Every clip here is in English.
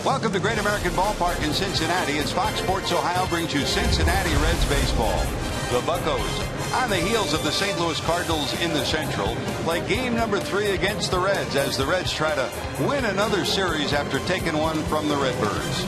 Welcome to Great American Ballpark in Cincinnati. It's Fox Sports Ohio brings you Cincinnati Reds baseball. The Buccos, on the heels of the St. Louis Cardinals in the Central, play game number 3 against the Reds as the Reds try to win another series after taking one from the Redbirds.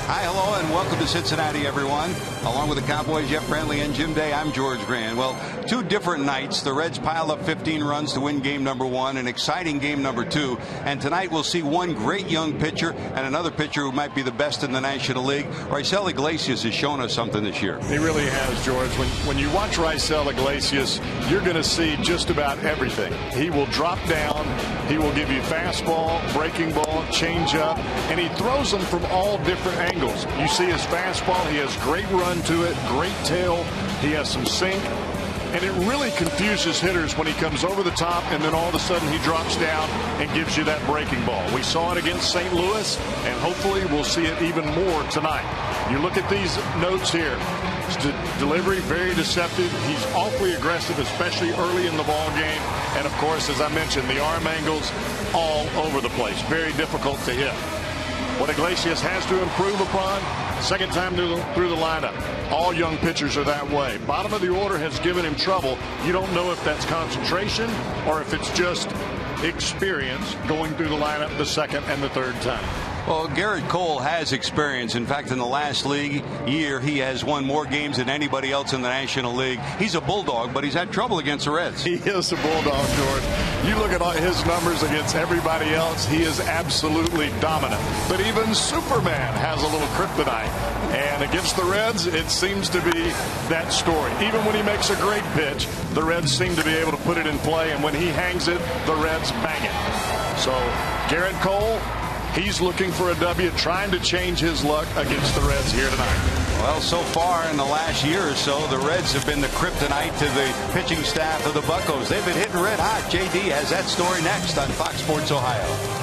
Hi, hello, and welcome to Cincinnati, everyone. Along with the Cowboys, Jeff Brantley and Jim Day, I'm George Grand. Well, 2 different nights. The Reds piled up 15 runs to win game number 1, an exciting game number 2. And tonight we'll see one great young pitcher and another pitcher who might be the best in the National League. Raisel Iglesias has shown us something this year. He really has, George. When you watch Raisel Iglesias, you're going to see just about everything. He will drop down. He will give you fastball, breaking ball, changeup, and he throws them from all different angles. You see his fastball. He has great run to it, great tail. He has some sink. And it really confuses hitters when he comes over the top and then all of a sudden he drops down and gives you that breaking ball. We saw it against St. Louis, and hopefully we'll see it even more tonight. You look at these notes here. Delivery, very deceptive. He's awfully aggressive, especially early in the ball game. And, of course, as I mentioned, the arm angles all over the place. Very difficult to hit. What Iglesias has to improve upon, second time through the lineup. All young pitchers are that way. Bottom of the order has given him trouble. You don't know if that's concentration or if it's just experience going through the lineup the second and the third time. Well, Garrett Cole has experience. In fact, in the last league year, he has won more games than anybody else in the National League. He's a bulldog, but he's had trouble against the Reds. He is a bulldog, George. You look at his numbers against everybody else, he is absolutely dominant. But even Superman has a little kryptonite. And against the Reds, it seems to be that story. Even when he makes a great pitch, the Reds seem to be able to put it in play. And when he hangs it, the Reds bang it. So Garrett Cole, he's looking for a W, trying to change his luck against the Reds here tonight. Well, so far in the last year or so, the Reds have been the kryptonite to the pitching staff of the Buccos. They've been hitting red hot. JD has that story next on Fox Sports Ohio.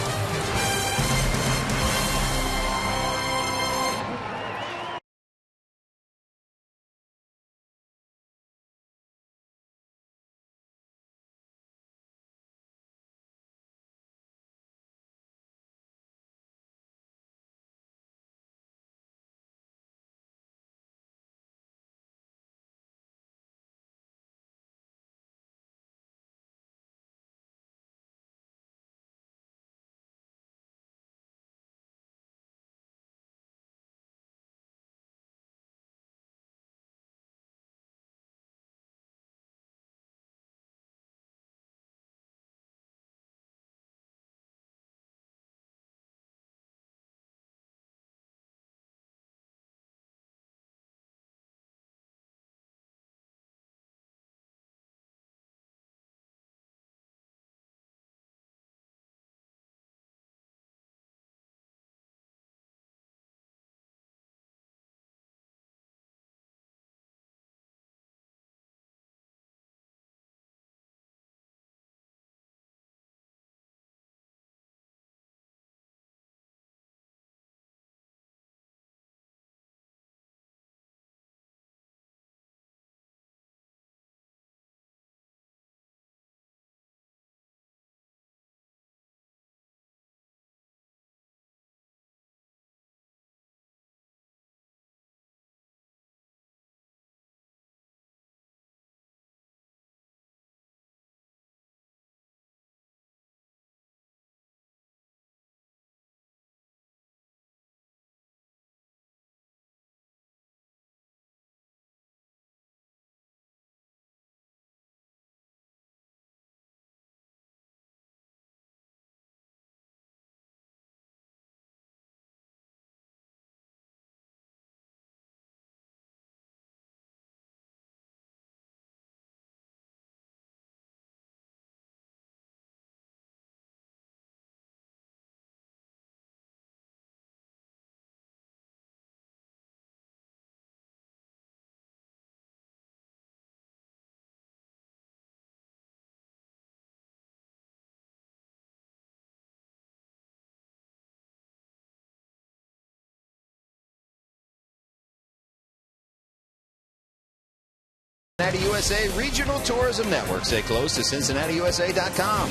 Cincinnati USA Regional Tourism Network. Stay close to CincinnatiUSA.com.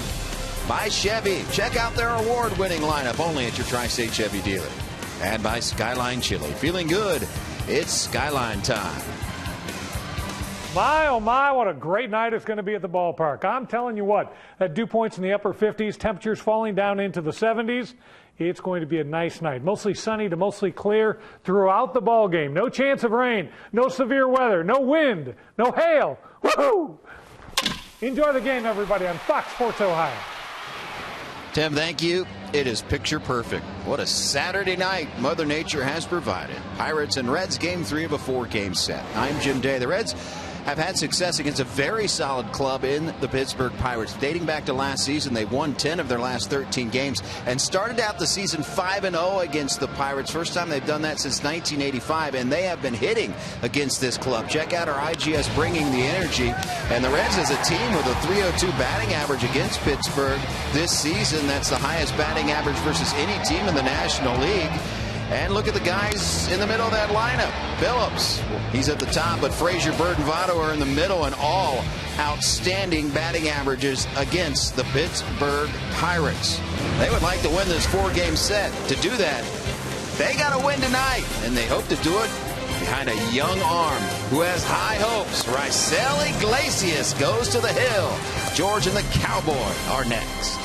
By Chevy. Check out their award-winning lineup only at your Tri-State Chevy dealer. And by Skyline Chili. Feeling good? It's Skyline time. My, oh my, what a great night it's going to be at the ballpark. I'm telling you what, that dew points in the upper 50s, temperatures falling down into the 70s. It's going to be a nice night. Mostly sunny to mostly clear throughout the ball game. No chance of rain, no severe weather, no wind, no hail. Woohoo! Enjoy the game, everybody, on Fox Sports Ohio. Tim, thank you. It is picture perfect. What a Saturday night Mother Nature has provided. Pirates and Reds, game 3 of a 4-game set. I'm Jim Day. The Reds have had success against a very solid club in the Pittsburgh Pirates. Dating back to last season, they won 10 of their last 13 games and started out the season 5-0 against the Pirates. First time they've done that since 1985, and they have been hitting against this club. Check out our IGS Bringing the Energy. And the Reds as a team with a .302 batting average against Pittsburgh this season. That's the highest batting average versus any team in the National League. And look at the guys in the middle of that lineup. Phillips, he's at the top, but Frazier, Bird, and Votto are in the middle, and all outstanding batting averages against the Pittsburgh Pirates. They would like to win this 4-game set. To do that, they got to win tonight, and they hope to do it behind a young arm who has high hopes. Raisel Iglesias goes to the hill. George and the Cowboy are next.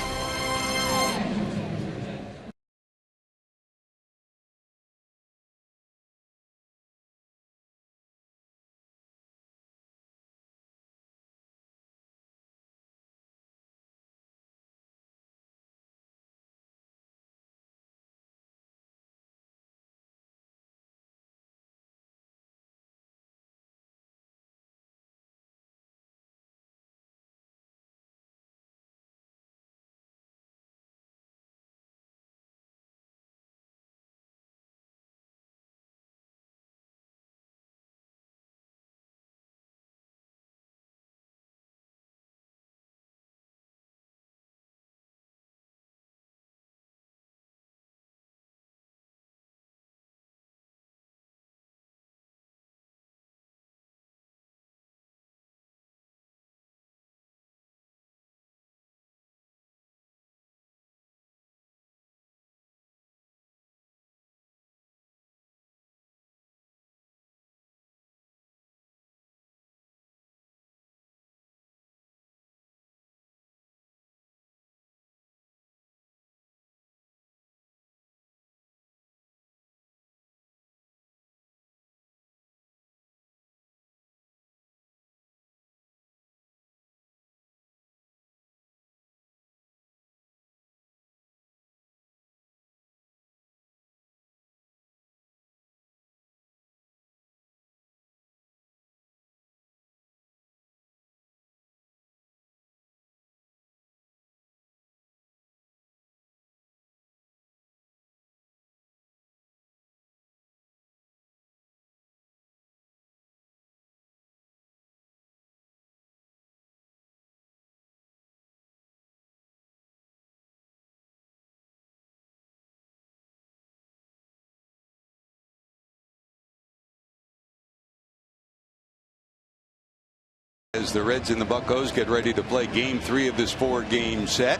As the Reds and the Buccos get ready to play game 3 of this 4-game set.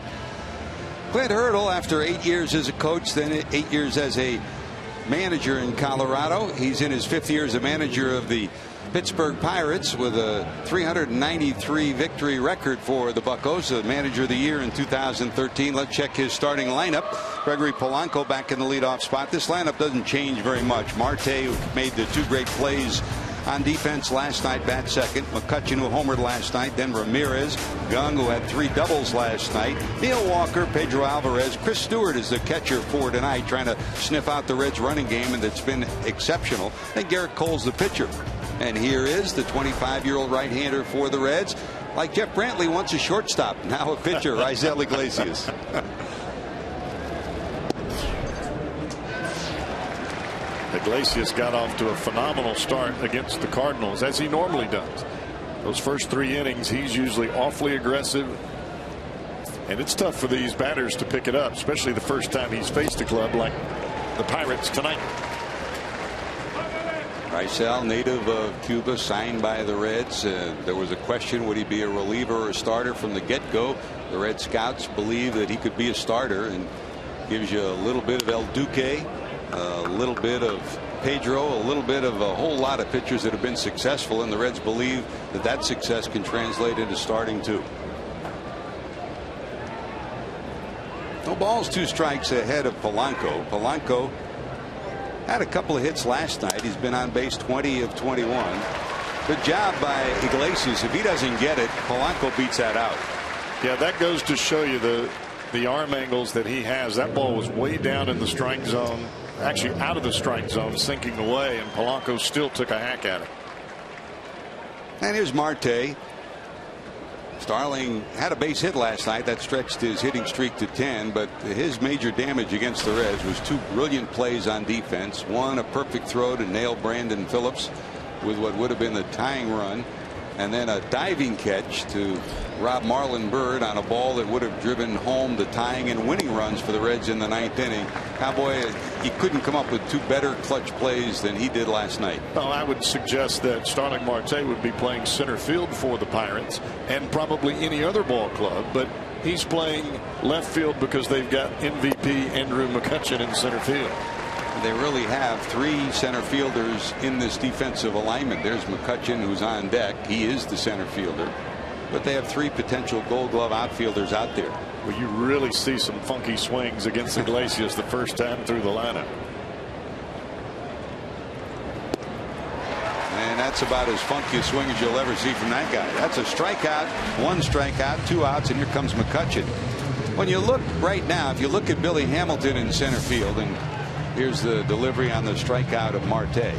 Clint Hurdle, after 8 years as a coach, then 8 years as a manager in Colorado. He's in his 5th year as a manager of the Pittsburgh Pirates with a 393 victory record for the Buccos. The manager of the year in 2013. Let's check his starting lineup. Gregory Polanco back in the leadoff spot. This lineup doesn't change very much. Marte, who made the 2 great plays on defense last night, bat second. McCutchen, who homered last night. Then Ramirez. Young, who had 3 doubles last night. Neil Walker, Pedro Alvarez. Chris Stewart is the catcher for tonight, trying to sniff out the Reds' running game, and it's been exceptional. And Garrett Cole's the pitcher. And here is the 25-year-old right-hander for the Reds. Like Jeff Brantley, once a shortstop, now a pitcher, Raisel Iglesias. Iglesias got off to a phenomenal start against the Cardinals, as he normally does. Those first 3 innings, he's usually awfully aggressive. And it's tough for these batters to pick it up, especially the first time he's faced a club like the Pirates tonight. Rysel, native of Cuba, signed by the Reds. There was a question, would he be a reliever or a starter from the get-go? The Red Scouts believe that he could be a starter, and gives you a little bit of El Duque, a little bit of Pedro, a little bit of a whole lot of pitchers that have been successful, and the Reds believe that that success can translate into starting too. No balls, 2 strikes ahead of Polanco. Polanco had a couple of hits last night. He's been on base 20 of 21. Good job by Iglesias. If he doesn't get it, Polanco beats that out. Yeah, that goes to show you the arm angles that he has. That ball was way down in the strike zone, actually out of the strike zone, sinking away, and Polanco still took a hack at it. And here's Marte. Starling had a base hit last night that stretched his hitting streak to 10, but his major damage against the Reds was 2 brilliant plays on defense. One, a perfect throw to nail Brandon Phillips with what would have been the tying run, and then a diving catch to rob Marlon Byrd on a ball that would have driven home the tying and winning runs for the Reds in the 9th inning. Cowboy, he couldn't come up with 2 better clutch plays than he did last night. Well, I would suggest that Starling Marte would be playing center field for the Pirates and probably any other ball club, but he's playing left field because they've got MVP Andrew McCutchen in center field. They really have 3 center fielders in this defensive alignment. There's McCutchen, who's on deck. He is the center fielder. But they have 3 potential Gold Glove outfielders out there. Well, you really see some funky swings against Iglesias the first time through the lineup. And that's about as funky a swing as you'll ever see from that guy. That's a strikeout, 1 strikeout, 2 outs, and here comes McCutchen. When you look right now, if you look at Billy Hamilton in center field, and here's the delivery on the strikeout of Marte.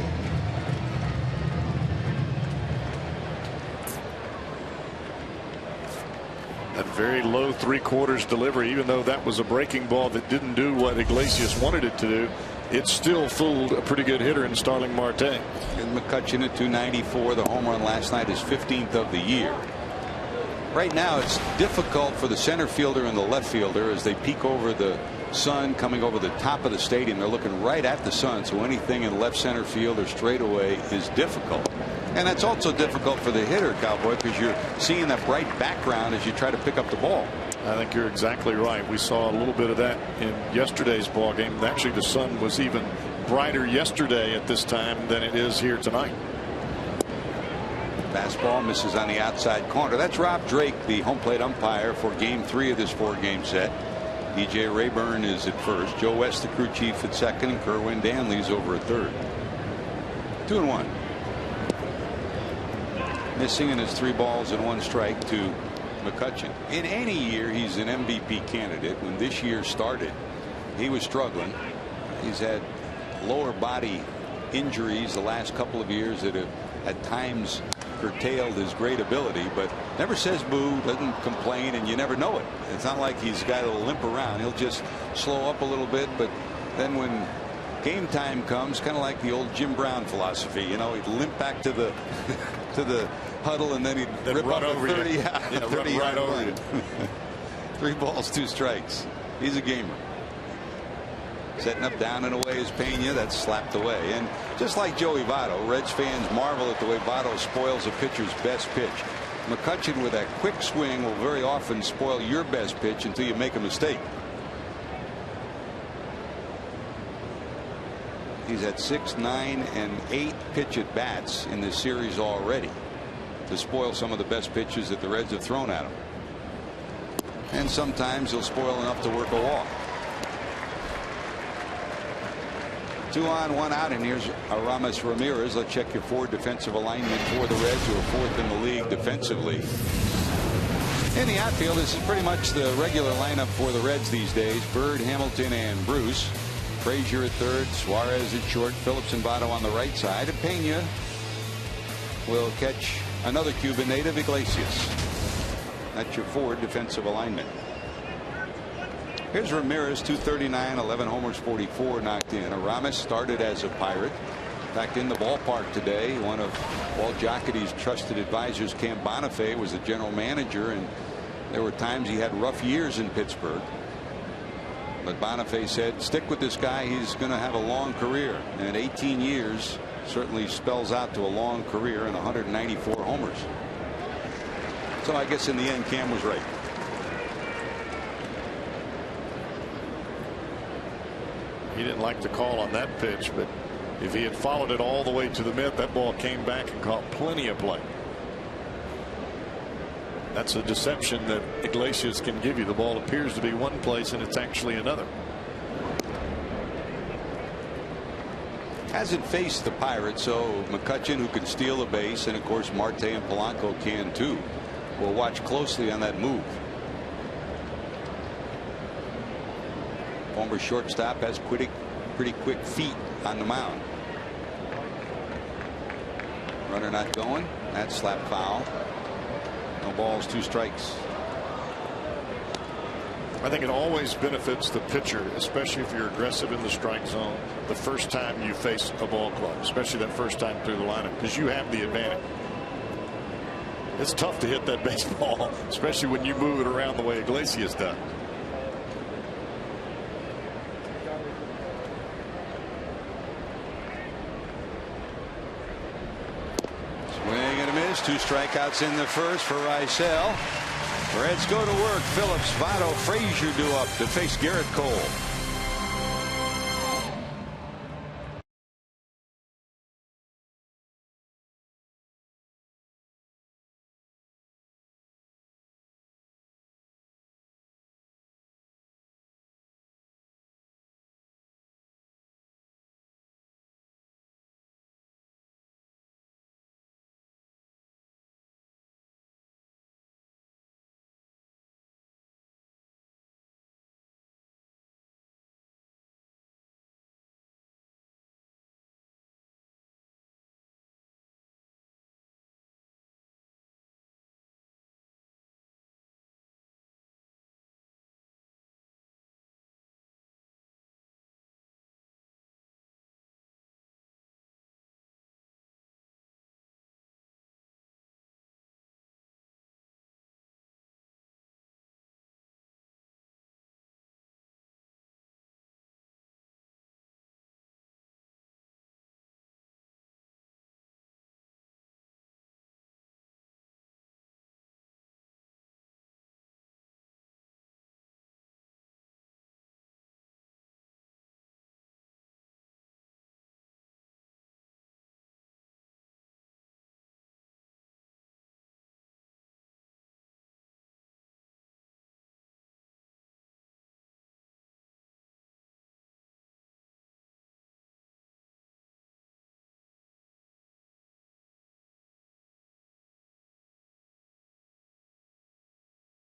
That very low 3/4 delivery, even though that was a breaking ball that didn't do what Iglesias wanted it to do, it still fooled a pretty good hitter in Starling Marte. And McCutchen at 294. The home run last night is 15th of the year. Right now it's difficult for the center fielder and the left fielder as they peek over the sun coming over the top of the stadium. They're looking right at the sun, so anything in left center field or straightaway is difficult. And that's also difficult for the hitter, Cowboy, because you're seeing that bright background as you try to pick up the ball. I think you're exactly right. We saw a little bit of that in yesterday's ball game. Actually, the sun was even brighter yesterday at this time than it is here tonight. Fastball misses on the outside corner. That's Rob Drake, the home plate umpire for game 3 of this 4-game set. DJ Rayburn is at first. Joe West, the crew chief, at second, and Kerwin Danley's over at third. 2-1. Missing in his 3 balls and 1 strike to McCutchen. In any year, he's an MVP candidate. When this year started, he was struggling. He's had lower body injuries the last couple of years that have at times curtailed his great ability, but never says boo, doesn't complain, and you never know it. It's not like he's got to limp around. He'll just slow up a little bit, but then when game time comes, kind of like the old Jim Brown philosophy, you know, he'd limp back to the to the huddle, and then he'd rip run up over 30, you. yeah, 30 right over you. 3 balls, 2 strikes. He's a gamer. Setting up down and away is Pena. That's slapped away. And just like Joey Votto, Reds fans marvel at the way Votto spoils a pitcher's best pitch. McCutchen with that quick swing will very often spoil your best pitch until you make a mistake. He's at 6, 9, and 8 pitch at bats in this series already to spoil some of the best pitches that the Reds have thrown at him. And sometimes he'll spoil enough to work a walk. 2 on, 1 out, and here's Aramis Ramirez. Let's check your 4 defensive alignment for the Reds, who are 4th in the league defensively. In the outfield, this is pretty much the regular lineup for the Reds these days. Bird, Hamilton, and Bruce. Frazier at third, Suarez at short, Phillips and Votto on the right side, and Pena will catch another Cuban native, Iglesias. That's your 4 defensive alignment. Here's Ramirez, 239, 11 homers, 44 knocked in. Aramis started as a Pirate. In fact, in the ballpark today, one of Walt Jocketty's trusted advisors, Cam Bonifay, was the general manager, and there were times he had rough years in Pittsburgh. But Bonifay said, stick with this guy. He's going to have a long career. And 18 years certainly spells out to a long career and 194 homers. So I guess in the end Cam was right. He didn't like the call on that pitch, but if he had followed it all the way to the mitt, that ball came back and caught plenty of play. That's a deception that Iglesias can give you. The ball appears to be one place and it's actually another. Hasn't faced the Pirates, so McCutchen, who can steal a base, and of course Marte and Polanco can too. We'll watch closely on that move. Former shortstop has pretty quick feet on the mound. Runner not going. That's slap foul. No balls, 2 strikes. I think it always benefits the pitcher, especially if you're aggressive in the strike zone, the first time you face a ball club, especially that first time through the lineup, because you have the advantage. It's tough to hit that baseball, especially when you move it around the way Iglesias does. Swing and a miss. 2 strikeouts in the first for Rysell. Reds go to work. Phillips, Votto, Frazier due up to face Garrett Cole.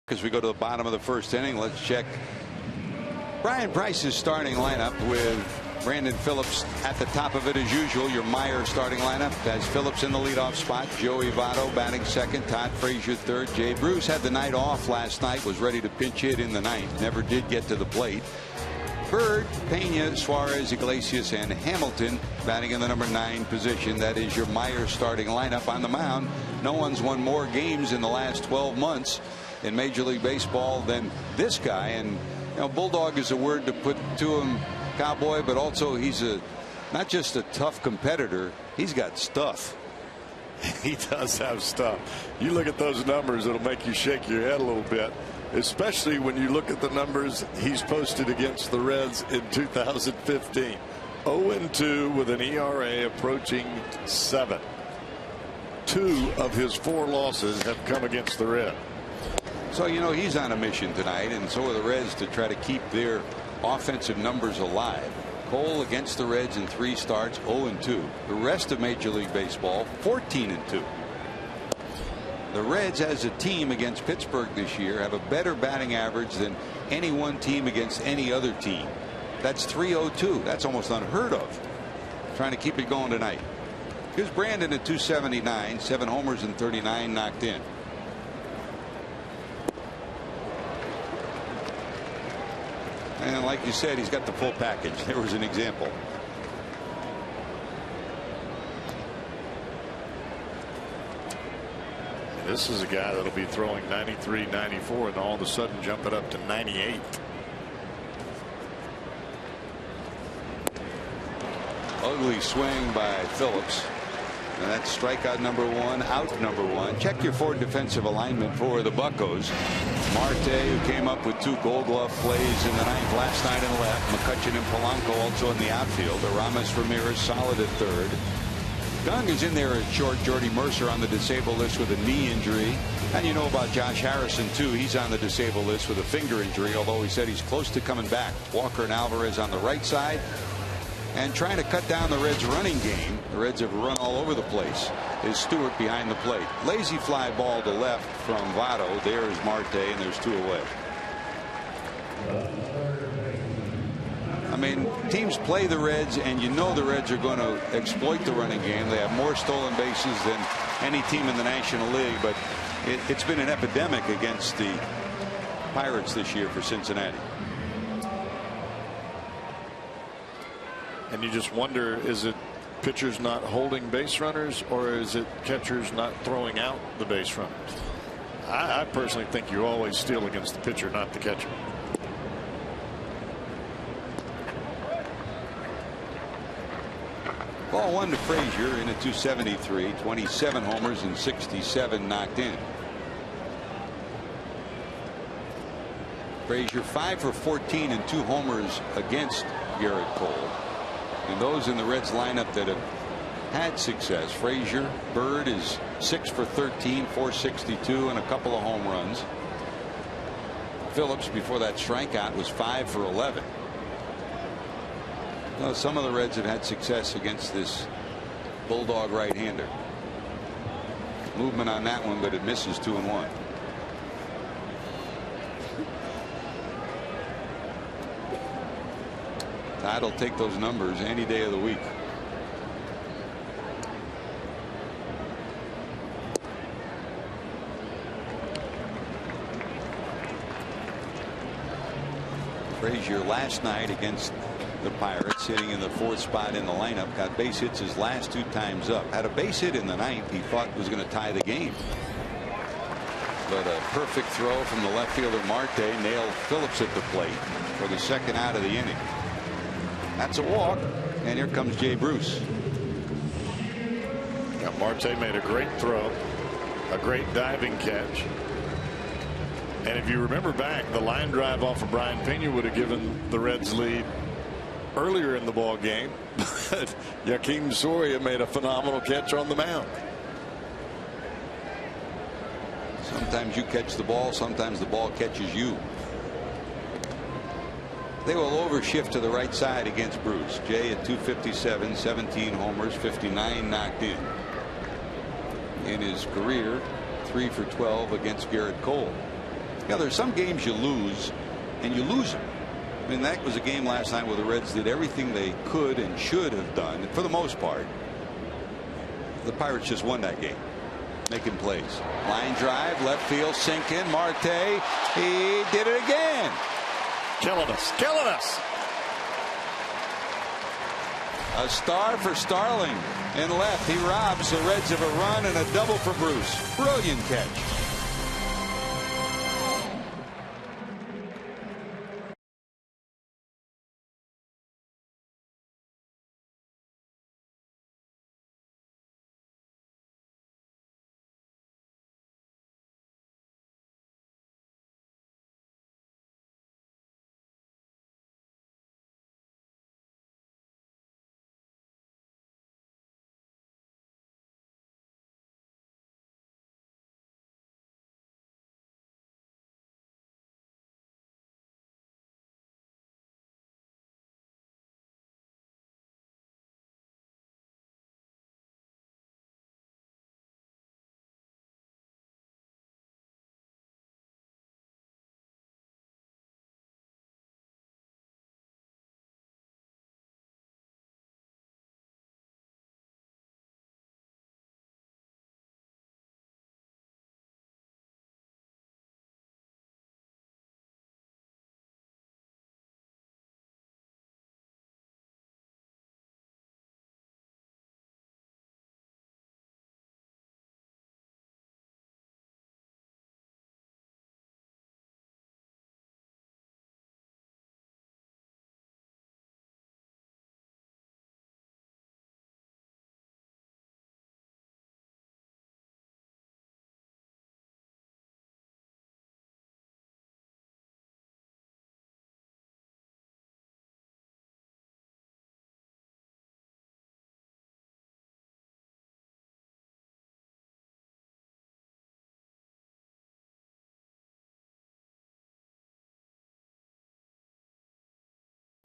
As we go to the bottom of the first inning, let's check Brian Price's starting lineup with Brandon Phillips at the top of it as usual. Your Meyer starting lineup has Phillips in the leadoff spot, Joey Votto batting second, Todd Frazier third. Jay Bruce had the night off last night, was ready to pinch hit in the ninth, never did get to the plate. Bird, Pena, Suarez, Iglesias, and Hamilton batting in the number 9 position. That is your Meyer starting lineup. On the mound, no one's won more games in the last 12 months in Major League Baseball than this guy. And Bulldog is a word to put to him, Cowboy, but also he's not just a tough competitor, he's got stuff. He does have stuff. You look at those numbers, it'll make you shake your head a little bit, especially when you look at the numbers he's posted against the Reds in 2015. 0-2 with an ERA approaching 7. 2 of his 4 losses have come against the Reds. So he's on a mission tonight, and so are the Reds, to try to keep their offensive numbers alive. Cole against the Reds in 3 starts, 0-2. The rest of Major League Baseball, 14-2. The Reds as a team against Pittsburgh this year have a better batting average than any one team against any other team. That's 302. That's almost unheard of. Trying to keep it going tonight. Here's Brandon at 279, 7 homers and 39 knocked in. And like you said, he's got the full package. There was an example. This is a guy that'll be throwing 93, 94, and all of a sudden jump it up to 98. Ugly swing by Phillips. And that's strikeout number 1, out number 1. Check your forward defensive alignment for the Buccos. Marte, who came up with 2 Gold Glove plays in the 9th last night in left. McCutchen and Polanco also in the outfield. Aramis Ramirez solid at third. Gung is in there at short. Jordy Mercer on the disabled list with a knee injury. And you know about Josh Harrison too. He's on the disabled list with a finger injury, although he said he's close to coming back. Walker and Alvarez on the right side. And trying to cut down the Reds running game. The Reds have run all over the place. Is Stewart behind the plate. Lazy fly ball to left from Votto. There is Marte, and there's 2 away. I mean, teams play the Reds, and you know the Reds are going to exploit the running game. They have more stolen bases than any team in the National League, but it's been an epidemic against the Pirates this year for Cincinnati. And you just wonder, is it pitchers not holding base runners, or is it catchers not throwing out the base runners? I personally think you always steal against the pitcher, not the catcher. Ball 1 to Frazier in at 273, 27 homers and 67 knocked in. Frazier 5 for 14 and 2 homers against Garrett Cole. And those in the Reds lineup that have had success. Frazier, Bird is 6 for 13, 462 and a couple of home runs. Phillips before that strikeout was 5 for 11. Well, some of the Reds have had success against this Bulldog right-hander. Movement on that one, but it misses 2-1. I'll take those numbers any day of the week. Frazier last night against the Pirates, hitting in the 4th spot in the lineup, got base hits his last 2 times up. Had a base hit in the 9th he thought was going to tie the game. But a perfect throw from the left fielder Marte nailed Phillips at the plate for the 2nd out of the inning. That's a walk, and here comes Jay Bruce. Yeah, Marte made a great throw, a great diving catch. And if you remember back, the line drive off of Brian Pena would have given the Reds lead earlier in the ball game. But Joakim Soria made a phenomenal catch on the mound. Sometimes you catch the ball, sometimes the ball catches you. They will overshift to the right side against Bruce. Jay at 257, 17 homers, 59 knocked in. In his career, 3 for 12 against Garrett Cole. Yeah, there's some games you lose, and you lose them. I mean, that was a game last night where the Reds did everything they could and should have done, for the most part. The Pirates just won that game, making plays. Line drive, left field, sink in. Marte, he did it again. Killing us, killing us. A star for Starling in left. He robs the Reds of a run and a double for Bruce. Brilliant catch.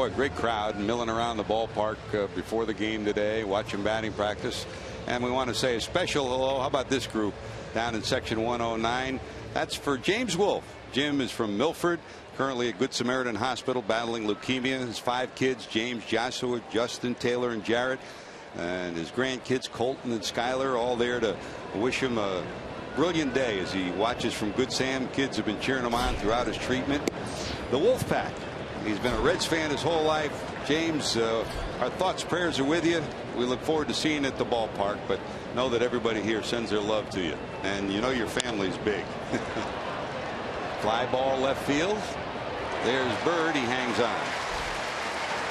Boy, great crowd milling around the ballpark before the game today, watching batting practice. And we want to say a special hello. How about this group down in section 109? That's for James Wolf. Jim is from Milford, currently at Good Samaritan Hospital battling leukemia. His 5 kids, James, Joshua, Justin, Taylor, and Jarrett, and his grandkids, Colton and Skylar, all there to wish him a brilliant day as he watches from Good Sam. Kids have been cheering him on throughout his treatment. The Wolf Pack. He's been a Reds fan his whole life. James, our thoughts, prayers are with you. We look forward to seeing you at the ballpark, but know that everybody here sends their love to you. And you know your family's big. Fly ball left field. There's Bird. He hangs on.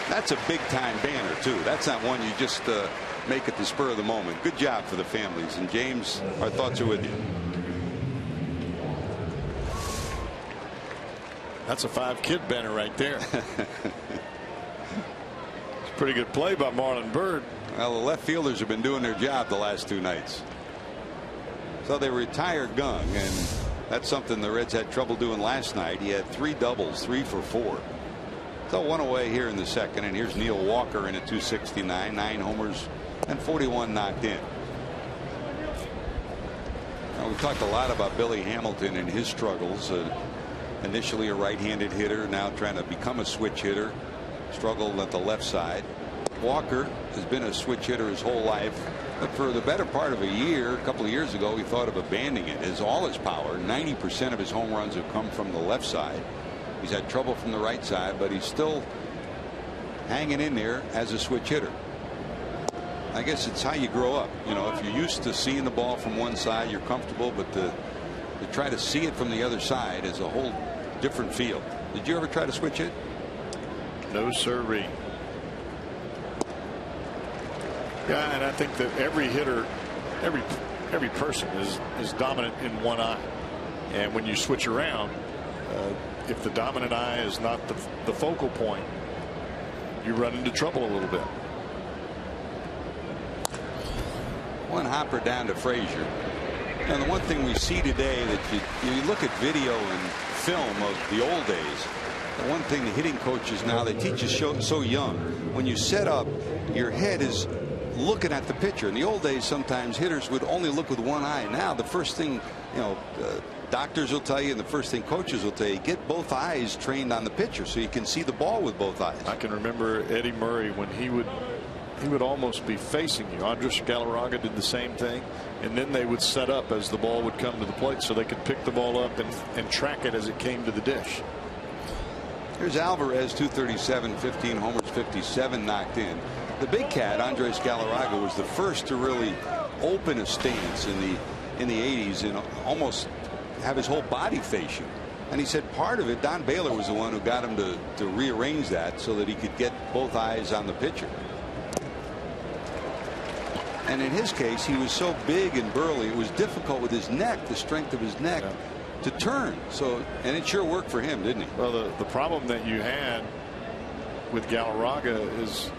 That's a big time banner too. That's not one you just make at the spur of the moment. Good job for the families. And James, our thoughts are with you. That's a 5-kid banner right there. It's a pretty good play by Marlon Bird. Well, the left fielders have been doing their job the last 2 nights. So they retire Gung, and that's something the Reds had trouble doing last night. He had 3 doubles, 3 for 4. So 1 away here in the second, and here's Neil Walker in at 269, 9 homers and 41 knocked in. Now, we've talked a lot about Billy Hamilton and his struggles. Initially a right-handed hitter, now trying to become a switch hitter. Struggled at the left side. Walker has been a switch hitter his whole life, but for the better part of a year, a couple of years ago, he thought of abandoning it. As all his power, 90% of his home runs have come from the left side. He's had trouble from the right side, but he's still hanging in there as a switch hitter. I guess it's how you grow up. You know, if you're used to seeing the ball from one side, you're comfortable, but to try to see it from the other side is a whole different feel. Did you ever try to switch it? No sirree. Yeah, and I think that every hitter, every person is dominant in one eye, and when you switch around, if the dominant eye is not the focal point, you run into trouble a little bit. One hopper down to Frazier. And the one thing we see today that you look at video and film of the old days, the one thing the hitting coaches now, they teach you so young. When you set up, your head is looking at the pitcher. In the old days, sometimes hitters would only look with one eye. Now, the first thing, doctors will tell you, and the first thing coaches will tell you, get both eyes trained on the pitcher so you can see the ball with both eyes. I can remember Eddie Murray when he would almost be facing you. Andres Galarraga did the same thing, and then they would set up as the ball would come to the plate so they could pick the ball up and track it as it came to the dish. Here's Alvarez, 237, 15 homers, 57 knocked in. The big cat, Andres Galarraga, was the first to really open a stance in the 80s and almost have his whole body face you. And he said part of it, Don Baylor was the one who got him to rearrange that so that he could get both eyes on the pitcher. And in his case, he was so big and burly, it was difficult with his neck, the strength of his neck, to turn. So, and it sure worked for him, didn't he? Well, the problem that you had with Galarraga is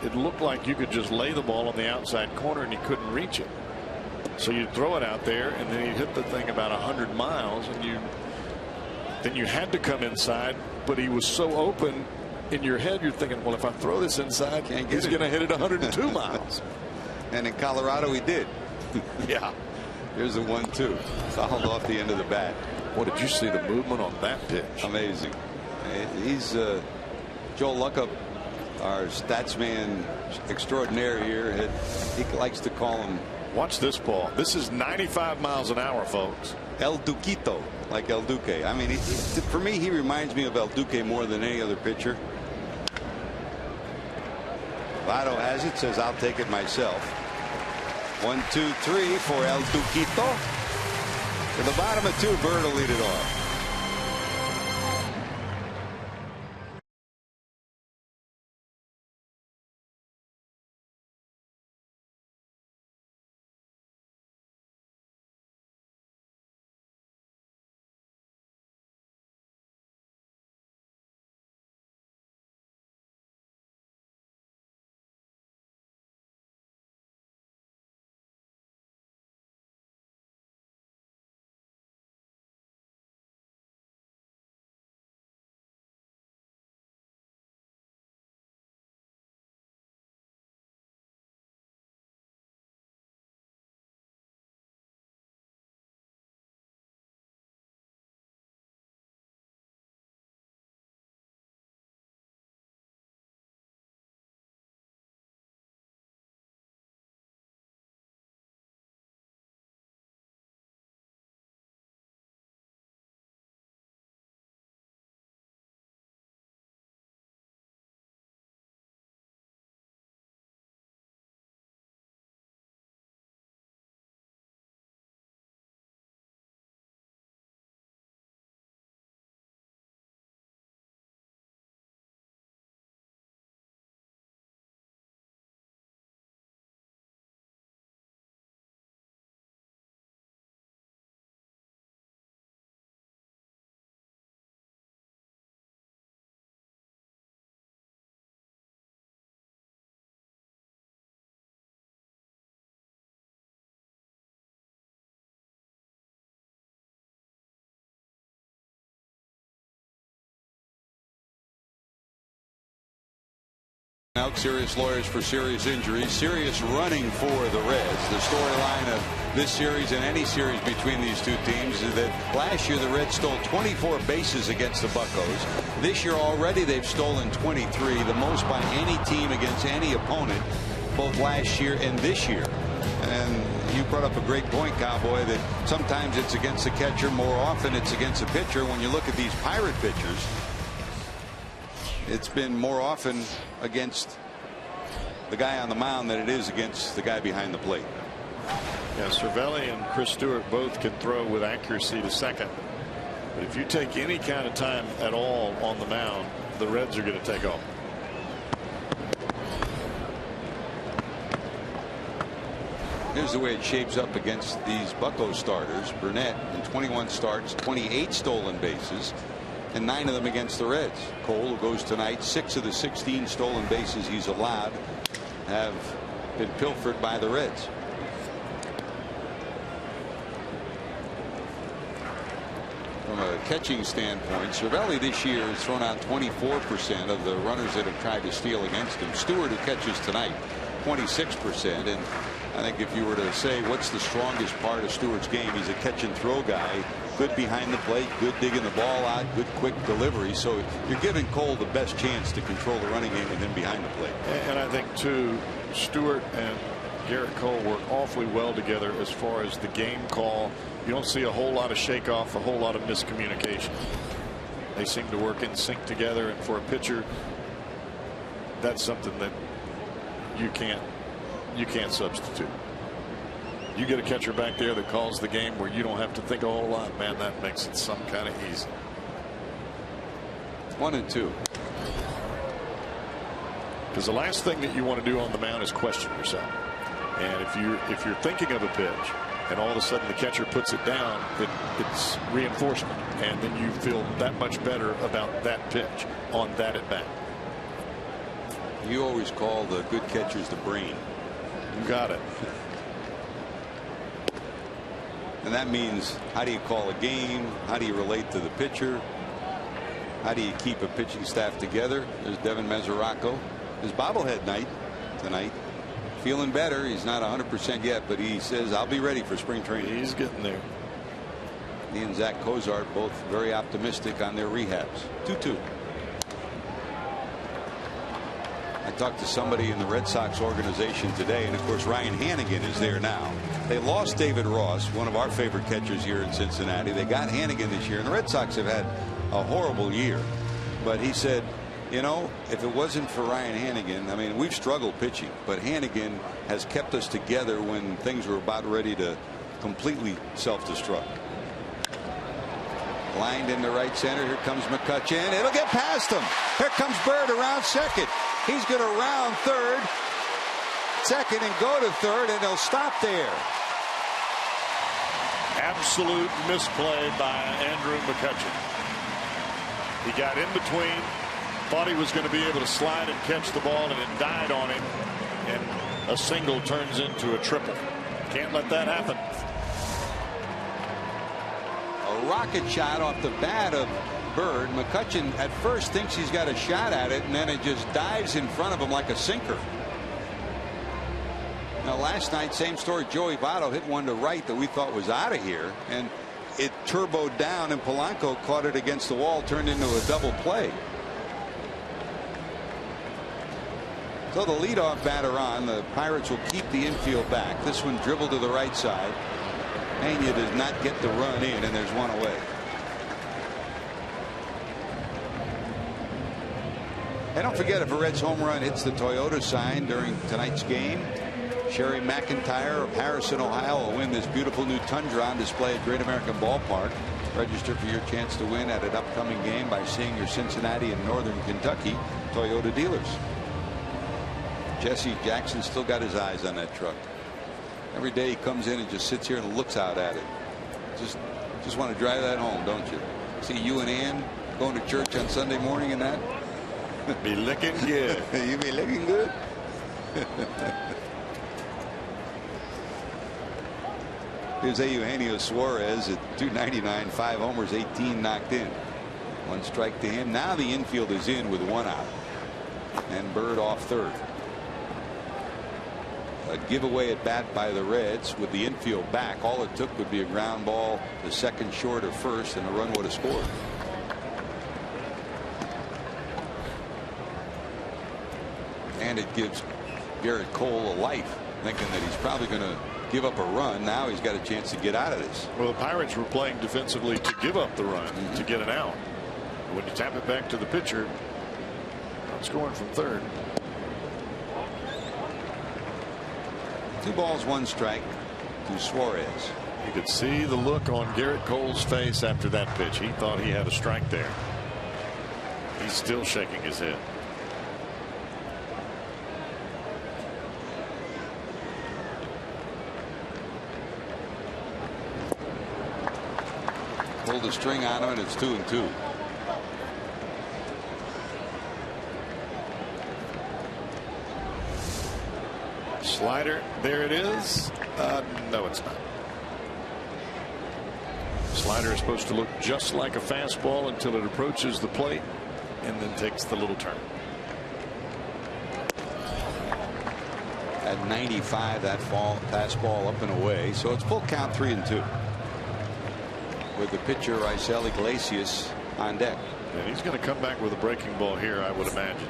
it looked like you could just lay the ball on the outside corner and he couldn't reach it. So you'd throw it out there, and then he'd hit the thing about 100 miles, and then you had to come inside, but he was so open in your head, you're thinking, well, if I throw this inside, he's going to hit it 102 miles. And in Colorado, he did. Yeah. Here's the 1-2. Fouled off the end of the bat. What did you see the movement on that pitch? Amazing. He's Joe Luckup, our stats man extraordinaire here. He likes to call him. Watch this ball. This is 95 miles an hour, folks. El Duquito, like El Duque. I mean, for me, he reminds me of El Duque more than any other pitcher. Votto has it, says I'll take it myself. 1, 2, 3 for El Duquito. To the bottom of 2, Bird will lead it off. Out serious lawyers for serious injuries, serious running for the Reds. The storyline of this series and any series between these two teams is that last year the Reds stole 24 bases against the Buccos. This year already they've stolen 23, the most by any team against any opponent, both last year and this year. And you brought up a great point, Cowboy, that sometimes it's against the catcher, more often it's against the pitcher. When you look at these Pirate pitchers, it's been more often against the guy on the mound than it is against the guy behind the plate. Yeah, Cervelli and Chris Stewart both can throw with accuracy to second. But if you take any kind of time at all on the mound, the Reds are going to take off. Here's the way it shapes up against these Bucco starters. Burnett in 21 starts, 28 stolen bases, and 9 of them against the Reds. Cole, who goes tonight, 6 of the 16 stolen bases he's allowed have been pilfered by the Reds. From a catching standpoint, Cervelli this year has thrown out 24% of the runners that have tried to steal against him. Stewart, who catches tonight, 26%. And I think if you were to say what's the strongest part of Stewart's game, he's a catch and throw guy. Good behind the plate, good digging the ball out, good quick delivery. So you're giving Cole the best chance to control the running game with him behind the plate. And I think too, Stewart and Garrett Cole work awfully well together as far as the game call. You don't see a whole lot of shake off, a whole lot of miscommunication. They seem to work in sync together, and for a pitcher, that's something that you can't substitute. You get a catcher back there that calls the game where you don't have to think a whole lot, man, that makes it some kind of easy. 1-2. Because the last thing that you want to do on the mound is question yourself. And if you're thinking of a pitch and all of a sudden the catcher puts it down, it's reinforcement, and then you feel that much better about that pitch on that at bat. You always call the good catchers the brain. You got it. And that means, how do you call a game? How do you relate to the pitcher? How do you keep a pitching staff together? There's Devin Mesoraco. His bobblehead night tonight. Feeling better. He's not 100% yet, but he says, I'll be ready for spring training. He's getting there. He and Zach Cozart both very optimistic on their rehabs. 2-2. I talked to somebody in the Red Sox organization today, and of course Ryan Hannigan is there now. They lost David Ross, one of our favorite catchers here in Cincinnati. They got Hannigan this year, and the Red Sox have had a horrible year. But he said, you know, if it wasn't for Ryan Hannigan, I mean, we've struggled pitching, but Hannigan has kept us together when things were about ready to completely self-destruct. Lined into right center. Here comes McCutchen. It'll get past him. Here comes Bird around second. He's going to round third, second, and go to third, and he'll stop there. Absolute misplay by Andrew McCutchen. He got in between, thought he was going to be able to slide and catch the ball, and it died on him, and a single turns into a triple. Can't let that happen. A rocket shot off the bat of Bird. McCutchen at first thinks he's got a shot at it, and then it just dives in front of him like a sinker. Now last night, same story. Joey Votto hit one to right that we thought was out of here, and it turboed down, and Polanco caught it against the wall, turned into a double play. So the leadoff batter on. The Pirates will keep the infield back. This one dribbled to the right side. Pena does not get the run in, and there's one away. And don't forget, if a Reds home run hits the Toyota sign during tonight's game, Sherry McIntyre of Harrison, Ohio will win this beautiful new Tundra on display at Great American Ballpark. Register for your chance to win at an upcoming game by seeing your Cincinnati and Northern Kentucky Toyota dealers. Jesse Jackson still got his eyes on that truck. Every day he comes in and just sits here and looks out at it. Just want to drive that home, don't you? See you and Ann going to church on Sunday morning and that? Be looking good. You be looking good. Here's Eugenio Suarez at .299, 5 homers, 18 knocked in. One strike to him. Now the infield is in with one out. and Bird off third. A giveaway at bat by the Reds with the infield back. All it took would be a ground ball to second short of first, and the run would have scored. And it gives Garrett Cole a life, thinking that he's probably going to give up a run. Now he's got a chance to get out of this. Well, the Pirates were playing defensively to give up the run to get an out. When you tap it back to the pitcher, not scoring from third. 2 balls, 1 strike to Suarez. You could see the look on Garrett Cole's face after that pitch. He thought he had a strike there. He's still shaking his head. Pulled the string on him, and it's 2-2. Slider, there it is. No, it's not. Slider is supposed to look just like a fastball until it approaches the plate and then takes the little turn. At 95, that fastball up and away. So it's full count, 3-2. With the pitcher Raisel Iglesias on deck. And he's going to come back with a breaking ball here, I would imagine.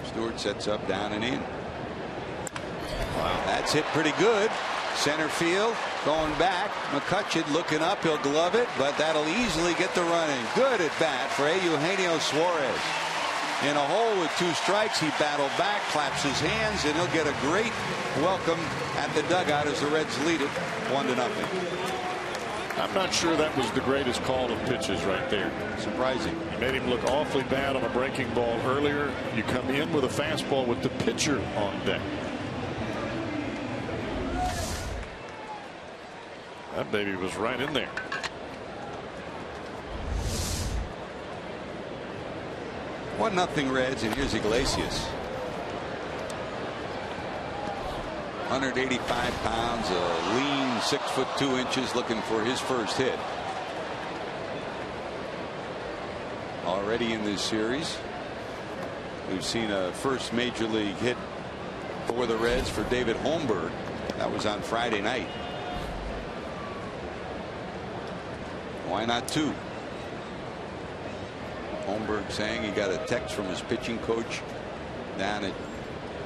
Stewart sets up, down and in. Wow, that's hit pretty good. Center field, going back. McCutcheon looking up, he'll glove it, but that'll easily get the run in. Good at bat for Eugenio Suarez. In a hole with 2 strikes, he battled back, claps his hands, and he'll get a great welcome at the dugout as the Reds lead it 1-0. I'm not sure that was the greatest call of pitches right there. Surprising. You made him look awfully bad on a breaking ball earlier. You come in with a fastball with the pitcher on deck. That baby was right in there. 1-0 Reds, and here's Iglesias. 185 pounds, a lean 6'2", looking for his first hit. Already in this series, we've seen a first major league hit for the Reds for David Holmberg. That was on Friday night. Why not 2? Holmberg saying he got a text from his pitching coach down at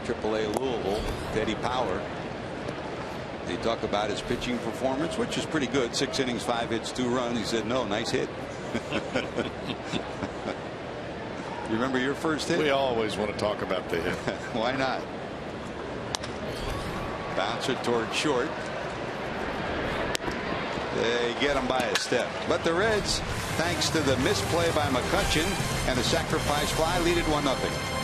AAA Louisville, Teddy Power. They talk about his pitching performance, which is pretty good. 6 innings, 5 hits, 2 runs. He said, no, nice hit. You remember your first hit? We always want to talk about the hit. Why not? Bouncer toward short. They get him by a step. But the Reds, thanks to the misplay by McCutcheon and the sacrifice fly, lead it 1-0.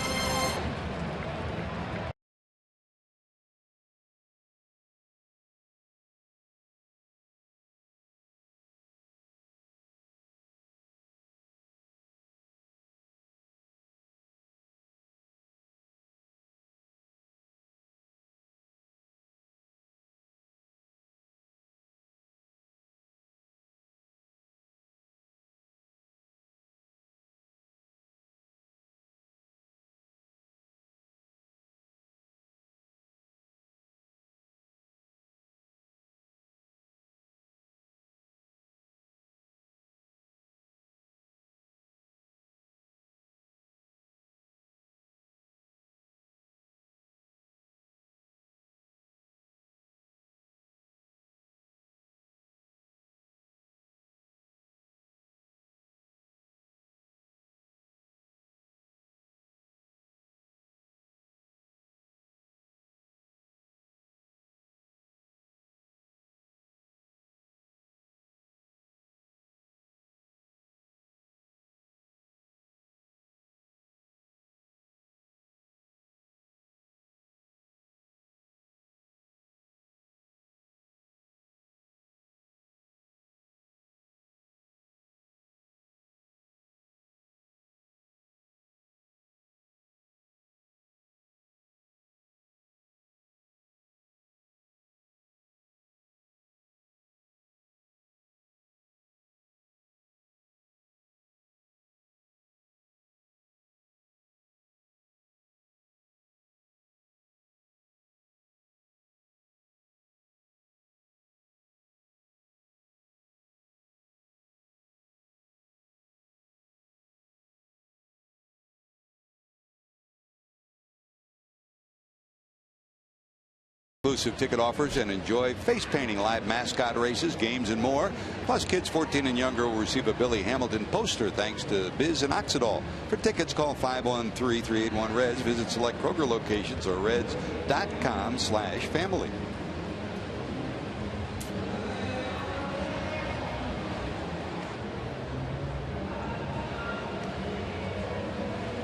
Exclusive ticket offers and enjoy face painting, live mascot races, games, and more. Plus, kids 14 and younger will receive a Billy Hamilton poster thanks to Biz and Oxidol. For tickets, call 513-381-REDS. Visit select Kroger locations or reds.com/family.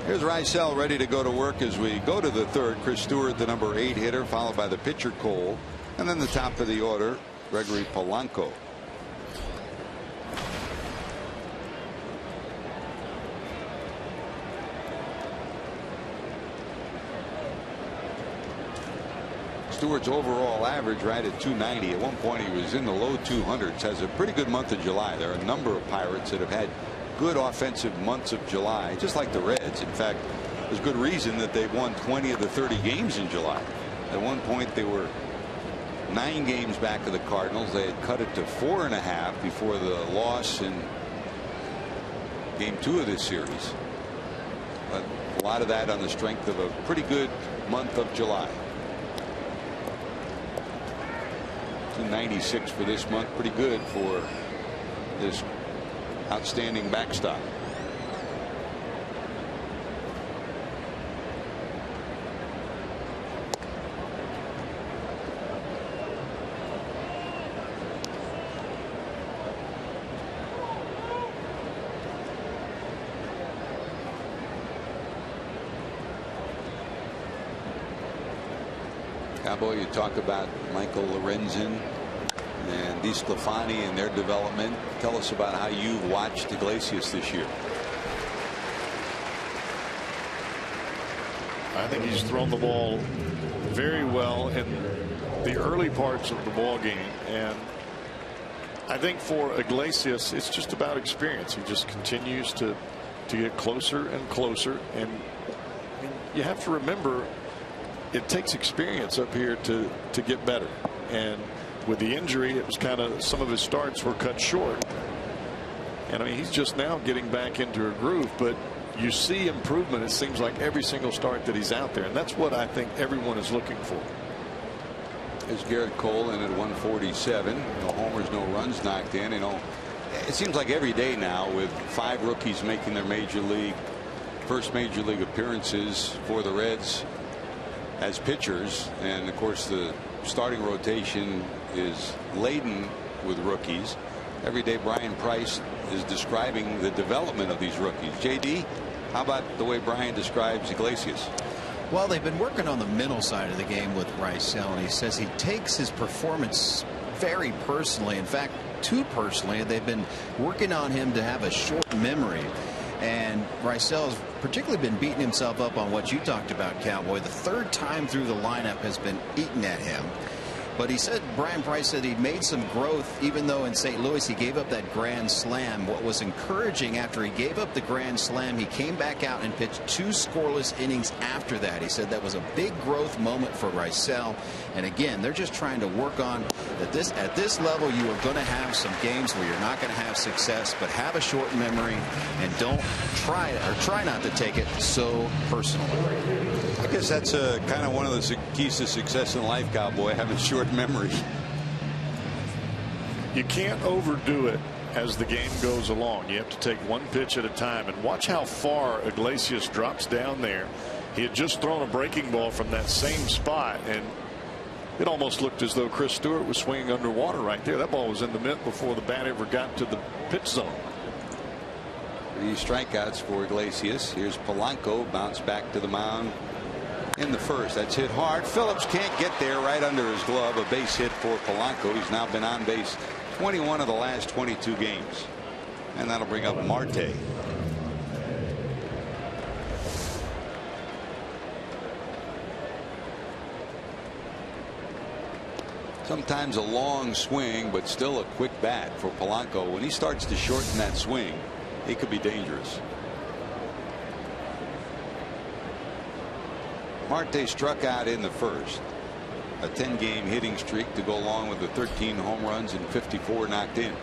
Here's Rysel ready to go to work as we go to the third. Chris Stewart, the number 8 hitter, followed by the pitcher Cole, and then the top of the order, Gregory Polanco. Stewart's overall average right at 290. At one point he was in the low 200s. Has a pretty good month of July. There are a number of Pirates that have had good offensive months of July, just like the Reds. In fact, there's good reason that they've won 20 of the 30 games in July. At one point they were 9 games back of the Cardinals. They had cut it to 4.5 before the loss in game 2 of this series. But a lot of that on the strength of a pretty good month of July. 296 for this month, pretty good for this outstanding backstop. Cowboy, you talk about Michael Lorenzen and DeSclafani and their development. Tell us about how you've watched Iglesias this year. I think he's thrown the ball very well in the early parts of the ball game, and I think for Iglesias it's just about experience. He just continues to get closer and closer, and you have to remember it takes experience up here to get better. And with the injury, it was kind of, some of his starts were cut short, and I mean he's just now getting back into a groove, but you see improvement, it seems like, every single start that he's out there, and that's what I think everyone is looking for. There's Garrett Cole in at 147. No homers, no runs knocked in. You know, it seems like every day now, with 5 rookies making their first major league appearances for the Reds as pitchers, and of course the starting rotation is laden with rookies. Every day Brian Price is describing the development of these rookies. JD, how about the way Brian describes Iglesias? Well, they've been working on the mental side of the game with Rysel, and he says he takes his performance very personally. In fact, too personally. They've been working on him to have a short memory. And Rysel's particularly been beating himself up on what you talked about, Cowboy. The 3rd time through the lineup has been eating at him. But he said, Brian Price said he made some growth, even though in St. Louis he gave up that grand slam. What was encouraging, after he gave up the grand slam, he came back out and pitched 2 scoreless innings after that. He said that was a big growth moment for Rysel. And again, they're just trying to work on that. At this level, you are going to have some games where you're not going to have success, but have a short memory and don't try not to take it so personally. I guess that's kind of one of the keys to success in life, Cowboy, having short memory. You can't overdo it as the game goes along. You have to take one pitch at a time, and watch how far Iglesias drops down there. He had just thrown a breaking ball from that same spot, and it almost looked as though Chris Stewart was swinging underwater right there. That ball was in the mitt before the bat ever got to the pitch zone. 3 strikeouts for Iglesias. Here's Polanco, bounce back to the mound in the first. That's hit hard. Phillips can't get there, right under his glove. A base hit for Polanco. He's now been on base 21 of the last 22 games. And that'll bring up Marte. Sometimes a long swing, but still a quick bat for Polanco. When he starts to shorten that swing, it could be dangerous. Marte struck out in the first. A 10-game hitting streak to go along with the 13 home runs and 54 knocked in.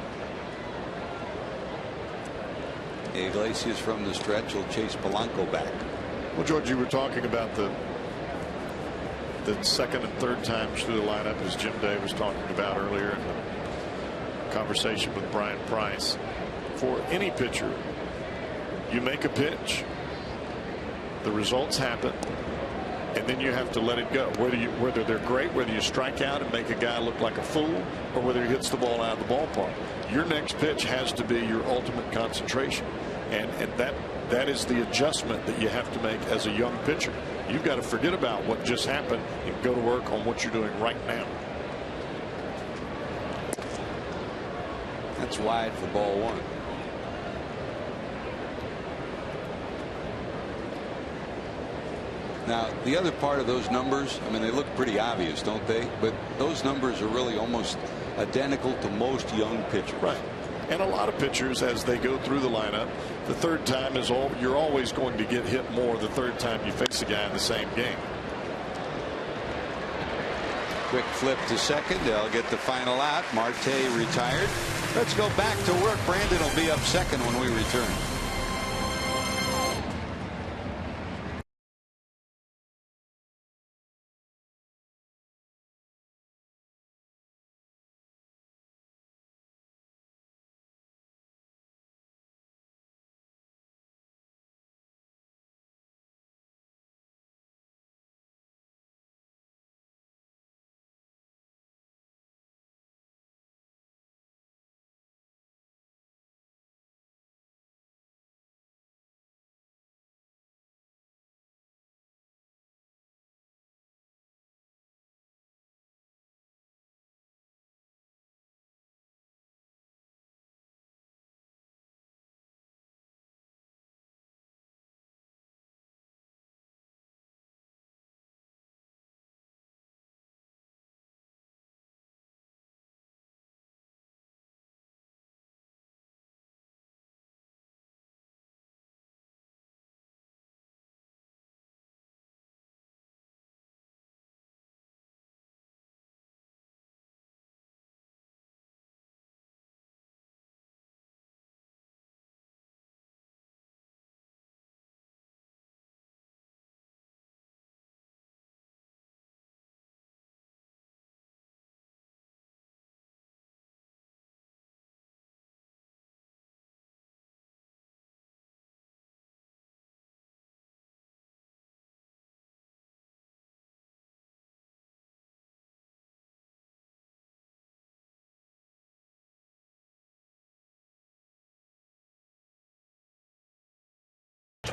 Iglesias from the stretch will chase Polanco back. Well, George, you were talking about the the second and third times through the lineup, as Jim Day was talking about earlier in the conversation with Brian Price. For any pitcher, you make a pitch, the results happen, and then you have to let it go. Whether they're great, whether you strike out and make a guy look like a fool, or whether he hits the ball out of the ballpark. Your next pitch has to be your ultimate concentration, and that is the adjustment that you have to make as a young pitcher. You've got to forget about what just happened and go to work on what you're doing right now. That's wide for ball one. Now, the other part of those numbers, I mean, they look pretty obvious, don't they? But those numbers are really almost identical to most young pitchers. Right. And a lot of pitchers, as they go through the lineup, the third time is you're always going to get hit more the third time you face a guy in the same game. Quick flip to second. They'll get the final out. Marte retired. Let's go back to work. Brandon will be up second when we return.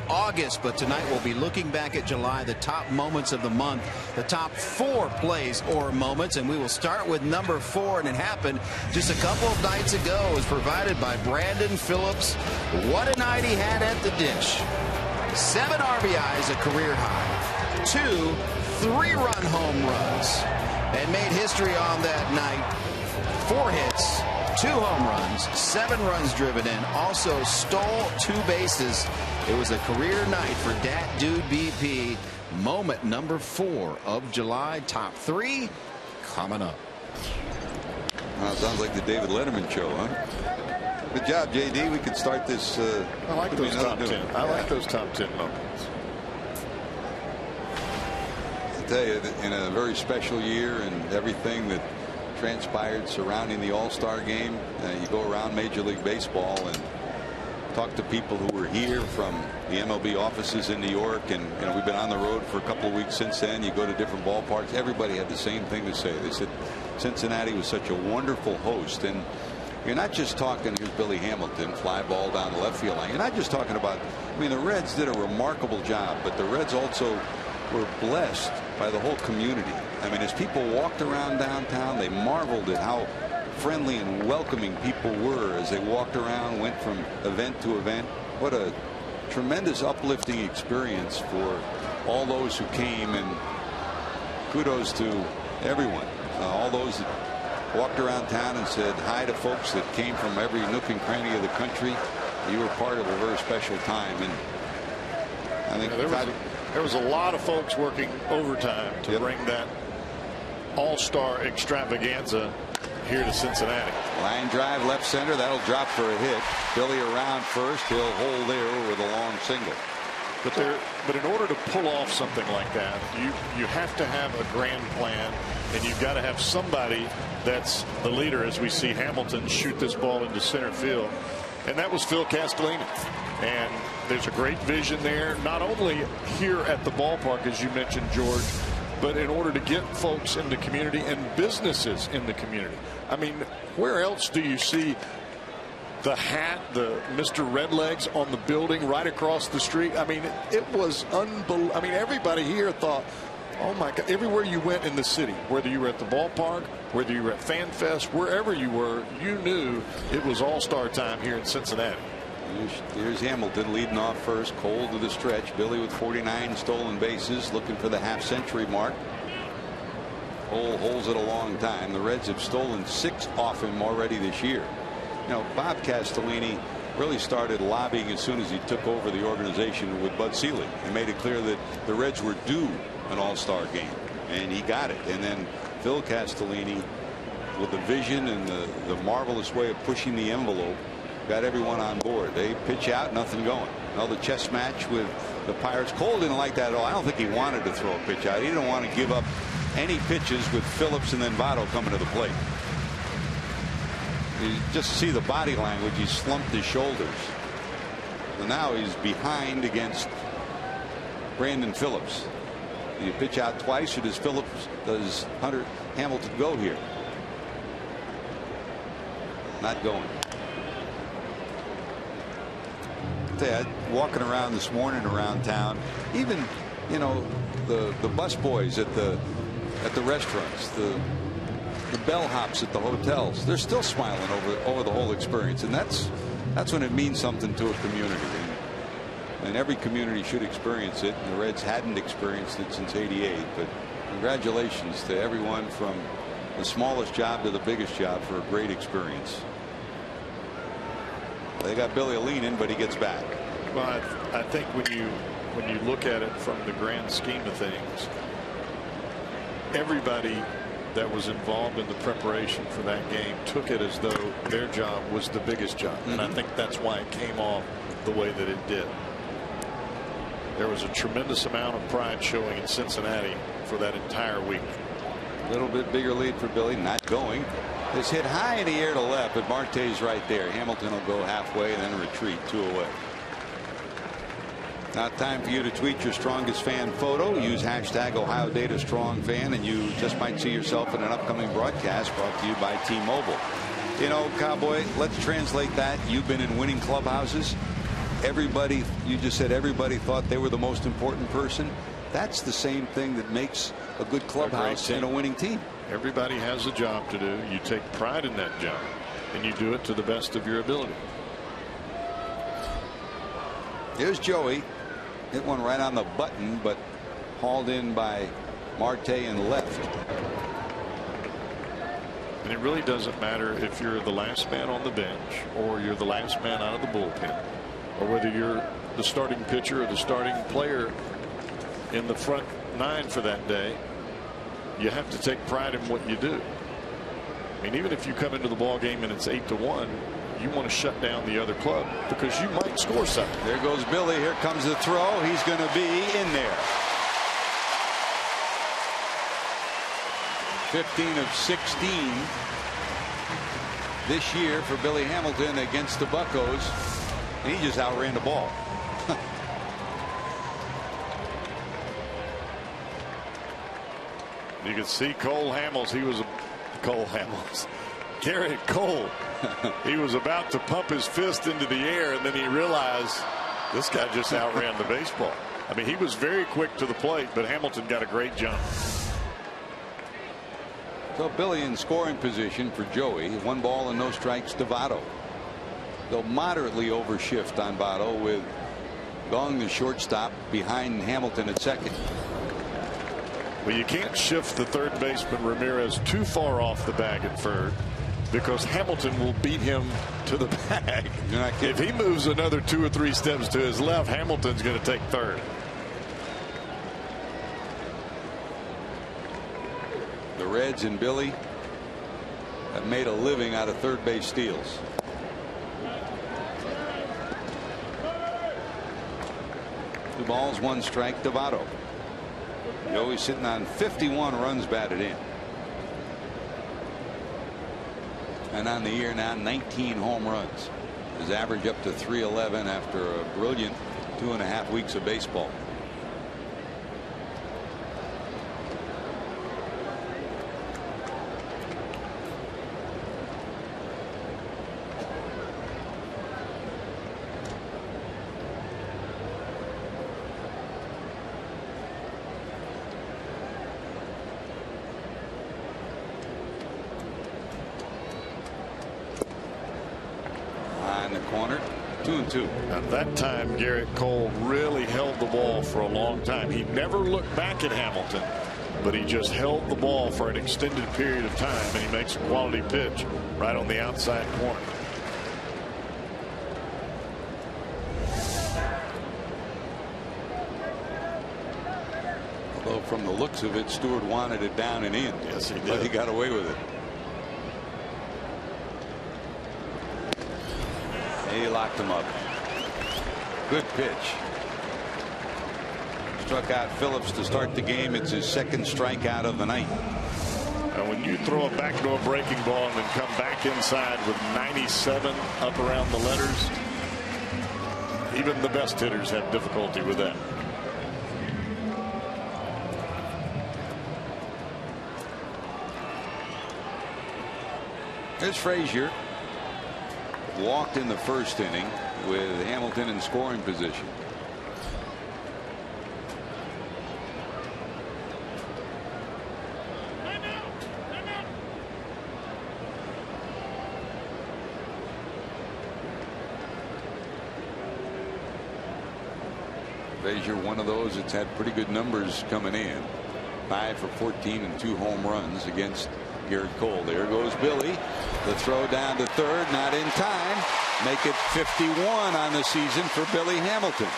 August, but tonight we'll be looking back at July, the top moments of the month, the top 4 plays or moments, and we will start with number 4, and it happened just a couple of nights ago. It was provided by Brandon Phillips. What a night he had at the dish. 7 RBIs, a career high, 2 3-run home runs, and made history on that night. 4 hits, 2 home runs, 7 runs driven in, also stole 2 bases. It was a career night for Dat Dude BP. Moment number 4 of July. Top 3 coming up. Sounds like the David Letterman show, huh? Good job, JD. We could start this. I like those top 10. I like those top 10 moments. I tell you, in a very special year and everything that transpired surrounding the All-Star game, you go around Major League Baseball and talk to people who were here from the MLB offices in New York, and we've been on the road for a couple of weeks since then. You go to different ballparks. Everybody had the same thing to say. They said Cincinnati was such a wonderful host, and you're not just talking, here's Billy Hamilton, fly ball down the left field line. You're not just talking about, I mean, the Reds did a remarkable job, but the Reds also were blessed by the whole community. I mean, as people walked around downtown, they marveled at how friendly and welcoming people were as they walked around, went from event to event. What a tremendous uplifting experience for all those who came, and kudos to everyone, all those that walked around town and said hi to folks that came from every nook and cranny of the country. You were part of a very special time, and I think there was a lot of folks working overtime to bring that all-star extravaganza here to Cincinnati. Line drive left center, that'll drop for a hit. Billy around first, he'll hold there with a long single. But in order to pull off something like that, you have to have a grand plan, and you've got to have somebody that's the leader, as we see Hamilton shoot this ball into center field. And that was Phil Castellini. And there's a great vision there, not only here at the ballpark, as you mentioned, George, but in order to get folks in the community and businesses in the community. I mean, where else do you see the hat, the Mr. Redlegs on the building right across the street? I mean, it was unbelievable. I mean, everybody here thought, oh my God, everywhere you went in the city, whether you were at the ballpark, whether you were at Fan Fest, wherever you were, you knew it was all-star time here in Cincinnati. Here's Hamilton leading off first. Cole to the stretch. Billy with 49 stolen bases, looking for the half-century mark. Cole holds it a long time. The Reds have stolen 6 off him already this year. You know, Bob Castellini really started lobbying as soon as he took over the organization with Bud Selig and made it clear that the Reds were due an all-star game, and he got it. And then Phil Castellini, with the vision and the marvelous way of pushing the envelope, got everyone on board. They pitch out, nothing going. Another chess match with the Pirates. Cole didn't like that at all. I don't think he wanted to throw a pitch out. He didn't want to give up any pitches with Phillips and then Votto coming to the plate. You just see the body language. He slumped his shoulders. And now he's behind against Brandon Phillips. Do you pitch out twice, or does Hunter Hamilton go here? Not going. Walking around this morning around town, even, you know, the bus boys at the restaurants, the bellhops at the hotels, they're still smiling over the whole experience, and that's when it means something to a community, and every community should experience it. And the Reds hadn't experienced it since '88, but congratulations to everyone from the smallest job to the biggest job for a great experience. They got Billy leaning, but he gets back. Well, I think when you look at it from the grand scheme of things, everybody that was involved in the preparation for that game took it as though their job was the biggest job. And I think that's why it came off the way that it did. There was a tremendous amount of pride showing in Cincinnati for that entire week. A little bit bigger lead for Billy, not going. It's hit high in the air to left, but Marte's right there. Hamilton will go halfway and then retreat 2 away. Now time for you to tweet your strongest fan photo. Use hashtag #OhioDataStrongFan, and you just might see yourself in an upcoming broadcast brought to you by T-Mobile. You know, Cowboy, let's translate that. You've been in winning clubhouses. Everybody, you just said everybody thought they were the most important person. That's the same thing that makes a good clubhouse and a winning team. Everybody has a job to do. You take pride in that job, and you do it to the best of your ability. Here's Joey. Hit one right on the button, but hauled in by Marte and left. And it really doesn't matter if you're the last man on the bench or you're the last man out of the bullpen, or whether you're the starting pitcher or the starting player in the front 9 for that day. You have to take pride in what you do. I mean, even if you come into the ball game and it's 8-1, you want to shut down the other club because you might score something. There goes Billy. Here comes the throw. He's going to be in there. 15 of 16 this year for Billy Hamilton against the Buccos. And he just outran the ball. You can see Cole Hamels. Garrett Cole. He was about to pump his fist into the air, and then he realized this guy just outran the baseball. I mean, he was very quick to the plate, but Hamilton got a great jump. So Billy in scoring position for Joey. 1 ball and no strikes to Votto. They'll moderately overshift on Votto with Gong, the shortstop, behind Hamilton at second. Well, you can't shift the third baseman Ramirez too far off the bag at third, because Hamilton will beat him to the bag. If he moves another 2 or 3 steps to his left, Hamilton's going to take third. The Reds and Billy have made a living out of third base steals. 2 balls, 1 strike to Votto. Joey's sitting on 51 runs batted in. And on the year now, 19 home runs. His average up to 311 after a brilliant 2.5 weeks of baseball. In the corner, 2-2. At that time, Garrett Cole really held the ball for a long time. He never looked back at Hamilton, but he just held the ball for an extended period of time, and he makes a quality pitch right on the outside corner. Although from the looks of it, Stewart wanted it down and in. Yes, he did. But he got away with it. He locked him up. Good pitch. Struck out Phillips to start the game. It's his 2nd strikeout of the night. And when you throw a backdoor breaking ball and then come back inside with 97 up around the letters, even the best hitters have difficulty with that. Here's Frazier. Walked in the 1st inning with Hamilton in scoring position. Frazier, one of those that's had pretty good numbers coming in. 5 for 14 and 2 home runs against Garrett Cole. There goes Billy. The throw down to 3rd, not in time. Make it 51 on the season for Billy Hamilton.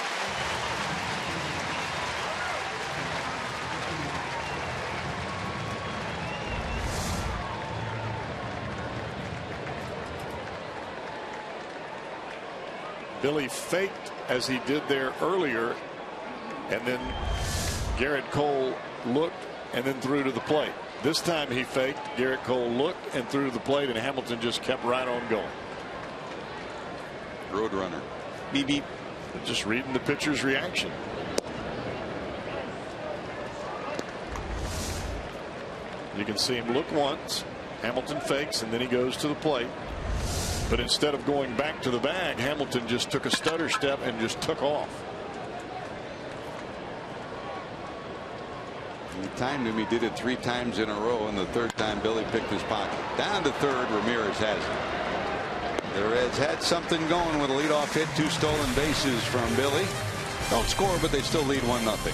Billy faked as he did there earlier, and then Garrett Cole looked and then threw to the plate. This time he faked. Garrett Cole looked and threw to the plate, and Hamilton just kept right on going. Roadrunner. Beep beep. Just reading the pitcher's reaction. You can see him look once. Hamilton fakes, and then he goes to the plate. But instead of going back to the bag, Hamilton just took a stutter step and just took off. He timed him. He did it 3 times in a row, and the 3rd time Billy picked his pocket. Down to 3rd, Ramirez has it. The Reds had something going with a leadoff hit, 2 stolen bases from Billy. Don't score, but they still lead 1-0.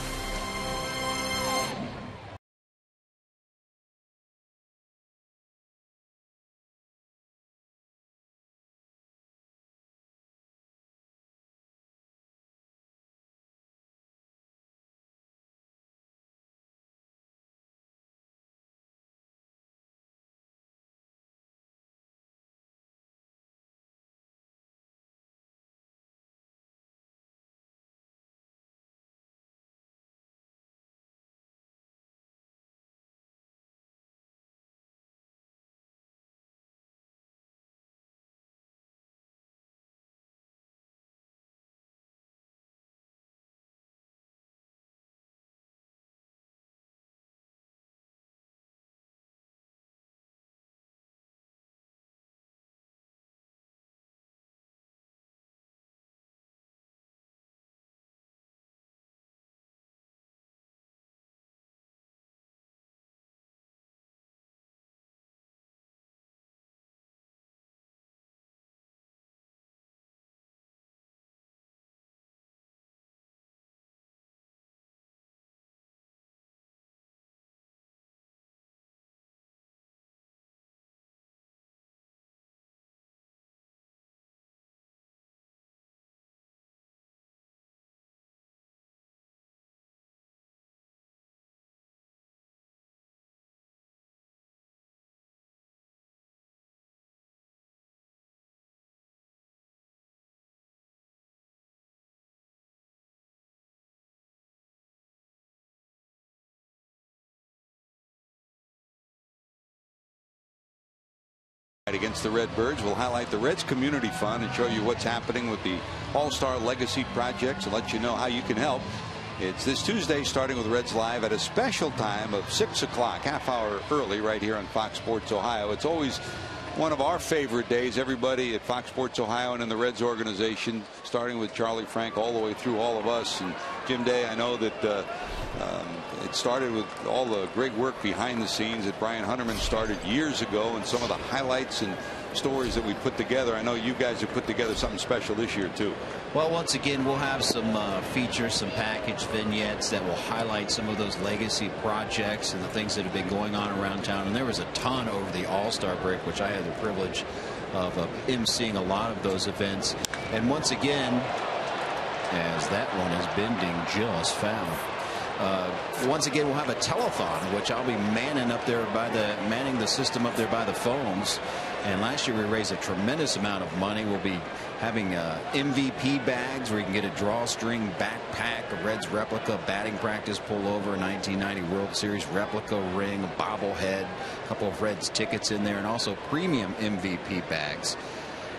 against the Redbirds. We'll highlight the Reds Community Fund and show you what's happening with the All-Star Legacy projects and let you know how you can help. It's this Tuesday, starting with Reds Live at a special time of 6 o'clock, half hour early, right here on Fox Sports Ohio. It's always one of our favorite days. Everybody at Fox Sports Ohio and in the Reds organization, starting with Charlie Frank all the way through all of us. And Jim Day, I know that it started with all the great work behind the scenes that Brian Hunterman started years ago, and some of the highlights and stories that we put together. I know you guys have put together something special this year too. Well, once again, we'll have some features, some package vignettes that will highlight some of those legacy projects and the things that have been going on around town. And there was a ton over the All-Star break, which I had the privilege of emceeing a lot of those events. And once again, as that one is bending just foul. Once again, we'll have a telethon, which I'll be manning the system up there by the phones. And last year we raised a tremendous amount of money. We'll be having MVP bags where you can get a drawstring backpack, a Reds replica batting practice pullover, a 1990 World Series replica ring, a bobblehead, a couple of Reds tickets in there, and also premium MVP bags.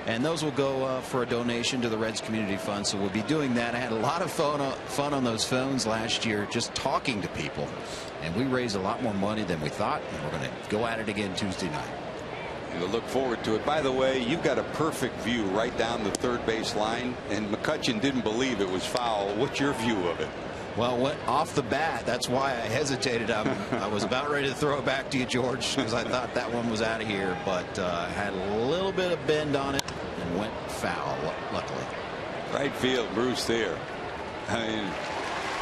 And those will go for a donation to the Reds Community Fund. So we'll be doing that. I had a lot of fun on those phones last year just talking to people. And we raised a lot more money than we thought. And we're going to go at it again Tuesday night. We'll look forward to it. By the way, you've got a perfect view right down the third base line. And McCutchen didn't believe it was foul. What's your view of it? Well, off the bat, that's why I hesitated. I was about ready to throw it back to you, George, because I thought that one was out of here, but had a little bit of bend on it and went foul, luckily. Right field, Bruce there. I mean,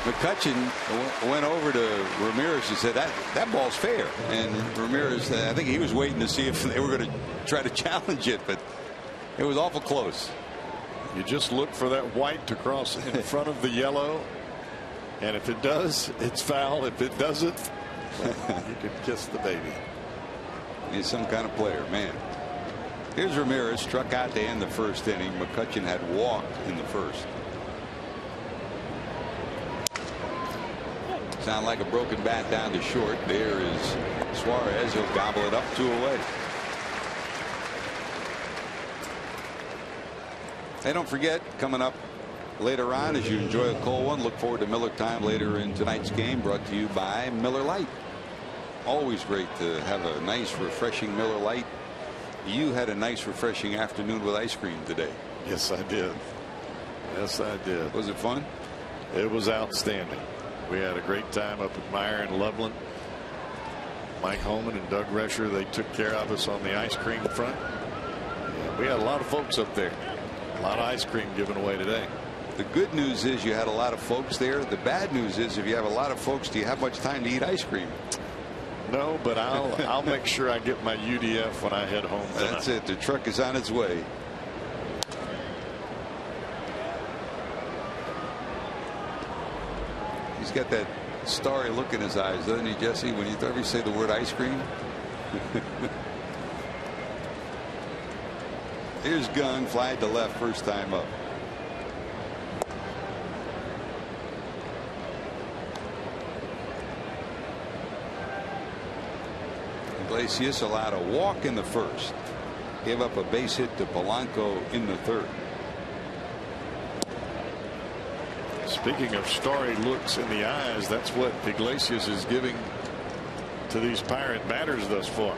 McCutchen went over to Ramirez and said that ball's fair. And Ramirez, I think he was waiting to see if they were going to try to challenge it, but it was awful close. You just look for that white to cross in front of the yellow. And if it does, it's foul. If it doesn't, you can kiss the baby. He's some kind of player, man. Here's Ramirez, struck out to end the first inning. McCutchen had walked in the first. Sound like a broken bat down to short. There is Suarez. He'll gobble it up 2 away. Hey, don't forget, coming up later on, as you enjoy a cold one, look forward to Miller Time later in tonight's game, brought to you by Miller Lite. Always great to have a nice, refreshing Miller Lite. You had a nice, refreshing afternoon with ice cream today. Yes, I did. Yes, I did. Was it fun? It was outstanding. We had a great time up at Meyer and Loveland. Mike Holman and Doug Rescher, they took care of us on the ice cream front. And we had a lot of folks up there. A lot of ice cream given away today. The good news is you had a lot of folks there. The bad news is if you have a lot of folks, do you have much time to eat ice cream? No, but I'll make sure I get my UDF when I head home tonight. That's it. The truck is on its way. He's got that starry look in his eyes, doesn't he, Jesse, when you ever say the word ice cream? Here's Gunn, fly to left, first time up. Iglesias allowed a walk in the first. Gave up a base hit to Polanco in the third. Speaking of starry looks in the eyes, that's what Iglesias is giving to these Pirate batters thus far.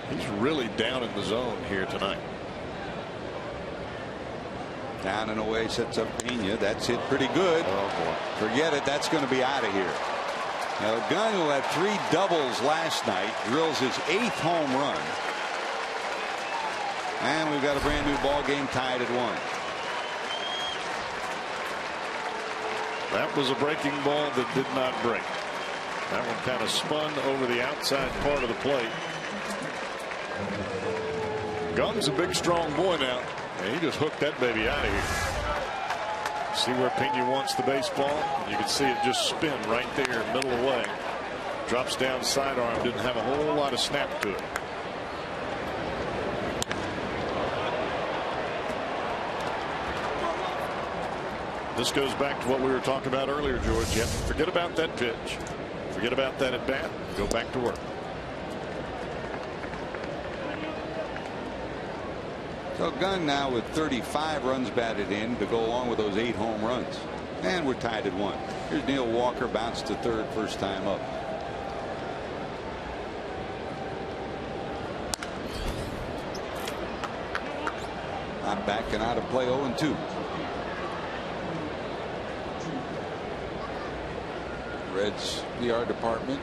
He's really down in the zone here tonight. Down and away, sets up Pena. That's hit pretty good. Oh boy. Forget it. That's going to be out of here. Now, Gunn, who had 3 doubles last night, drills his 8th home run. And we've got a brand new ball game tied at 1. That was a breaking ball that did not break. That one kind of spun over the outside part of the plate. Gunn's a big, strong boy now. And he just hooked that baby out of here. See where Pena wants the baseball? You can see it just spin right there, middle of the way. Drops down sidearm. Didn't have a whole lot of snap to it. This goes back to what we were talking about earlier, George. You have to forget about that pitch. Forget about that at bat. Go back to work. So Gunn now with 35 runs batted in to go along with those 8 home runs. And we're tied at 1. Here's Neil Walker, bounced to third, first time up. Not backing out of play, 0-2. Reds PR department.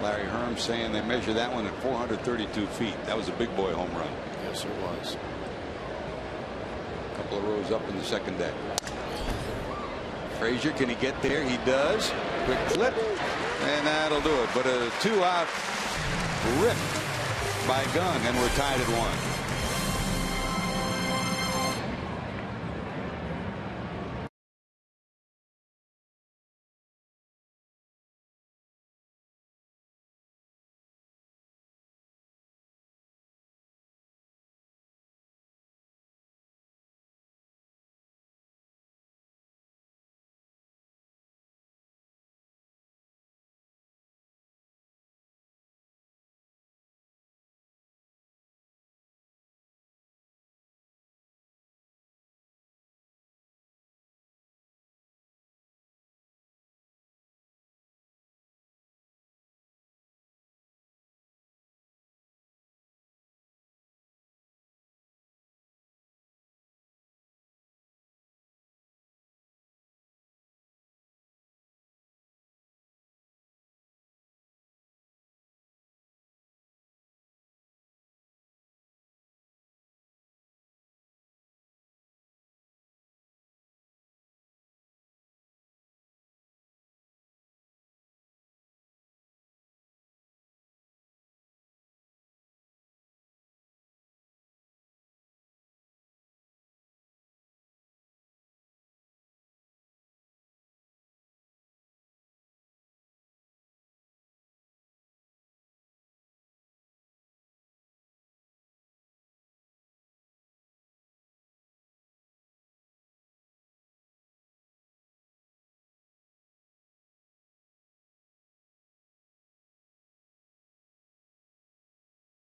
Larry Herm saying they measured that one at 432 feet. That was a big boy home run. Yes, it was. A couple of rows up in the second deck. Frazier, can he get there? He does. Quick flip, and that'll do it. But a 2-out rip by Gunn, and we're tied at 1.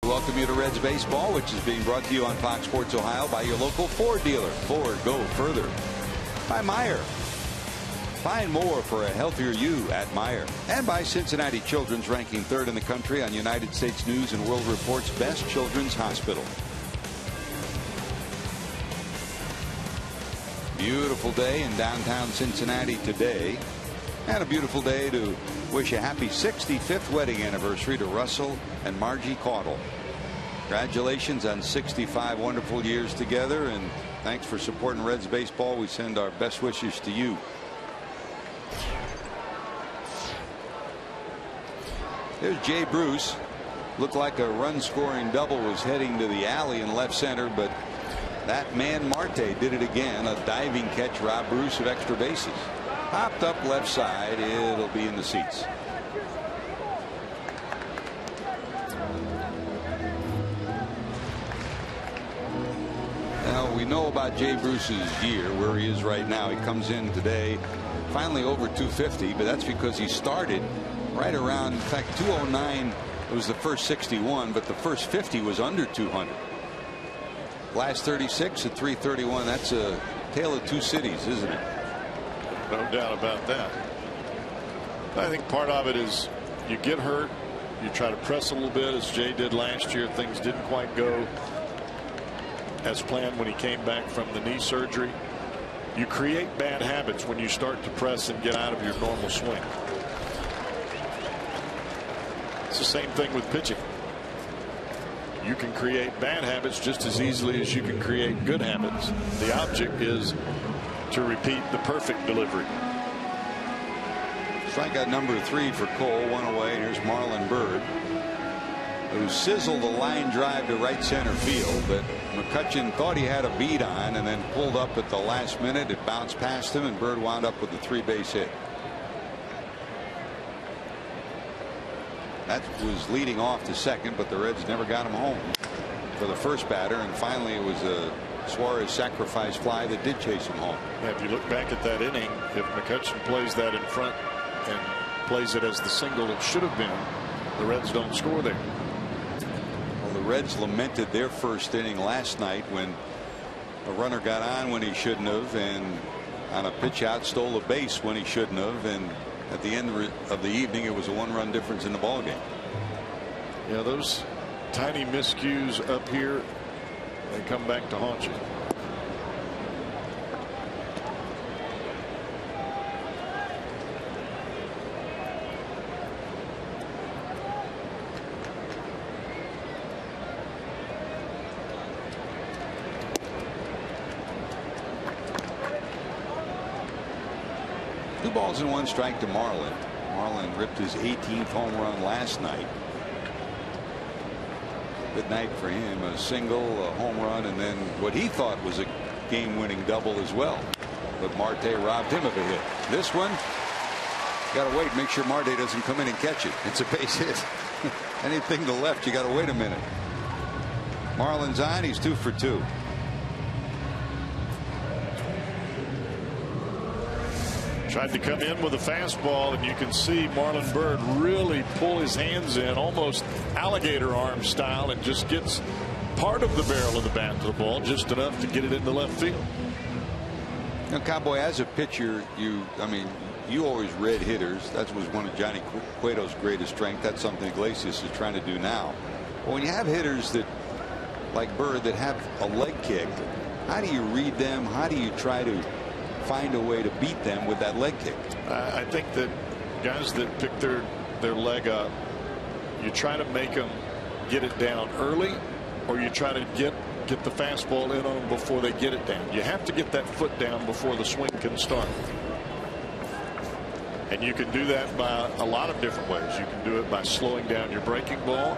Welcome you to Reds Baseball, which is being brought to you on Fox Sports Ohio by your local Ford dealer. Ford, go further. By Meyer. Find more for a healthier you at Meyer. And by Cincinnati Children's, ranking 3rd in the country on United States News and World Report's Best Children's Hospital. Beautiful day in downtown Cincinnati today. And a beautiful day to wish a happy 65th wedding anniversary to Russell and Margie Caudle. Congratulations on 65 wonderful years together, and thanks for supporting Reds baseball. We send our best wishes to you. There's Jay Bruce. Looked like a run-scoring double was heading to the alley in left center, but that man Marte did it again. A diving catch robbed Bruce of extra bases. Popped up left side. It'll be in the seats. Now we know about Jay Bruce's year, where he is right now. He comes in today finally over 250, but that's because he started right around, in fact, 209 was the first 61, but the first 50 was under 200. Last 36 at 331. That's a tale of two cities, isn't it? No doubt about that. I think part of it is you get hurt, you try to press a little bit, as Jay did last year. Things didn't quite go as planned when he came back from the knee surgery. You create bad habits when you start to press and get out of your normal swing. It's the same thing with pitching. You can create bad habits just as easily as you can create good habits. The object is to repeat the perfect delivery. Strikeout number 3 for Cole, 1 away. Here's Marlon Byrd, who sizzled a line drive to right center field, but McCutchen thought he had a beat on and then pulled up at the last minute. It bounced past him, and Byrd wound up with a 3-base hit. That was leading off to second, but the Reds never got him home for the first batter, and finally it was a Suarez sacrifice fly that did chase him home. Yeah, if you look back at that inning, if McCutchen plays that in front and plays it as the single it should have been, the Reds don't score there. Well, the Reds lamented their first inning last night when a runner got on when he shouldn't have, and on a pitch out stole a base when he shouldn't have, and at the end of the evening it was a 1-run difference in the ball game. Yeah, those tiny miscues up here, they come back to haunt you. Two balls and 1 strike to Marlin. Marlin ripped his 18th home run last night. Good night for him. A single, a home run, and then what he thought was a game-winning double as well. But Marte robbed him of a hit. This one, got to wait, make sure Marte doesn't come in and catch it. It's a base hit. Anything to the left, you got to wait a minute. Marlin's on. He's 2 for 2. Tried to come in with a fastball, and you can see Marlon Byrd really pull his hands in almost alligator arm style and just gets part of the barrel of the bat to the ball, just enough to get it into left field. Now, Cowboy, as a pitcher, you always read hitters. That was one of Johnny Cueto's greatest strengths. That's something Iglesias is trying to do now. But when you have hitters that, like Byrd, that have a leg kick, how do you read them? How do you try to find a way to beat them with that leg kick? I think that guys that pick their leg up, you try to make them get it down early, or you try to get the fastball in on them before they get it down. You have to get that foot down before the swing can start. And you can do that by a lot of different ways. You can do it by slowing down your breaking ball.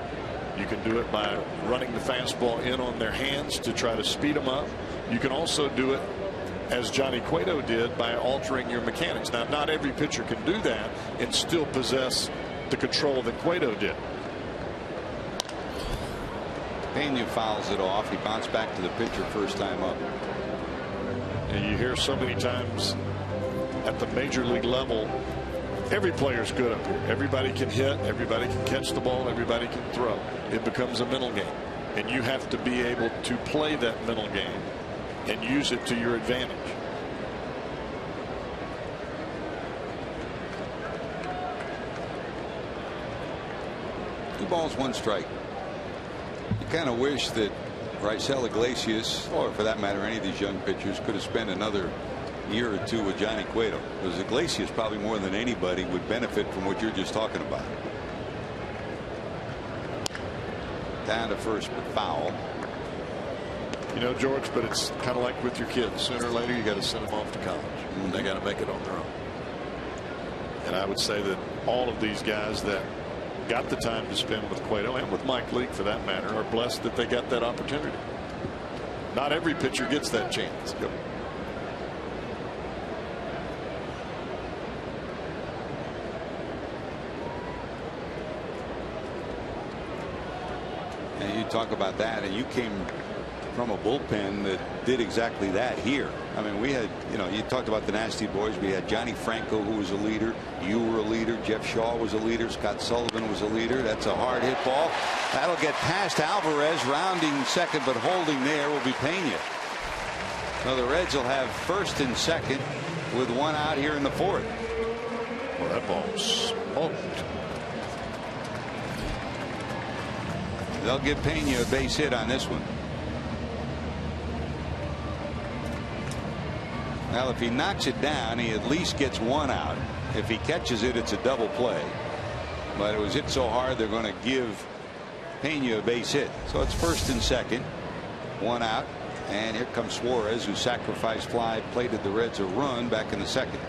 You can do it by running the fastball in on their hands to try to speed them up. You can also do it, as Johnny Cueto did, by altering your mechanics. Now, not every pitcher can do that and still possess the control that Cueto did. Pena fouls it off. He bounced back to the pitcher first time up. And you hear so many times at the major league level, every player's good up here. Everybody can hit, everybody can catch the ball, everybody can throw. It becomes a mental game, and you have to be able to play that mental game and use it to your advantage. Two balls, 1 strike. You kind of wish that Raisel Iglesias, or for that matter any of these young pitchers, could have spent another year or 2 with Johnny Cueto, because Iglesias probably more than anybody would benefit from what you're just talking about. Down to first, but foul. You know, George, but it's kind of like with your kids. Sooner or later, you got to send them off to college. And they got to make it on their own. And I would say that all of these guys that got the time to spend with Cueto, and with Mike Leake for that matter, are blessed that they got that opportunity. Not every pitcher gets that chance. Yep. And you talk about that, and you came from a bullpen that did exactly that here. I mean, we had, you talked about the nasty boys. We had Johnny Franco, who was a leader. You were a leader. Jeff Shaw was a leader. Scott Sullivan was a leader. That's a hard hit ball. That'll get past Alvarez, rounding second, but holding there will be Pena. So the Reds will have first and second with 1 out here in the 4th. Well, that ball was smoked. They'll give Pena a base hit on this one. Well, if he knocks it down, he at least gets 1 out. If he catches it, it's a double play. But it was hit so hard, they're going to give Pena a base hit. So it's first and second, 1 out. And here comes Suarez, who sacrificed fly, plated the Reds a run back in the 2nd.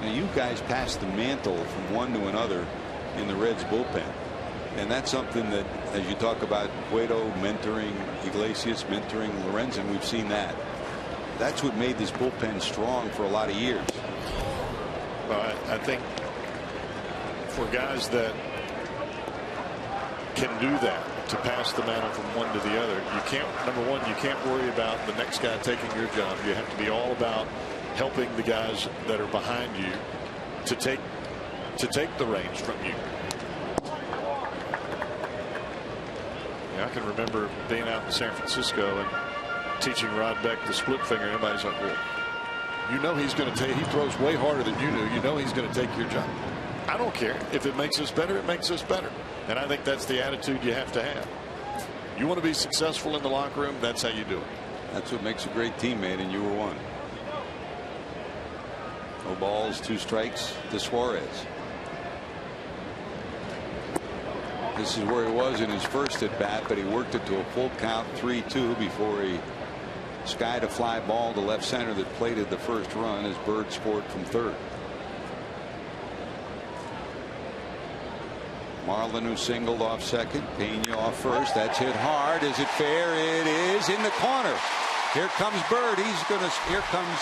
Now, you guys passed the mantle from one to another in the Reds bullpen. And that's something that, as you talk about Cueto mentoring Iglesias, mentoring Lorenzen, we've seen that. That's what made this bullpen strong for a lot of years. I think for guys that can do that, to pass the mantle from one to the other, you can't, number one, you can't worry about the next guy taking your job. You have to be all about helping the guys that are behind you to take the reins from you. Yeah, I can remember being out in San Francisco and teaching Rod Beck the split finger. Everybody's like, well, you know he's going to take. He throws way harder than you do. You know he's going to take your job. I don't care. If it makes us better, it makes us better. And I think that's the attitude you have to have. You want to be successful in the locker room, that's how you do it. That's what makes a great teammate, and you were one. No balls, 2 strikes to Suarez. This is where he was in his first at bat, but he worked it to a full count, 3-2, before he skied a fly ball to left center that plated the first run as Bird scored from third. Marlin, who singled, off second. Pena off first. That's hit hard. Is it fair? It is in the corner. Here comes Bird. Here comes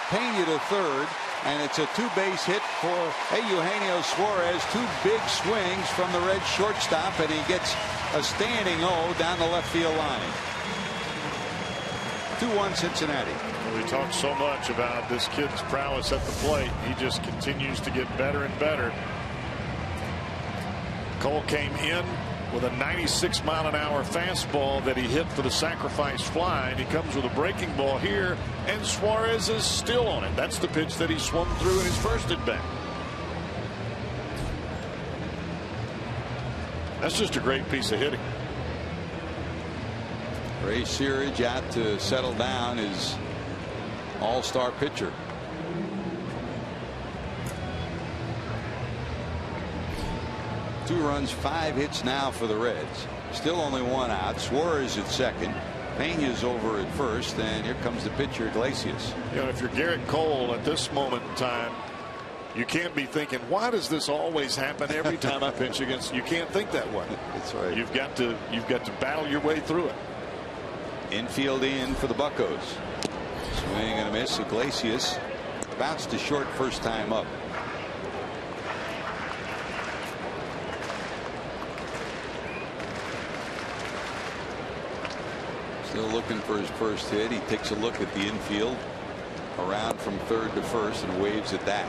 Pena to third. And it's a 2-base hit for Eugenio Suarez. 2 big swings from the Reds shortstop, and he gets a standing O down the left field line. 2-1 Cincinnati. We talk so much about this kid's prowess at the plate. He just continues to get better and better. Cole came in with a 96-mile-an-hour fastball that he hit for the sacrifice fly, and he comes with a breaking ball here, and Suarez is still on it. That's the pitch that he swung through in his first at bat. That's just a great piece of hitting. Ray Searage out to settle down, his all-star pitcher. Two runs, 5 hits now for the Reds. Still only 1 out. Suarez at second. Pena's over at first, and here comes the pitcher, Iglesias. You know, if you're Garrett Cole at this moment in time, you can't be thinking, why does this always happen every time I pitch against? You can't think that way. That's right. You've got to battle your way through it. Infield in for the Buccos. Swing and a miss. Iglesias bounced to short first time up. Still looking for his first hit. He takes a look at the infield, around from third to first, and waves at that.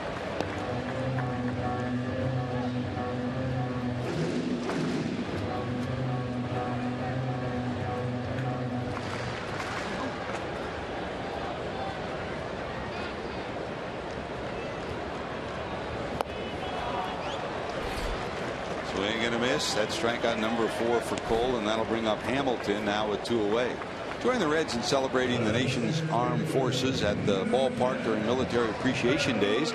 Swing and a miss. That's strikeout number 4 for Cole, and that'll bring up Hamilton now with 2 away. Join the Reds in celebrating the nation's armed forces at the ballpark during Military Appreciation Days,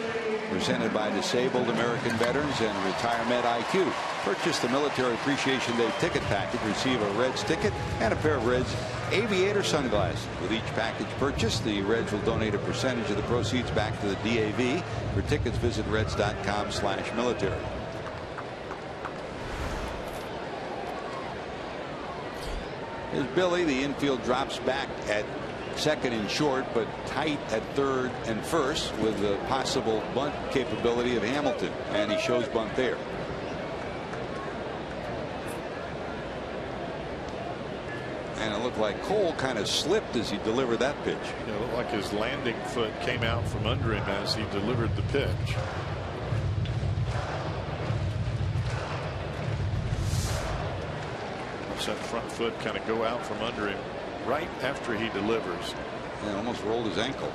presented by Disabled American Veterans and Retirement IQ. Purchase the Military Appreciation Day ticket package, receive a Reds ticket and a pair of Reds aviator sunglasses. With each package purchase, the Reds will donate a percentage of the proceeds back to the DAV. For tickets, visit reds.com/military. Here's Billy. The infield drops back at second and short, but tight at third and first, with the possible bunt capability of Hamilton, and he shows bunt there. And it looked like Cole kind of slipped as he delivered that pitch. It looked like his landing foot came out from under him as he delivered the pitch. That front foot kind of go out from under him right after he delivers. And almost rolled his ankle.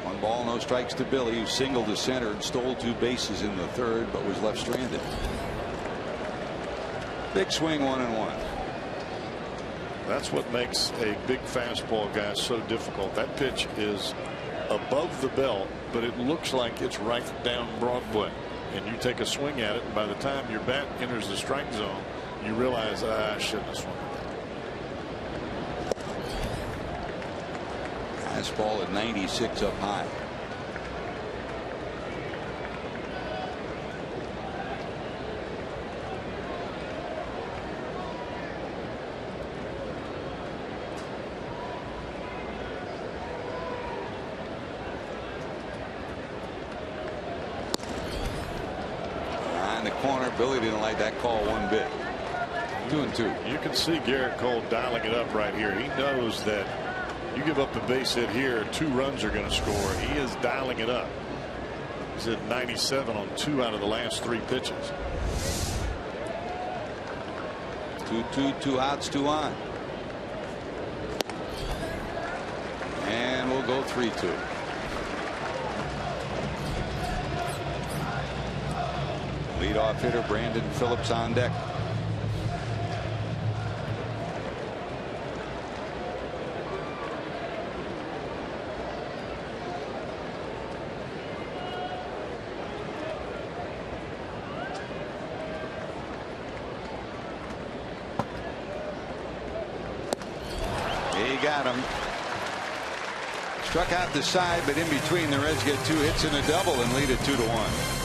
1 ball, no strikes to Billy, who singled to center and stole 2 bases in the third, but was left stranded. Big swing, 1-1. That's what makes a big fastball guy so difficult. That pitch is above the belt, but it looks like it's right down Broadway. And you take a swing at it, and by the time your bat enters the strike zone, you realize, I shouldn't have swung at that. Fastball at 96 up high. Corner. Billy didn't like that call one bit. 2-2. You can see Garrett Cole dialing it up right here. He knows that You give up a base hit here, 2 runs are going to score. He is dialing it up. He's at 97 on 2 out of the last 3 pitches. 2-2, 2 outs, 2 on. And we'll go 3-2. Leadoff hitter Brandon Phillips on deck. He got him. Struck out the side, but in between the Reds get 2 hits and a double and lead it 2-1.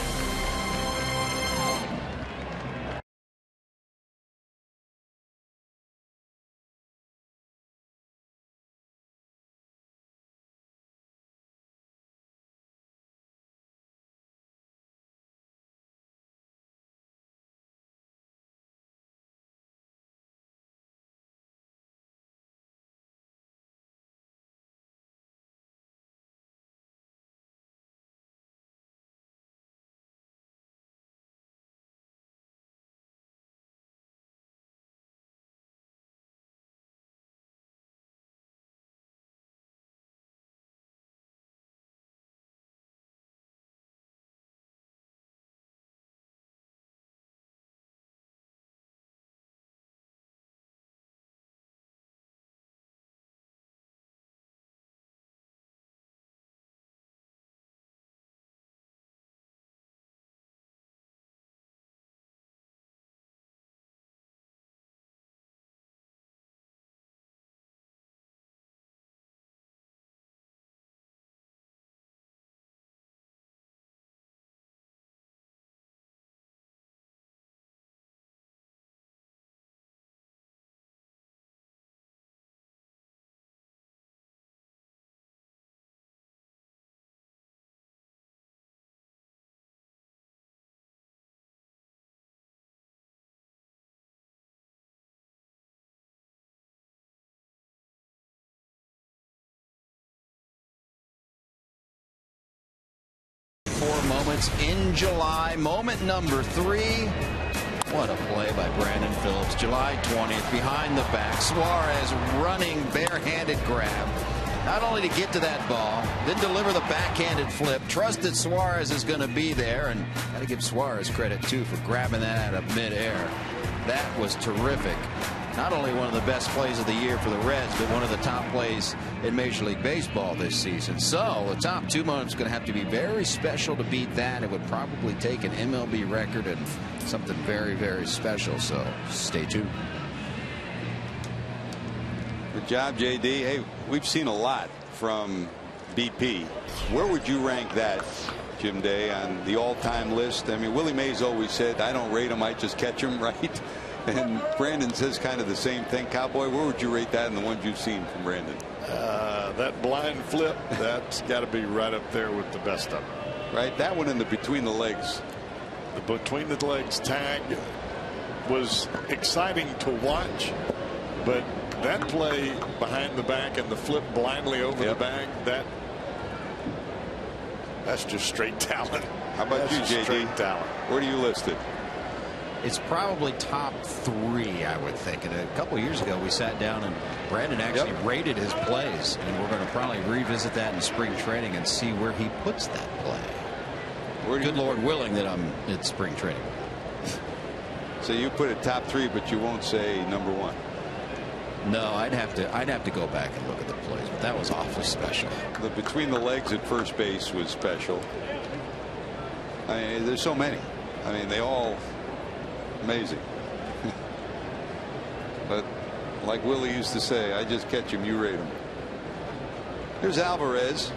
Moments in July. Moment number 3. What a play by Brandon Phillips. July 20th, behind the back. Suarez running, barehanded grab. Not only to get to that ball, then deliver the backhanded flip. Trust that Suarez is going to be there, and got to give Suarez credit too for grabbing that out of midair. That was terrific. Not only one of the best plays of the year for the Reds, but one of the top plays in Major League Baseball this season. So the top 2 moments going to have to be very special to beat that. It would probably take an MLB record and something very, very special. So stay tuned. Good job, JD. Hey, we've seen a lot from BP. Where would you rank that, Jim Day, on the all-time list? I mean, Willie Mays always said, I don't rate him, I just catch him, right? And Brandon says kind of the same thing. Cowboy, where would you rate that in the ones you've seen from Brandon? That blind flip, that's got to be right up there with the best of them. Right, that one in the between the legs. The between the legs tag was exciting to watch, but that play behind the back and the flip blindly over the bag, that's just straight talent. How about you, JD? Straight talent. Where do you list it? It's probably top 3, I would think. And a couple years ago, we sat down and Brandon actually rated his plays, and we're going to probably revisit that in spring training and see where he puts that play. Good Lord willing that I'm at spring training. So you put it top 3, but you won't say number 1. No, I'd have to go back and look at the plays, but that was awfully special. The between the legs at first base was special. I mean, there's so many. I mean, they all amazing. But like Willie used to say, I just catch him, you rate him. Here's Alvarez.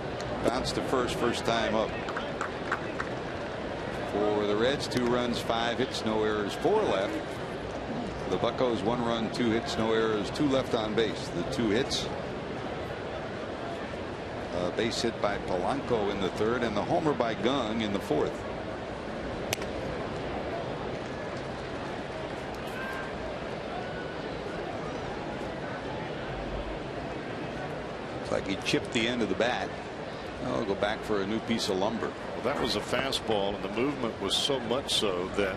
Bounced to first time up. For the Reds, 2 runs, 5 hits, no errors, 4 left. The Buccos, 1 run, 2 hits, no errors, 2 left on base. The 2 hits. A base hit by Polanco in the 3rd, and the homer by Gung in the 4th. like he chipped the end of the bat. I'll go back for a new piece of lumber. Well, that was a fastball, and the movement was so much so that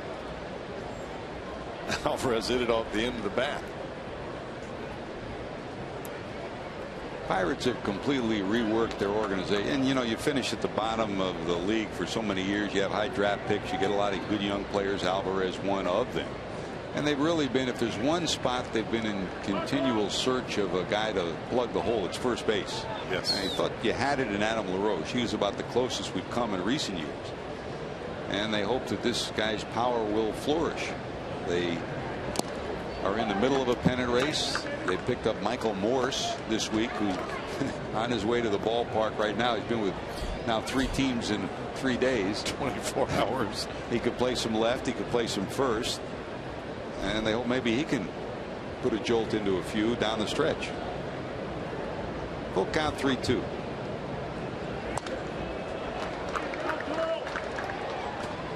Alvarez hit it off the end of the bat. Pirates have completely reworked their organization. And you know, you finish at the bottom of the league for so many years. You have high draft picks. You get a lot of good young players. Alvarez, one of them. And they've really been, if there's one spot they've been in continual search of a guy to plug the hole, it's first base. Yes. And I thought you had it in Adam LaRoche. He was about the closest we've come in recent years. And they hope that this guy's power will flourish. They are in the middle of a pennant race. They picked up Michael Morse this week, who's on his way to the ballpark right now. He's been with now 3 teams in 3 days. 24 hours. He could play some left. He could play some first. And they hope maybe he can put a jolt into a few down the stretch. Full count 3-2.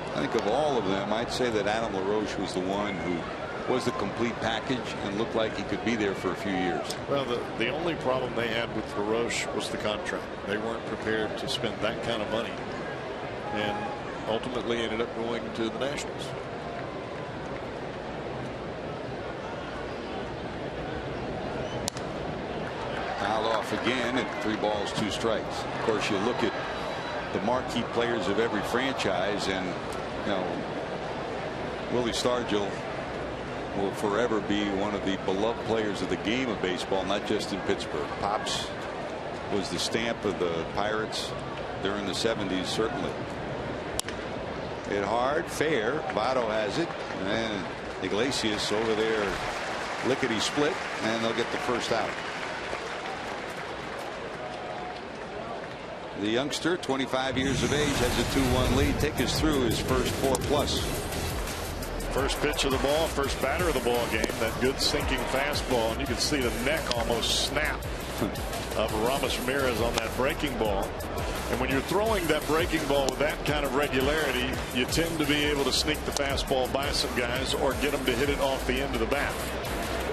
I think of all of them, I'd say that Adam LaRoche was the one who was the complete package and looked like he could be there for a few years. Well, the only problem they had with LaRoche was the contract. They weren't prepared to spend that kind of money, and ultimately ended up going to the Nationals. Foul off again at 3 balls 2 strikes. Of course, you look at the marquee players of every franchise, and you know, Willie Stargell will forever be one of the beloved players of the game of baseball, not just in Pittsburgh. Pops was the stamp of the Pirates during the 70s, certainly. Hit hard, fair. Votto has it, and Iglesias over there lickety split, and they'll get the first out. The youngster, 25 years of age, has a 2-1 lead. Take us through his first 4+. First pitch of the ball, first batter of the ball game, that good sinking fastball, and you can see the neck almost snap of Ramos Ramirez on that breaking ball. And when you're throwing that breaking ball with that kind of regularity, you tend to be able to sneak the fastball by some guys or get them to hit it off the end of the bat.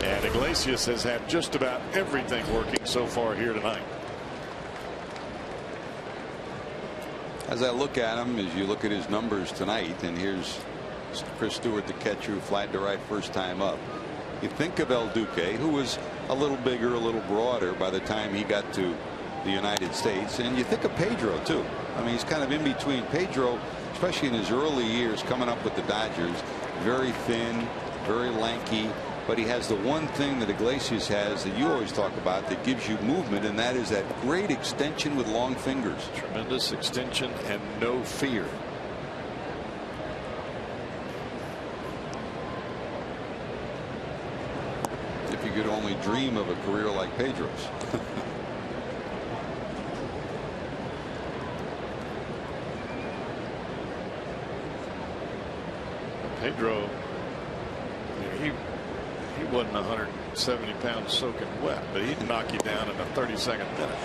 And Iglesias has had just about everything working so far here tonight. As I look at him, as you look at his numbers tonight, and here's Chris Stewart, the catcher, who flied to right first time up. You think of El Duque, who was a little bigger, a little broader by the time he got to the United States, and you think of Pedro too. I mean, he's kind of in between. Pedro, especially in his early years coming up with the Dodgers, very thin, very lanky, but he has the one thing that Iglesias has that you always talk about that gives you movement, and that is that great extension with long fingers. Tremendous extension and no fear. If you could only dream of a career like Pedro's. Pedro, he wasn't 170 pounds soaking wet, but he'd knock you down in a 32nd minute.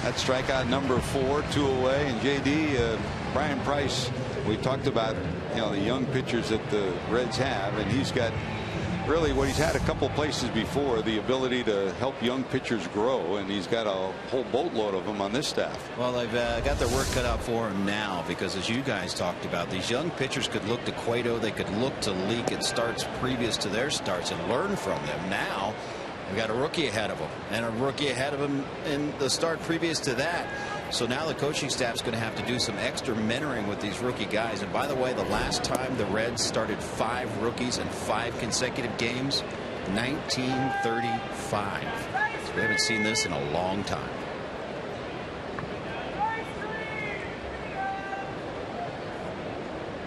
That strikeout number 4, 2 away, and JD, Brian Price, we talked about, you know, the young pitchers that the Reds have, and he's got really what he's had a couple places before, the ability to help young pitchers grow, and he's got a whole boatload of them on this staff. Well, they've got their work cut out for him now, because as you guys talked about, these young pitchers could look to Cueto, they could look to Leak at starts previous to their starts and learn from them. Now we've got a rookie ahead of them, and a rookie ahead of him in the start previous to that. So now the coaching staff's going to have to do some extra mentoring with these rookie guys. And by the way, the last time the Reds started 5 rookies in 5 consecutive games, 1935. So we haven't seen this in a long time.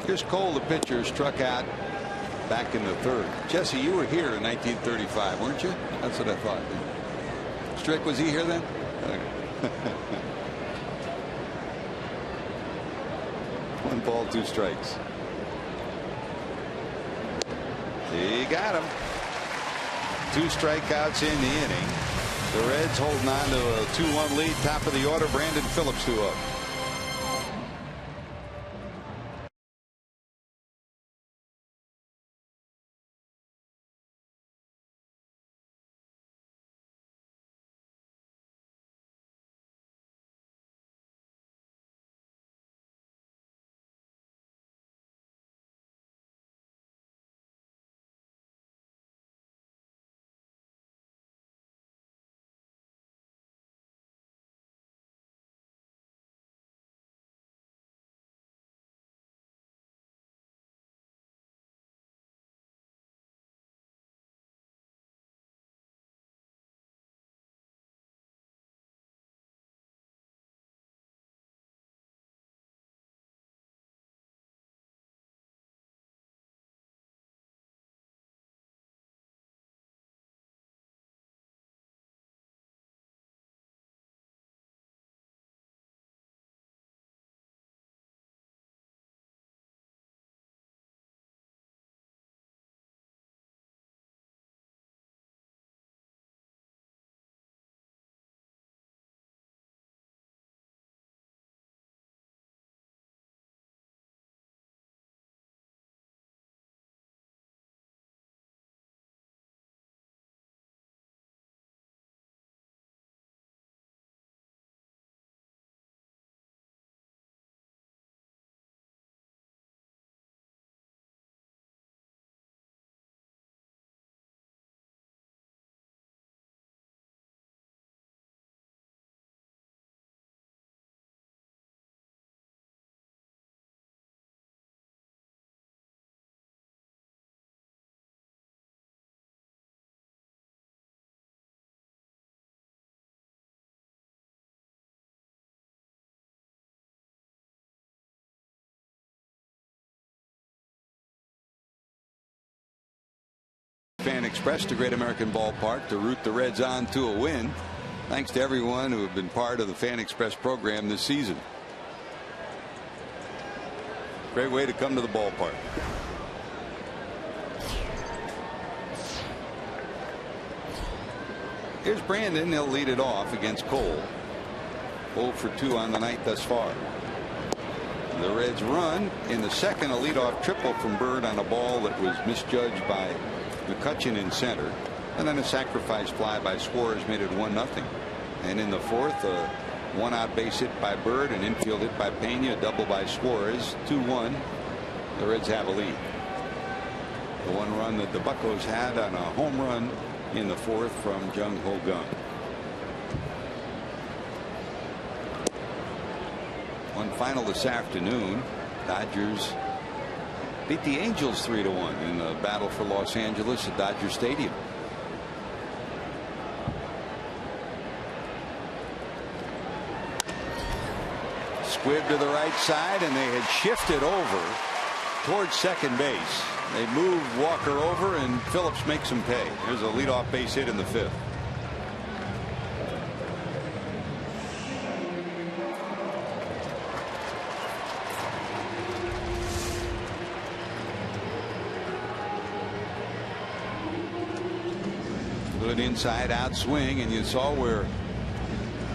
Here's Cole, the pitcher, struck out back in the 3rd. Jesse, you were here in 1935, weren't you? That's what I thought. Strick, was he here then? Okay. 1 ball, 2 strikes. He got him. 2 strikeouts in the inning. The Reds holding on to a 2-1 lead, top of the order. Brandon Phillips 2-0. Fan Express to Great American Ballpark to root the Reds on to a win. Thanks to everyone who have been part of the Fan Express program this season. Great way to come to the ballpark. Here's Brandon. He'll lead it off against Cole. 0 for 2 on the night thus far. The Reds run in the second, a leadoff triple from Bird on a ball that was misjudged by McCutchen in center, and then a sacrifice fly by Suarez made it 1-0. And in the fourth, a one-out base hit by Bird, an infield hit by Pena, a double by Suarez. 2-1. The Reds have a lead. The one run that the Buccos had on a home run in the fourth from Jung Ho Gun. One final this afternoon. Dodgers beat the Angels 3-1 in the battle for Los Angeles at Dodger Stadium. Squibb to the right side, and they had shifted over towards second base. They moved Walker over, and Phillips makes him pay. There's a leadoff base hit in the fifth. Good inside out swing, and you saw where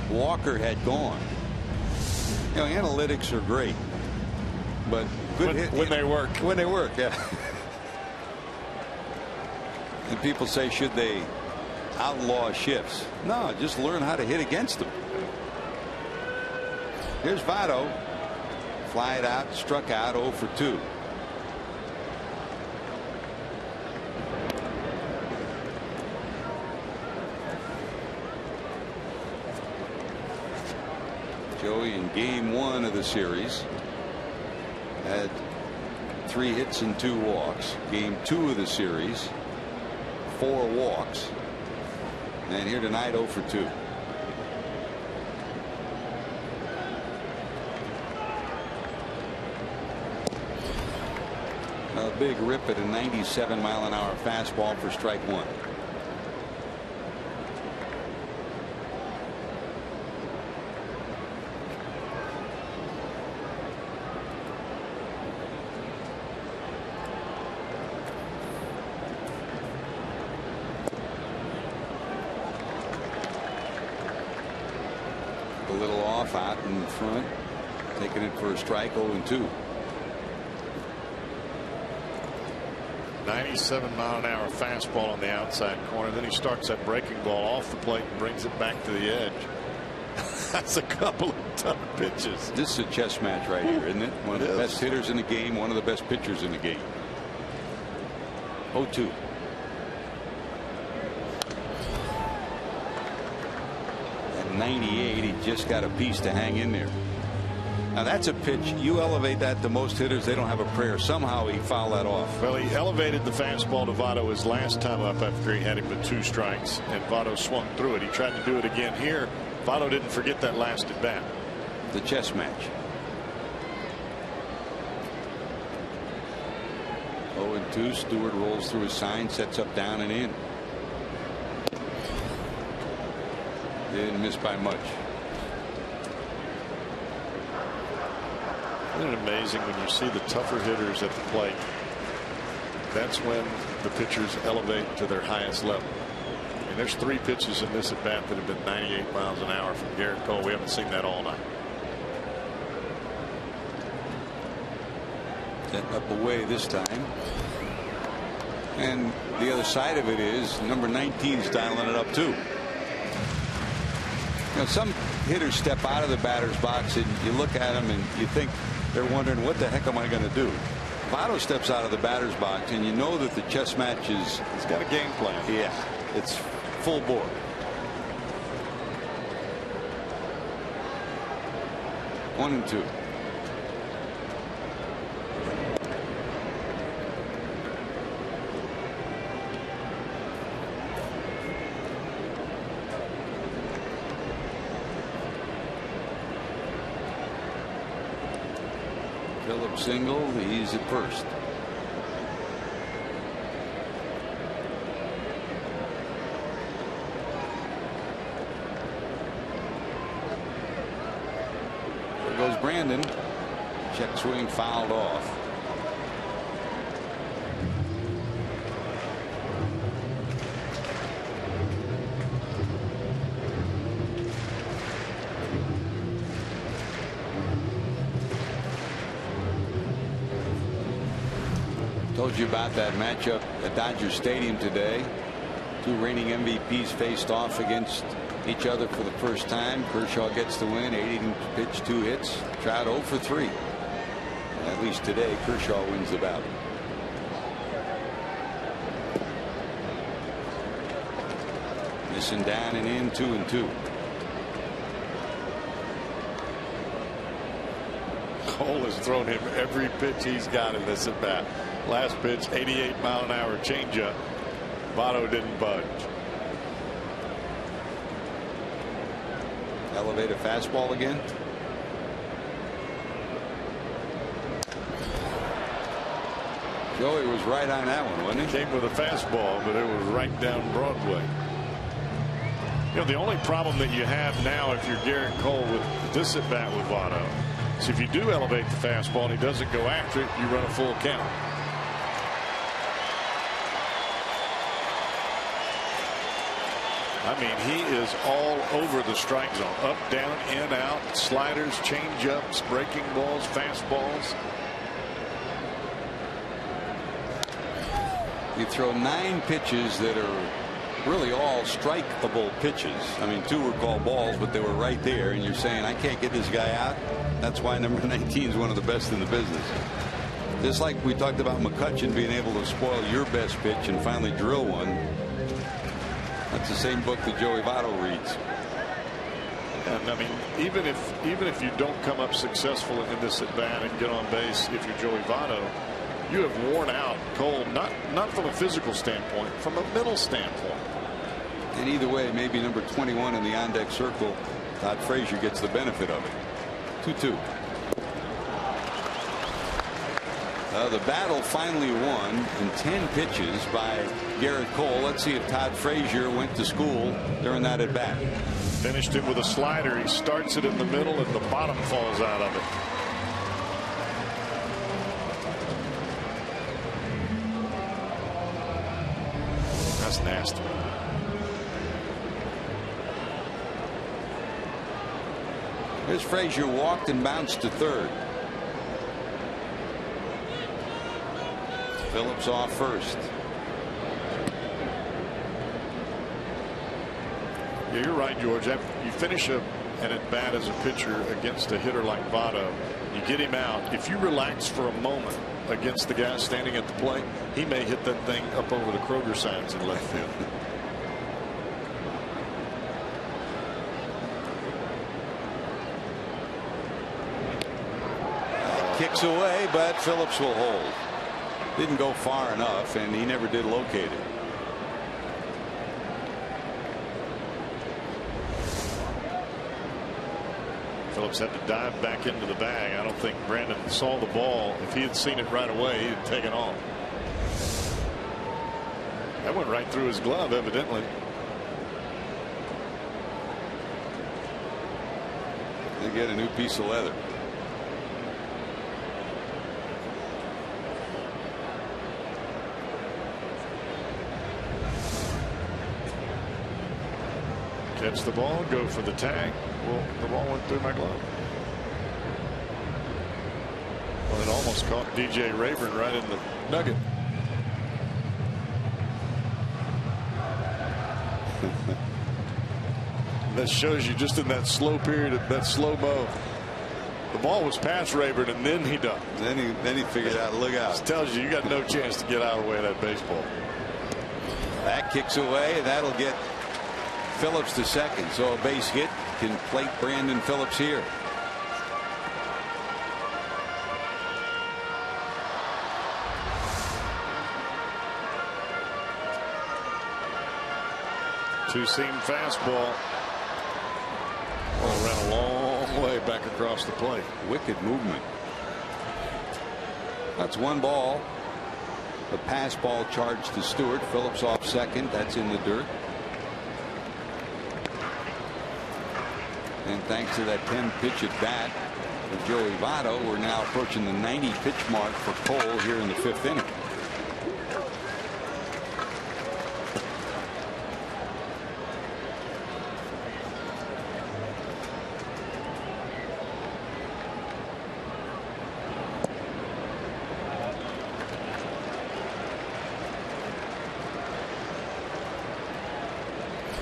Walker had gone. You know, analytics are great, but good hit when they work. When they work, yeah. And people say, should they outlaw shifts? No, just learn how to hit against them. Here's Votto. Fly it out, struck out, 0 for 2. Joey in game 1 of the series had 3 hits and 2 walks. Game 2 of the series, 4 walks. And here tonight, 0 for 2. A big rip at a 97-mile-an-hour fastball for strike 1. A little off out in front, taking it for a strike. 0-2. 97-mile-an-hour fastball on the outside corner. Then he starts that breaking ball off the plate and brings it back to the edge. That's a couple of tough pitches. This is a chess match right here, isn't it? One of the best hitters in the game, one of the best pitchers in the game. 0-2. At 98, he just got a piece to hang in there. Now that's a pitch. You elevate that to most hitters, they don't have a prayer. Somehow he fouled that off. Well, he elevated the fastball to Votto his last time up after he had him with 2 strikes, and Votto swung through it. He tried to do it again here. Votto didn't forget that last at bat. The chess match. 0-2. Stewart rolls through his sign, sets up, down and in. Didn't miss by much. Isn't it amazing when you see the tougher hitters at the plate? That's when the pitchers elevate to their highest level. I mean, there's 3 pitches in this at bat that have been 98 miles an hour from Garrett Cole. We haven't seen that all night. Setting up away this time. And the other side of it is number 19's dialing it up too. You know, some hitters step out of the batter's box and you look at them and you think they're wondering, what the heck am I going to do? Votto steps out of the batter's box and you know that the chess match is. He's got a game plan. Yeah, it's full bore. One and 2. Phillips single. He's at first. goes Brandon. Check swing fouled off. Told you about that matchup at Dodger Stadium today. Two reigning MVPs faced off against each other for the first time. Kershaw gets the win, 8 pitch, 2 hits. Trout 0 for 3. At least today, Kershaw wins the bout. Missing down and in, 2-2. Cole has thrown him every pitch he's got in this at bat. Last pitch, 88-mile-an-hour changeup. Votto didn't budge. Elevate a fastball again. Joey was right on that one, wasn't he? Came with a fastball, but it was right down Broadway. You know, the only problem that you have now if you're Garrett Cole with this at bat with Votto is if you do elevate the fastball and he doesn't go after it, you run a full count. I mean, he is all over the strike zone. Up, down, in, out, sliders, change-ups, breaking balls, fastballs. You throw 9 pitches that are really all strikeable pitches. I mean, 2 were called balls, but they were right there, and you're saying, I can't get this guy out. That's why number 19 is one of the best in the business. Just like we talked about McCutchen being able to spoil your best pitch and finally drill one. That's the same book that Joey Votto reads. And I mean, even if you don't come up successful in this at bat and get on base, if you're Joey Votto, you have worn out Cole, not from a physical standpoint, from a mental standpoint. And either way, maybe number 21 in the on deck circle, Todd Frazier, gets the benefit of it. 2-2. The battle finally won in 10 pitches by Garrett Cole. Let's see if Todd Frazier went to school during that at bat. Finished it with a slider. He starts it in the middle and the bottom falls out of it. That's nasty. As Frazier walked and bounced to third. Phillips off first. Yeah, you're right, George. You finish an at bat as a pitcher against a hitter like Votto. You get him out. If you relax for a moment against the guy standing at the plate, he may hit that thing up over the Kroger signs in left field. Kicks away, but Phillips will hold. Didn't go far enough, and he never did locate it. Phillips had to dive back into the bag. I don't think Brandon saw the ball. If he had seen it right away, he'd taken off. That went right through his glove, evidently. They get a new piece of leather. Catch the ball, go for the tag. Well, the ball went through my glove. Well, it almost caught DJ Rayburn right in the nugget. That shows you just in that slow period, that slow-mo, the ball was past Rayburn and then he ducked. Then he figured out, look out. This tells you got no chance to get out of the way of that baseball. That kicks away, and that'll get Phillips to second. So a base hit can plate Brandon Phillips here. Two-seam fastball. Oh, ran a long way back across the plate. Wicked movement. That's one ball. The pass ball charged to Stewart. Phillips off second. That's in the dirt. And thanks to that 10 pitch at bat, for Joey Votto. We're now approaching the 90 pitch mark for Cole here in the 5th inning.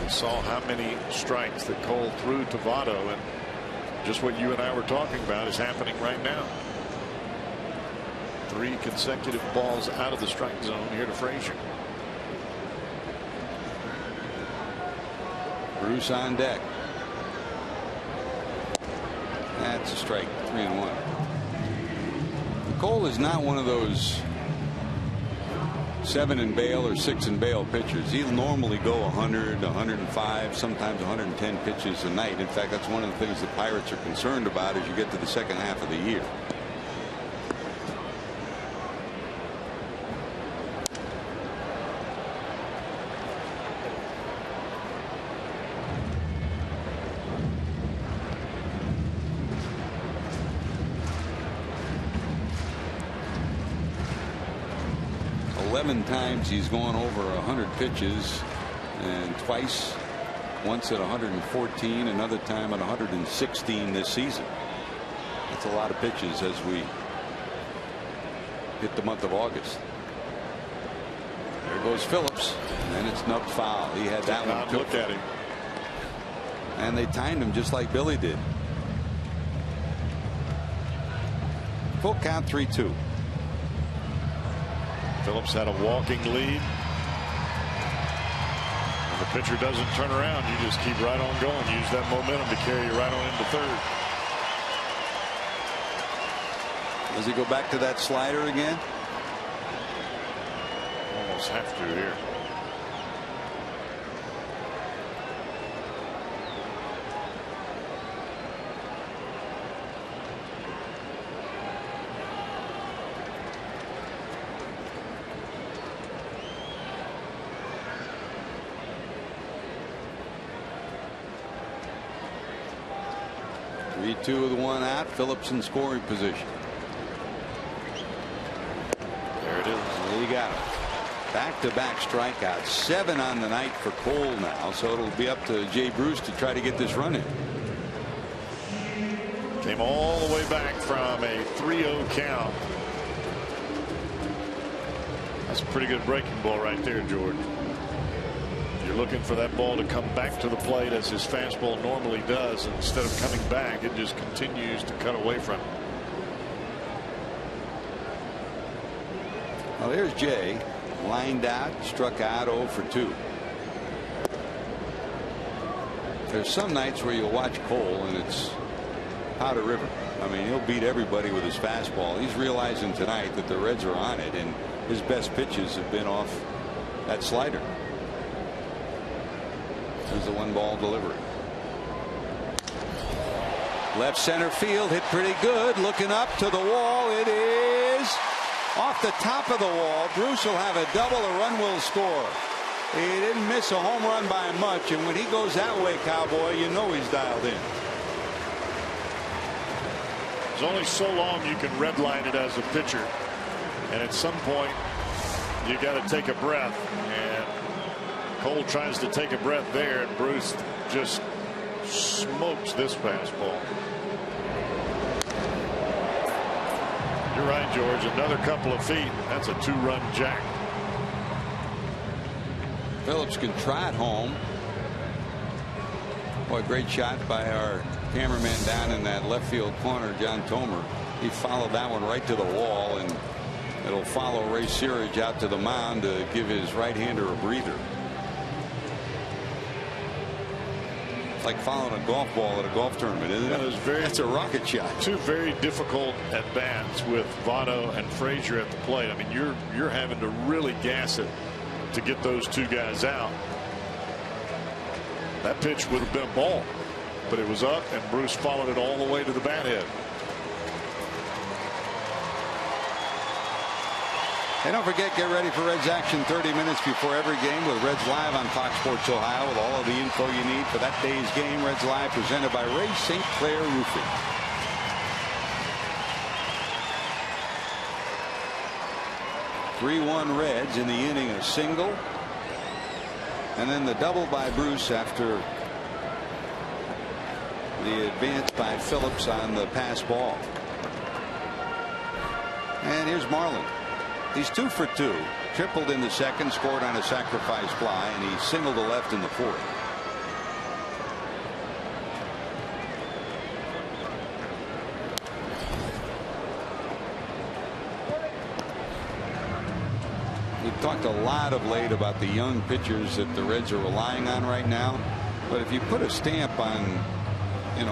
Saw how many strikes that Cole threw to Votto, and just what you and I were talking about is happening right now. 3 consecutive balls out of the strike zone here to Frazier. Bruce on deck. That's a strike. 3-1. Cole is not one of those 7 and bail or 6 and bail pitchers. He'll normally go 100, 105, sometimes 110 pitches a night. In fact, that's one of the things the Pirates are concerned about as you get to the second half of the year. Times he's gone over 100 pitches, and twice, once at 114, another time at 116 this season. That's a lot of pitches as we hit the month of August. There goes Phillips, and it's snubbed foul. He had that one. Look at him. And they timed him just like Billy did. Full count, 3-2. Phillips had a walking lead. When the pitcher doesn't turn around, you just keep right on going. Use that momentum to carry you right on into third. Does he go back to that slider again? Almost have to here. Two with 1 out. Phillips in scoring position. There it is. You got it. Back-to-back strikeouts. 7 on the night for Cole now. So it'll be up to Jay Bruce to try to get this run in. Came all the way back from a 3-0 count. That's a pretty good breaking ball right there, Jordan. You're looking for that ball to come back to the plate as his fastball normally does. Instead of coming back, it just continues to cut away from him. Well, here's Jay. Lined out, struck out 0 for 2. There's some nights where you'll watch Cole and it's Powder River. I mean, he'll beat everybody with his fastball. He's realizing tonight that the Reds are on it, and his best pitches have been off that slider. There's the 1-ball delivery. Left center field, hit pretty good. Looking up to the wall. It is off the top of the wall. Bruce will have a double. A run will score. He didn't miss a home run by much, and when he goes that way, Cowboy, you know he's dialed in. There's only so long you can redline it as a pitcher, and at some point you got to take a breath, and Cole tries to take a breath there, and Bruce just smokes this fastball. You're right, George. Another couple of feet. That's a 2-run jack. Phillips can try it home. Boy, great shot by our cameraman down in that left field corner, John Tomer. He followed that one right to the wall, and it'll follow Ray Searage out to the mound to give his right-hander a breather. It's like following a golf ball at a golf tournament, isn't it? That's a rocket shot. 2 very difficult at-bats with Votto and Frazier at the plate. I mean, you're having to really gas it to get those 2 guys out. That pitch would have been a ball, but it was up, and Bruce followed it all the way to the bat head. And don't forget, get ready for Reds action 30 minutes before every game with Reds Live on Fox Sports Ohio with all of the info you need for that day's game. Reds Live presented by Ray St. Clair Roofing. 3-1 Reds in the inning, a single, and then the double by Bruce after the advance by Phillips on the pass ball. And here's Marlin. He's 2 for 2. Tripled in the second, scored on a sacrifice fly, and he singled to left in the fourth. We've talked a lot of late about the young pitchers that the Reds are relying on right now. But if you put a stamp on,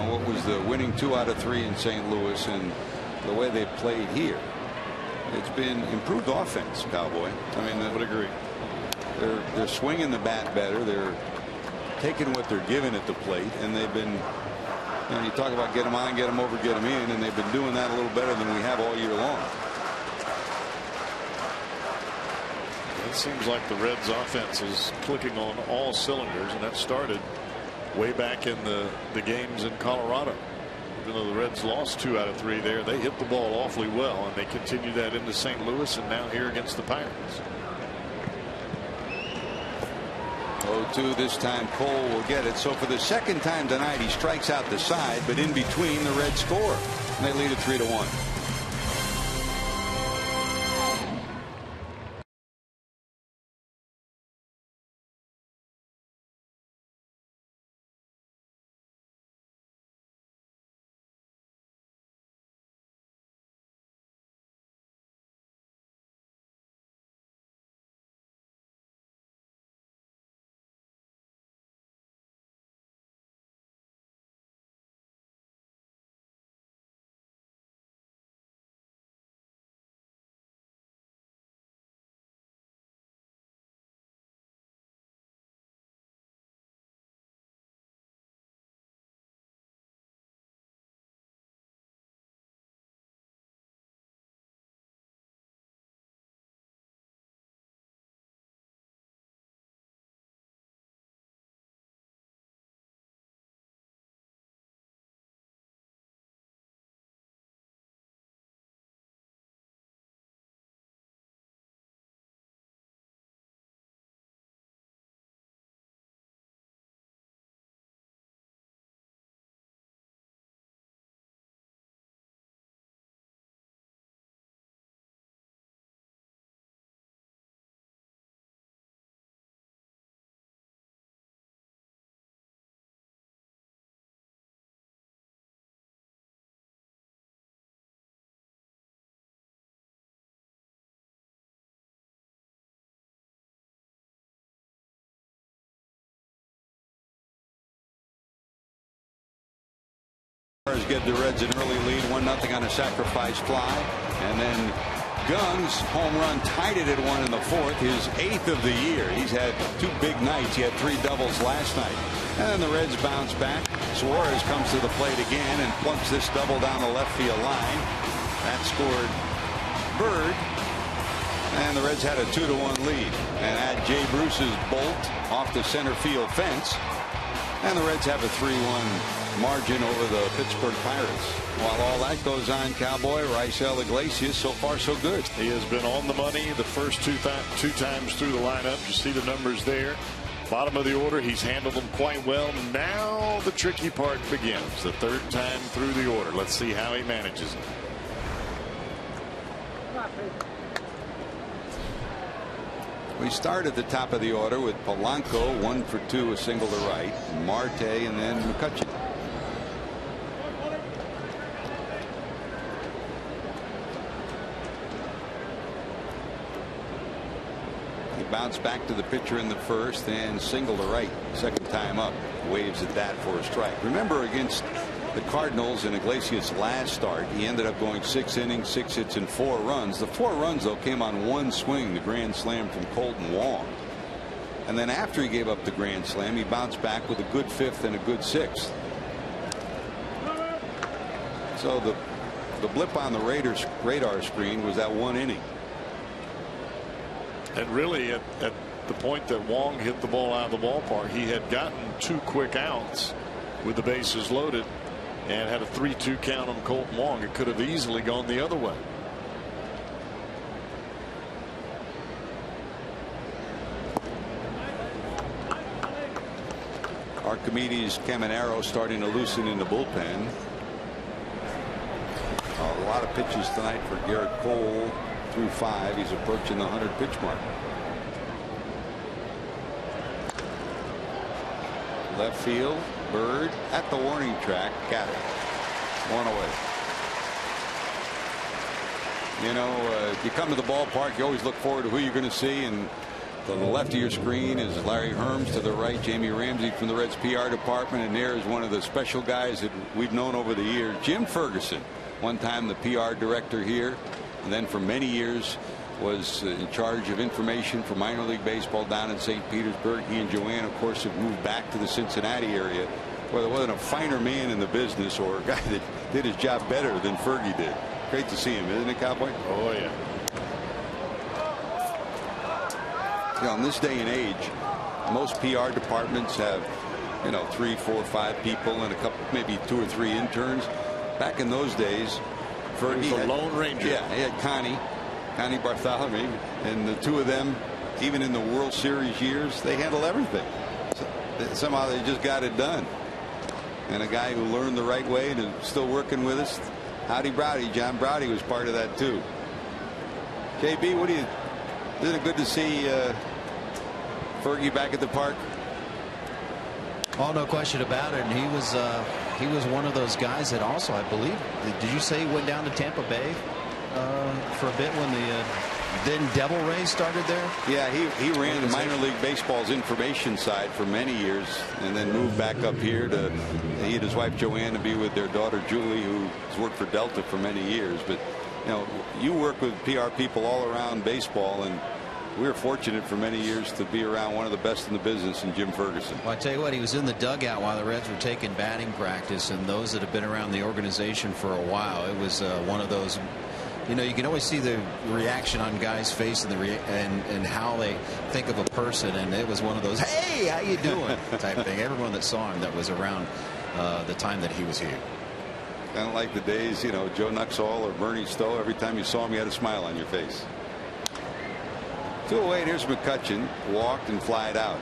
what was the winning 2 out of 3 in St. Louis and the way they played here, it's been improved offense, Cowboy. I mean, I would agree. They're swinging the bat better. They're taking what they're given at the plate, and they've been. You talk about get them on, get them over, get them in, and they've been doing that a little better than we have all year long. It seems like the Reds' offense is clicking on all cylinders, and that started way back in the games in Colorado. Even though the Reds lost 2 out of 3 there, they hit the ball awfully well, and they continue that into St. Louis and now here against the Pirates. 0-2 this time. Cole will get it. So for the second time tonight, he strikes out the side, but in between the Reds score, and they lead it 3-1. Get the Reds an early lead, 1-0 on a sacrifice fly, and then Gunn's home run tied it at 1 in the fourth, his 8th of the year. He's had 2 big nights. He had 3 doubles last night, and then the Reds bounce back. Suarez comes to the plate again and plunks this double down the left field line. That scored Bird, and the Reds had a 2-1 lead. And at Jay Bruce's bolt off the center field fence, and the Reds have a 3-1 margin over the Pittsburgh Pirates. While all that goes on, Cowboy, Raisel Iglesias, so far so good. He has been on the money the first two times through the lineup. You see the numbers there. Bottom of the order, he's handled them quite well. Now the tricky part begins. The 3rd time through the order. Let's see how he manages it. We start at the top of the order with Polanco, 1 for 2, a single to right, Marte, and then McCutcheon. He bounced back to the pitcher in the first and single to right, second time up, waves at that for a strike. Remember, against the Cardinals in Iglesias' last start, he ended up going 6 innings, 6 hits, and 4 runs. The 4 runs, though, came on 1 swing, the grand slam from Colton Wong. And then after he gave up the grand slam, he bounced back with a good 5th and a good 6th. So the blip on the Raiders' radar screen was that 1 inning. And really, at the point that Wong hit the ball out of the ballpark, he had gotten 2 quick outs with the bases loaded and had a 3-2 count on Colton Wong. It could have easily gone the other way. Archimedes Caminero starting to loosen in the bullpen. A lot of pitches tonight for Garrett Cole through 5. He's approaching the 100 pitch mark. Left field, Bird at the warning track, got it. 1 away. You know, if you come to the ballpark, you always look forward to who you're going to see, and to the left of your screen is Larry Herms, to the right Jamie Ramsey from the Reds PR department, and there is one of the special guys that we've known over the years, Jim Ferguson, one time the PR director here, and then for many years was in charge of information for minor league baseball down in St. Petersburg. He and Joanne, of course, have moved back to the Cincinnati area. Well, there wasn't a finer man in the business or a guy that did his job better than Fergie did. Great to see him, isn't it, Cowboy? Oh, yeah. You know, in this day and age, most PR departments have, you know, 3, 4, 5 people and a couple, maybe 2 or 3 interns. Back in those days, Fergie was a lone ranger. Yeah, he had Connie Bartholomew, and the 2 of them, even in the World Series years, they handled everything. So, somehow they just got it done. And a guy who learned the right way and is still working with us, Howdy Browdy, John Browdy was part of that too. JB, what do you? Isn't it good to see Fergie back at the park? Oh, no question about it. And he was one of those guys that also, I believe, did you say he went down to Tampa Bay for a bit when the then Devil Rays started there? Yeah, he ran the minor league baseball's information side for many years, and then moved back up here to he and his wife Joanne to be with their daughter Julie, who's worked for Delta for many years. But you know, you work with PR people all around baseball, and we were fortunate for many years to be around one of the best in the business in Jim Ferguson. Well, I tell you what, he was in the dugout while the Reds were taking batting practice, and those that have been around the organization for a while, it was one of those. You know, you can always see the reaction on guys' face and and how they think of a person, and it was one of those "Hey, how you doing?" type thing. Everyone that saw him that was around the time that he was here. Kind of like the days, you know, Joe Nuxhall or Bernie Stowe. Every time you saw him, you had a smile on your face. 2 away, and here's McCutchen, walked and flied out.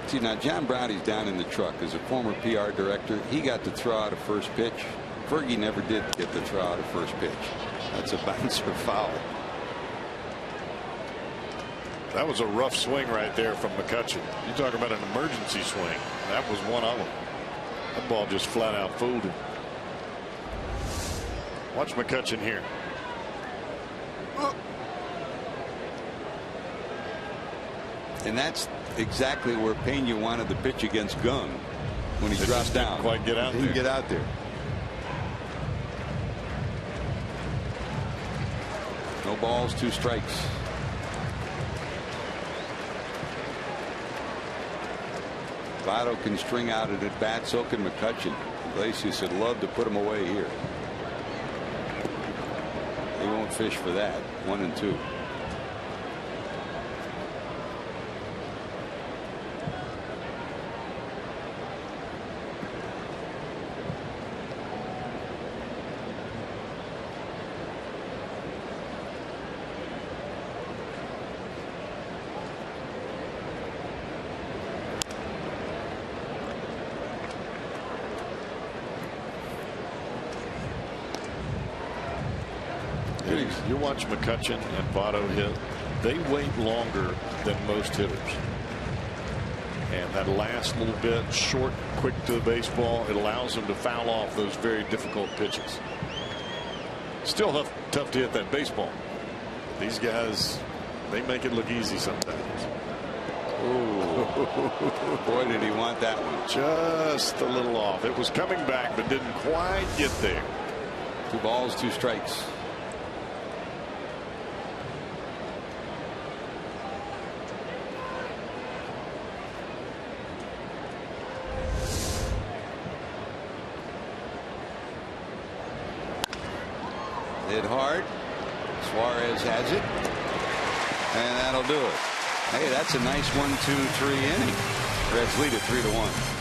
See, now John Browdy's down in the truck as a former PR director. He got to throw out a first pitch. Fergie never did get to throw out a first pitch. That's a bouncer foul. That was a rough swing right there from McCutchen. You talk about an emergency swing. That was one of them. That ball just flat out fooled him. Watch McCutchen here. And that's exactly where Pena wanted the pitch against Gung when he dropped down. Didn't quite get out there. Didn't get out there. No balls, 2 strikes. Votto can string out an at bat, so can McCutchen. Iglesias would love to put him away here. He won't fish for that. 1 and 2. You watch McCutchen and Votto hit. They wait longer than most hitters. And that last little bit, short, quick to the baseball, it allows them to foul off those very difficult pitches. Still tough to hit that baseball. These guys, they make it look easy sometimes. Ooh. Boy, did he want that one. Just a little off. It was coming back, but didn't quite get there. 2 balls, 2 strikes. Hit hard. Suarez has it, and that'll do it. Hey, that's a nice 1-2-3 inning. Reds lead it 3-1.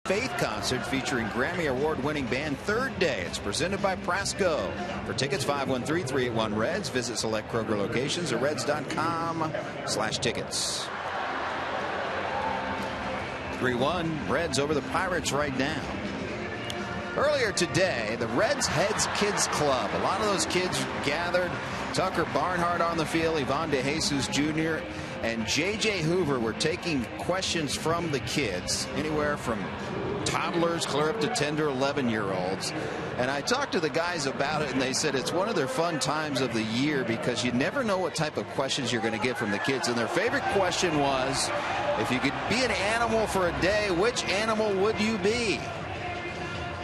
Faith concert featuring Grammy Award-winning band Third Day. It's presented by Prasco. For tickets, 513-381-REDS. Visit select Kroger locations or reds.com/tickets. 3-1 Reds over the Pirates right now. Earlier today, the Reds Heads Kids Club. A lot of those kids gathered. Tucker Barnhart on the field, Ivan DeJesus Jr. and J.J. Hoover were taking questions from the kids, anywhere from toddlers clear up to 10 to 11-year-olds. And I talked to the guys about it, and they said it's one of their fun times of the year because you never know what type of questions you're going to get from the kids. And their favorite question was, if you could be an animal for a day, which animal would you be?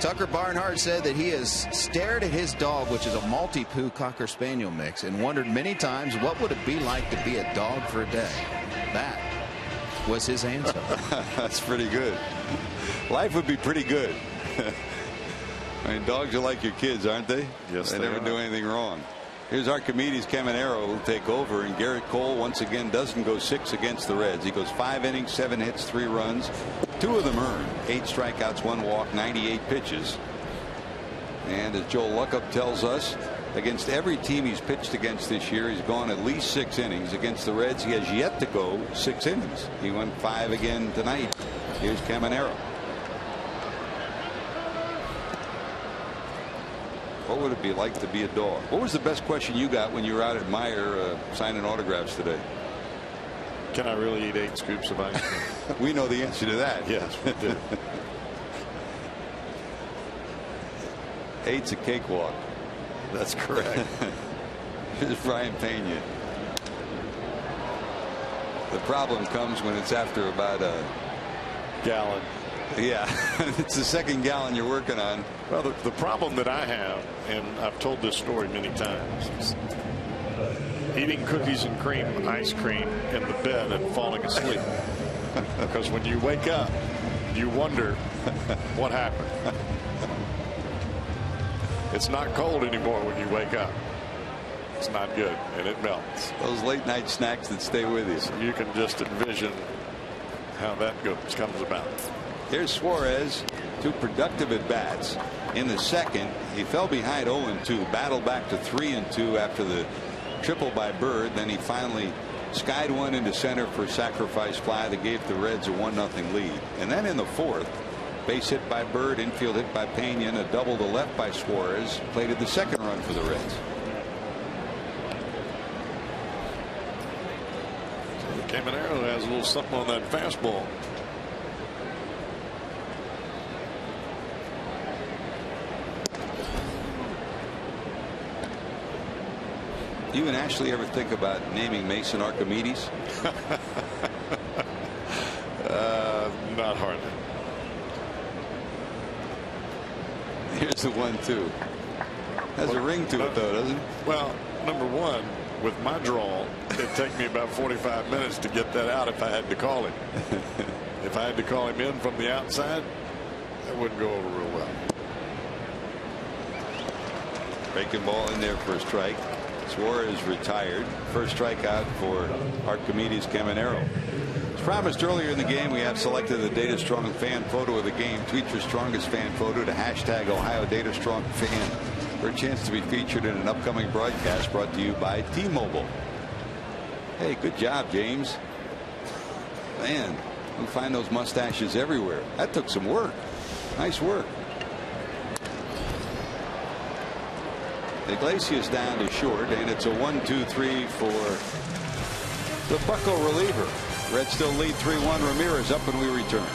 Tucker Barnhart said that he has stared at his dog, which is a Maltipoo Cocker Spaniel mix, and wondered many times what would it be like to be a dog for a day. That was his answer. That's pretty good. Life would be pretty good. I mean, dogs are like your kids, aren't they? Yes, they never do anything wrong. Here's Archimedes Caminero who'll take over, and Garrett Cole once again doesn't go 6 against the Reds. He goes 5 innings, 7 hits, 3 runs, 2 of them earned, 8 strikeouts, 1 walk, 98 pitches. And as Joel Luckup tells us, against every team he's pitched against this year, he's gone at least 6 innings. Against the Reds, he has yet to go 6 innings. He went 5 again tonight. Here's Caminero. What would it be like to be a dog? What was the best question you got when you were out at Meyer signing autographs today? Can I really eat 8 scoops of ice cream? We know the answer to that. Yes, we do. 8's a cakewalk. That's correct. Here's Brian Pena. The problem comes when it's after about a gallon. Yeah, it's the second gallon you're working on. Well, the problem that I have, and I've told this story many times, is eating cookies and cream, ice cream in the bed and falling asleep. Because when you wake up, you wonder what happened. It's not cold anymore when you wake up. It's not good, and it melts. Those late night snacks that stay with you. So you can just envision how that comes about. Here's Suarez, 2 productive at bats. In the second, he fell behind 0-2, battled back to 3-2 after the triple by Bird. Then he finally skied one into center for a sacrifice fly that gave the Reds a 1-0 lead. And then in the fourth, base hit by Bird, infield hit by Pena, and a double to left by Suarez plated the second run for the Reds. So Caminero has a little something on that fastball. You and Ashley ever think about naming Mason Archimedes? Not hardly. Here's the 1-2. Has a ring to it, though, doesn't it? Well, number one, with my draw, it'd take me about 45 minutes to get that out if I had to call him. If I had to call him in from the outside, that wouldn't go over real well. Breaking ball in there for a strike. Suarez retired. First strikeout for Archimedes Caminero. As promised earlier in the game, we have selected the Data Strong fan photo of the game. Tweet your strongest fan photo to hashtag Ohio Data Strong fan for a chance to be featured in an upcoming broadcast brought to you by T-Mobile. Hey, good job, James. Man, we find those mustaches everywhere. That took some work. Nice work. Iglesias down to short, and it's a 1-2-3 for the Bucco reliever. Reds still lead 3-1. Ramirez up when we return.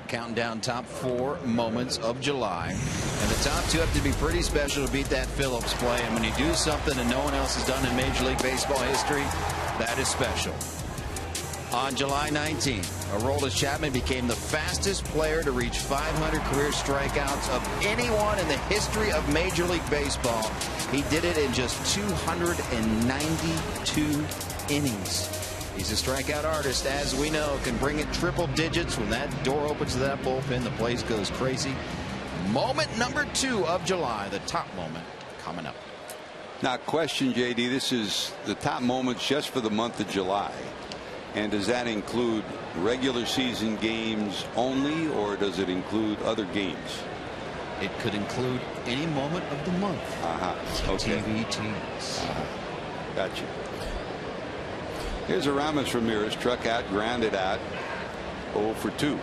counting down top 4 moments of July. And the top 2 have to be pretty special to beat that Phillips play. And when you do something that no one else has done in Major League Baseball history, that is special. On July 19th, Aroldis Chapman became the fastest player to reach 500 career strikeouts of anyone in the history of Major League Baseball. He did it in just 292 innings. He's a strikeout artist, as we know, can bring it triple digits. When that door opens to that bullpen, the place goes crazy. Moment number 2 of July, the top moment coming up. Now, question, JD, this is the top moments just for the month of July. And does that include regular season games only, or does it include other games? It could include any moment of the month. Okay. TV teams. Gotcha. Here's Aramis Ramirez, struck out, grounded out, 0 for 2.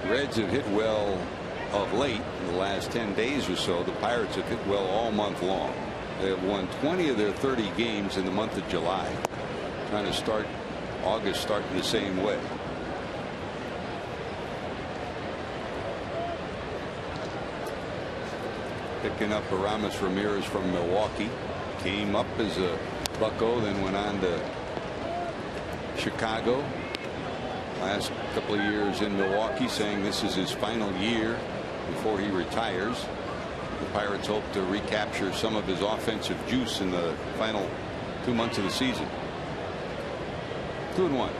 Reds have hit well of late in the last 10 days or so. The Pirates have hit well all month long. They have won 20 of their 30 games in the month of July. Trying to start August starting the same way. Picking up Aramis Ramirez from Milwaukee. Came up as a Bucco, then went on to Chicago. Last couple of years in Milwaukee, saying this is his final year before he retires. The Pirates hope to recapture some of his offensive juice in the final 2 months of the season. 2-1.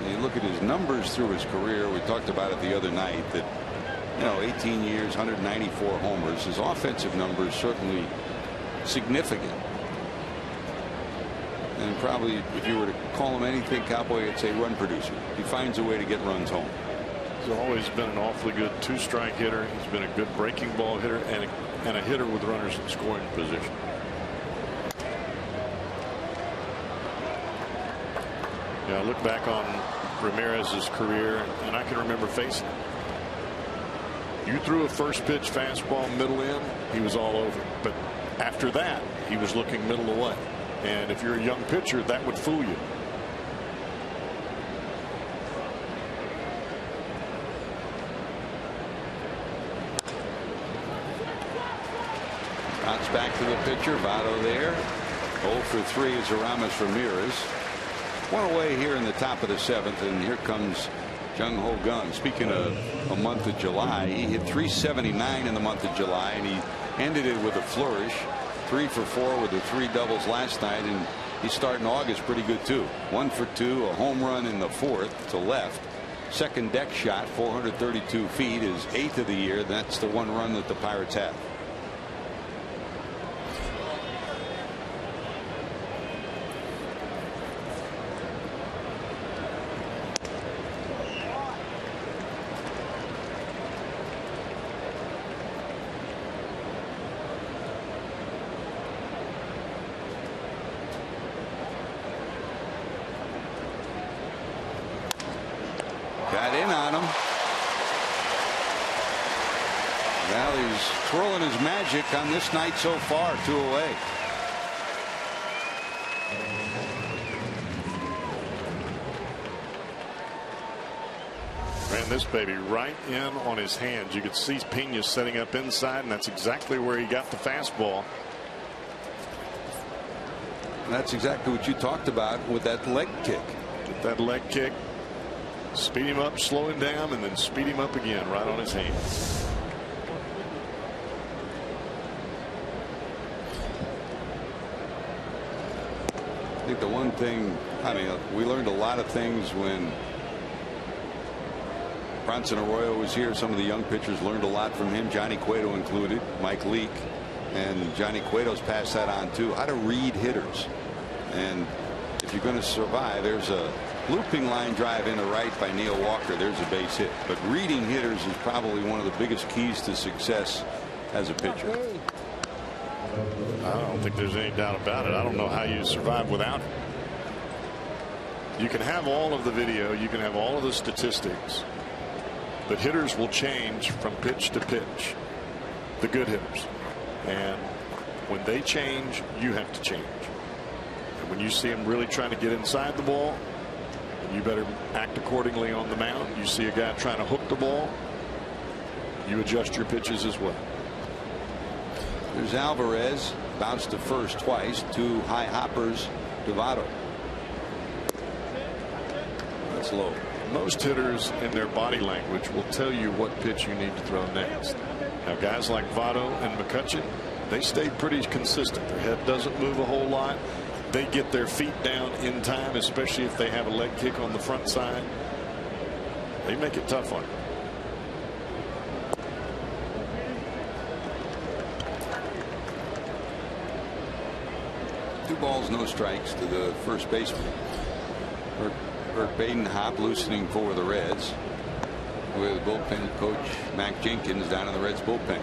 You look at his numbers through his career. We talked about it the other night that, 18 years, 194 homers. His offensive numbers certainly significant. And probably, if you were to call him anything, Cowboy, I'd say run producer. He finds a way to get runs home. He's always been an awfully good 2-strike hitter. He's been a good breaking ball hitter and a hitter with runners in scoring position. Yeah, I look back on Ramirez's career, and I can remember facing him. You threw a first pitch fastball middle in, he was all over. But after that, he was looking middle away. And if you're a young pitcher, that would fool you. Bounce back to the pitcher. Votto there. 0 for 3 is Aramis Ramirez. One away here in the top of the 7th, and here comes Jung Ho Gung. Speaking of a month of July, he hit 379 in the month of July, and he ended it with a flourish. 3 for 4 with the 3 doubles last night, and he's starting August pretty good too. 1 for 2, a home run in the 4th to left. Second deck shot, 432 feet, is 8th of the year. That's the 1 run that the Pirates have. Got in on him. Well, he's twirling his magic on this night so far. 2 away. Ran this baby right in on his hands. You could see Pena setting up inside, and that's exactly where he got the fastball. And that's exactly what you talked about with that leg kick. Get that leg kick. Speed him up, slow him down, and then speed him up again right on his hands. I think the one thing, we learned a lot of things when Bronson Arroyo was here. Some of the young pitchers learned a lot from him, Johnny Cueto included, Mike Leake, and Johnny Cueto's passed that on too. How to read hitters. And if you're going to survive, there's a looping line drive into right by Neil Walker. There's a base hit. But reading hitters is probably one of the biggest keys to success as a pitcher. I don't think there's any doubt about it. I don't know how you survive without it. You can have all of the video, you can have all of the statistics, but hitters will change from pitch to pitch. the good hitters. And when they change, you have to change. And when you see them really trying to get inside the ball, you better act accordingly on the mound. You see a guy trying to hook the ball, you adjust your pitches as well. There's Alvarez, bounced to first twice, 2 high hoppers to Votto. That's low. Most hitters in their body language will tell you what pitch you need to throw next. Now guys like Votto and McCutchen, they stay pretty consistent. Their head doesn't move a whole lot. They get their feet down in time, especially if they have a leg kick on the front side. They make it tough on you. 2 balls, no strikes to the first baseman. Bert Badenhop loosening for the Reds with bullpen coach Mac Jenkins down in the Reds bullpen.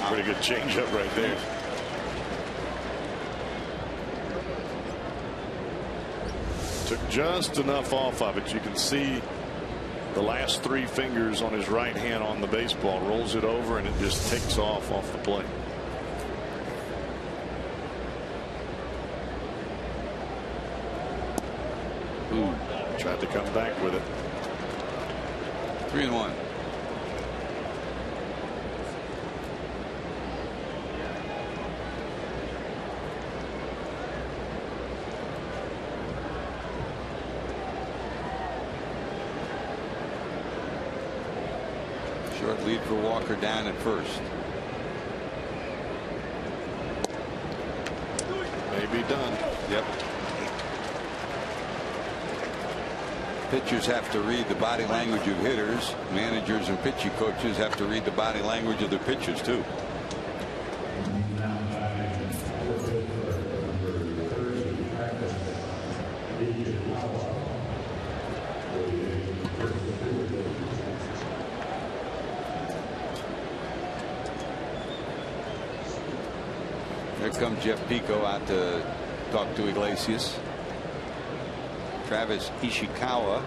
Pretty good changeup right there. Took just enough off of it. You can see the last 3 fingers on his right hand on the baseball, rolls it over, and it just takes off the plate. Ooh, tried to come back with it. 3-1. Short lead for Walker down at first. Maybe done. Yep. Pitchers have to read the body language of hitters. Managers and pitching coaches have to read the body language of their pitchers too. Here comes Jeff Pico out to talk to Iglesias. Travis Ishikawa.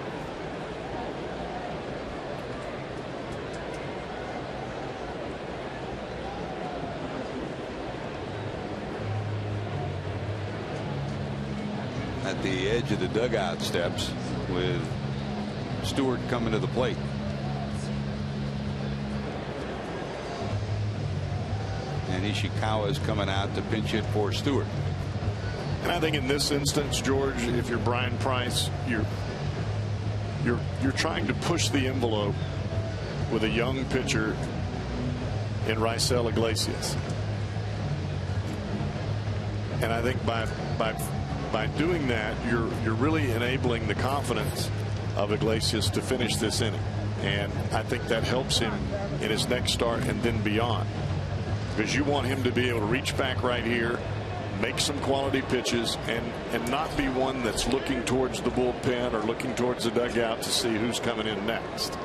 At the edge of the dugout steps with Stewart coming to the plate. And Ishikawa is coming out to pinch hit for Stewart. And I think in this instance, George, if you're Brian Price, you're trying to push the envelope with a young pitcher in Raisel Iglesias. And I think by doing that, you're really enabling the confidence of Iglesias to finish this inning. And I think that helps him in his next start and then beyond, because you want him to be able to reach back right here, make some quality pitches, and not be one that's looking towards the bullpen or looking towards the dugout to see who's coming in next.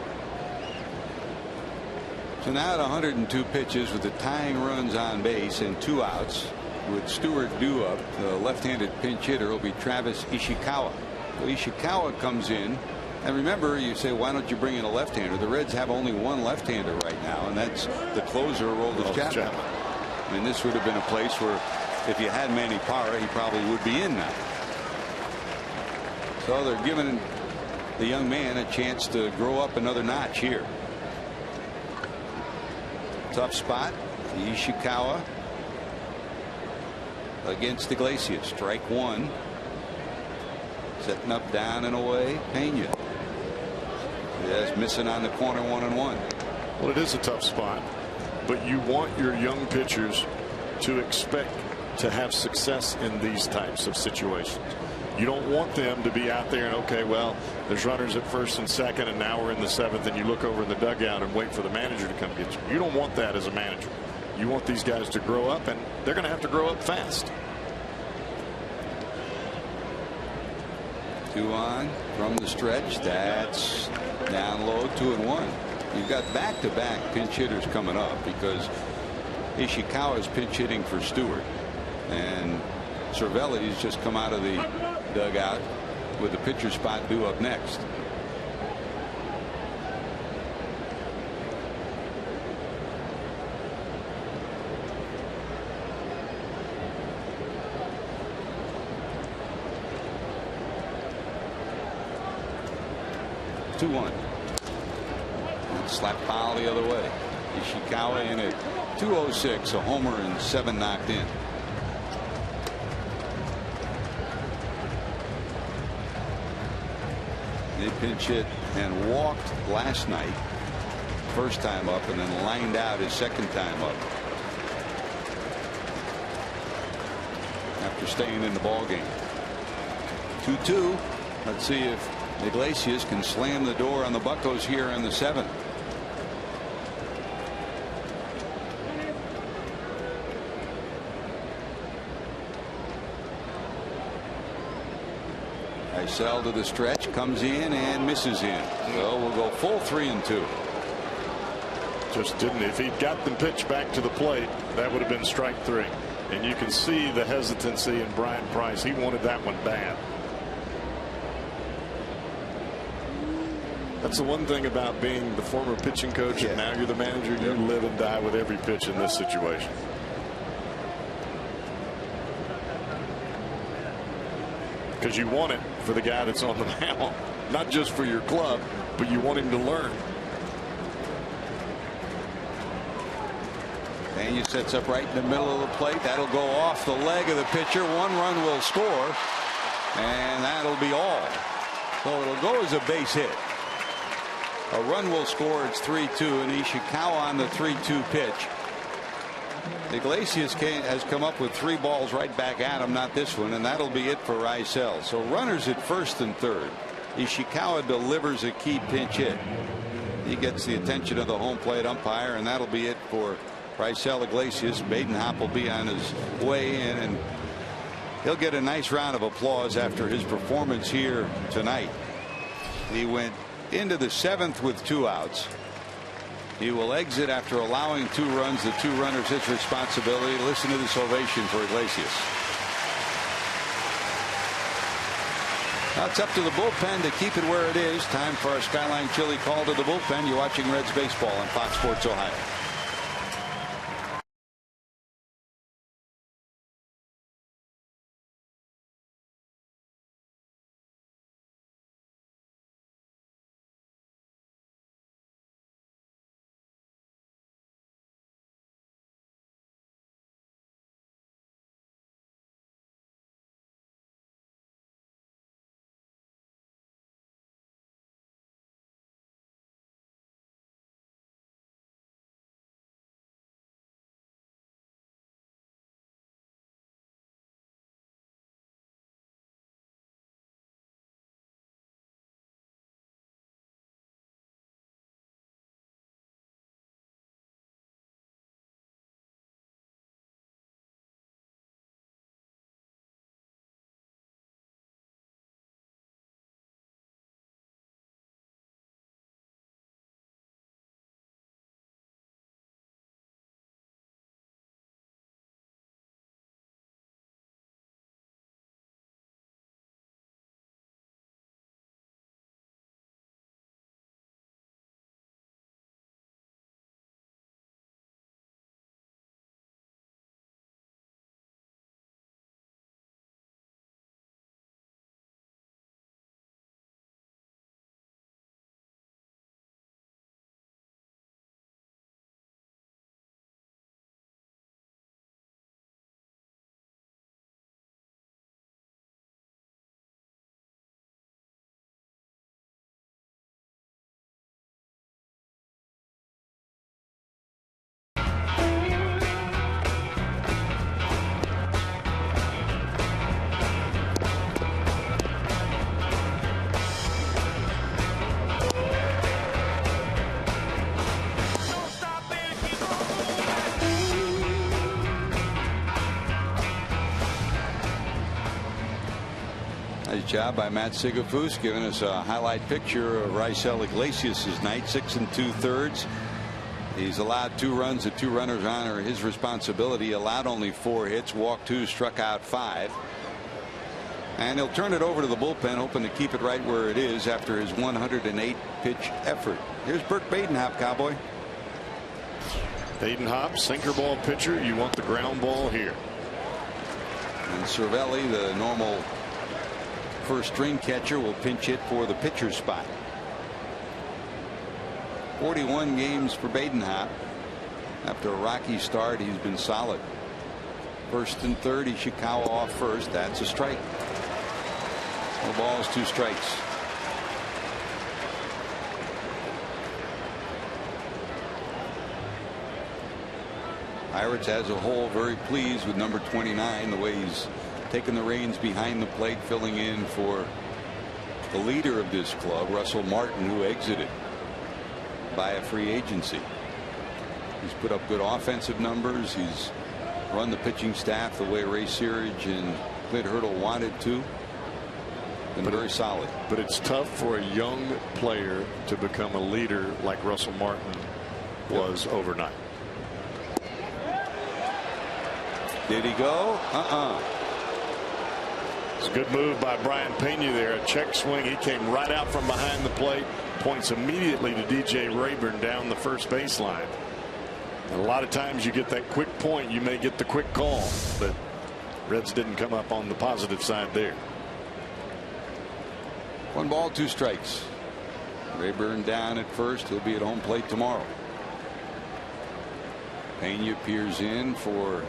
So now at 102 pitches with the tying runs on base and 2 outs, with Stewart due up, the left-handed pinch hitter will be Travis Ishikawa. So Ishikawa comes in, and remember, you say, why don't you bring in a left-hander? The Reds have only one left-hander right now, and that's the closer, Aroldis Chapman. I mean, this would have been a place where if you had Manny Parra, he probably would be in now. So they're giving the young man a chance to grow up another notch here. Tough spot. Ishikawa against Iglesias. Strike 1. Setting up down and away. Pena. Yes, missing on the corner, 1-1. Well, it is a tough spot, but you want your young pitchers to expect to have success in these types of situations. You don't want them to be out there and, okay, well, there's runners at first and second, and now we're in the 7th, and you look over in the dugout and wait for the manager to come get you. You don't want that as a manager. You want these guys to grow up, and they're going to have to grow up fast. 2 on from the stretch. That's down low, 2-1. You've got back-to-back pinch hitters coming up because Ishikawa is pinch hitting for Stewart, and Cervelli's just come out of the dugout with the pitcher spot due up next. Two-one. Slap foul the other way. Ishikawa in at 206, a homer and 7 knocked in. They pinch hit and walked last night, first time up, and then lined out his second time up after staying in the ball game. 2-2. Let's see if Iglesias can slam the door on the Buccos here in the 7th. Sell to the stretch, comes in and misses in. So we'll go full 3-2. Just didn't. If he'd got the pitch back to the plate, that would have been strike 3. And you can see the hesitancy in Brian Price. He wanted that one bad. That's the one thing about being the former pitching coach and now you're the manager. You live and die with every pitch in this situation. Because you want it for the guy that's on the mound, not just for your club, but you want him to learn. Pena sets up right in the middle of the plate. That'll go off the leg of the pitcher. 1 run will score, and that'll be all. So it'll go as a base hit. A run will score. It's 3-2, and Ishikawa on the 3-2 pitch. Iglesias has come up with 3 balls right back at him, not this one, and that'll be it for Rysell. So runners at first and third. Ishikawa delivers a key pinch hit. He gets the attention of the home plate umpire, and that'll be it for Rysell Iglesias. Badenhop will be on his way in, and he'll get a nice round of applause after his performance here tonight. He went into the 7th with 2 outs. He will exit after allowing 2 runs. The 2 runners his responsibility. Listen to this ovation for Iglesias. Now it's up to the bullpen to keep it where it is. Time for our Skyline Chili call to the bullpen. You're watching Reds baseball on Fox Sports Ohio. Nice job by Matt Sigafus giving us a highlight picture of Rysell Iglesias' night. 6 2/3. He's allowed 2 runs. The 2 runners on are his responsibility. Allowed only 4 hits, walked 2, struck out 5. And he'll turn it over to the bullpen, hoping to keep it right where it is after his 108 pitch effort. Here's Burke Badenhop, Cowboy. Badenhop, sinker ball pitcher. You want the ground ball here. And Cervelli, the normal first string catcher, will pinch hit for the pitcher spot. 41 games for Badenhop. After a rocky start, he's been solid. First and third, Ishikawa off first. That's a strike. No balls, 2 strikes. Pirates as a whole very pleased with number 29, the way he's taken the reins behind the plate, filling in for the leader of this club, Russell Martin, who exited via free agency. He's put up good offensive numbers. He's run the pitching staff the way Ray Searage and Clint Hurdle wanted to. Been very solid. But it's tough for a young player to become a leader like Russell Martin was overnight. Did he go? It's a good move by Brian Pena there. A check swing. He came right out from behind the plate. Points immediately to DJ Rayburn down the first baseline. And a lot of times you get that quick point, you may get the quick call, but Reds didn't come up on the positive side there. 1 ball, 2 strikes. Rayburn down at first. He'll be at home plate tomorrow. Pena peers in for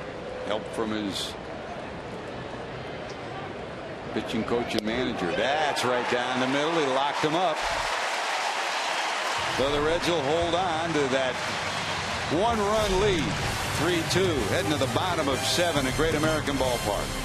help from his pitching coach and manager. That's right down the middle. He locked him up. So the Reds will hold on to that 1-run lead. 3-2 heading to the bottom of 7 at Great American Ballpark.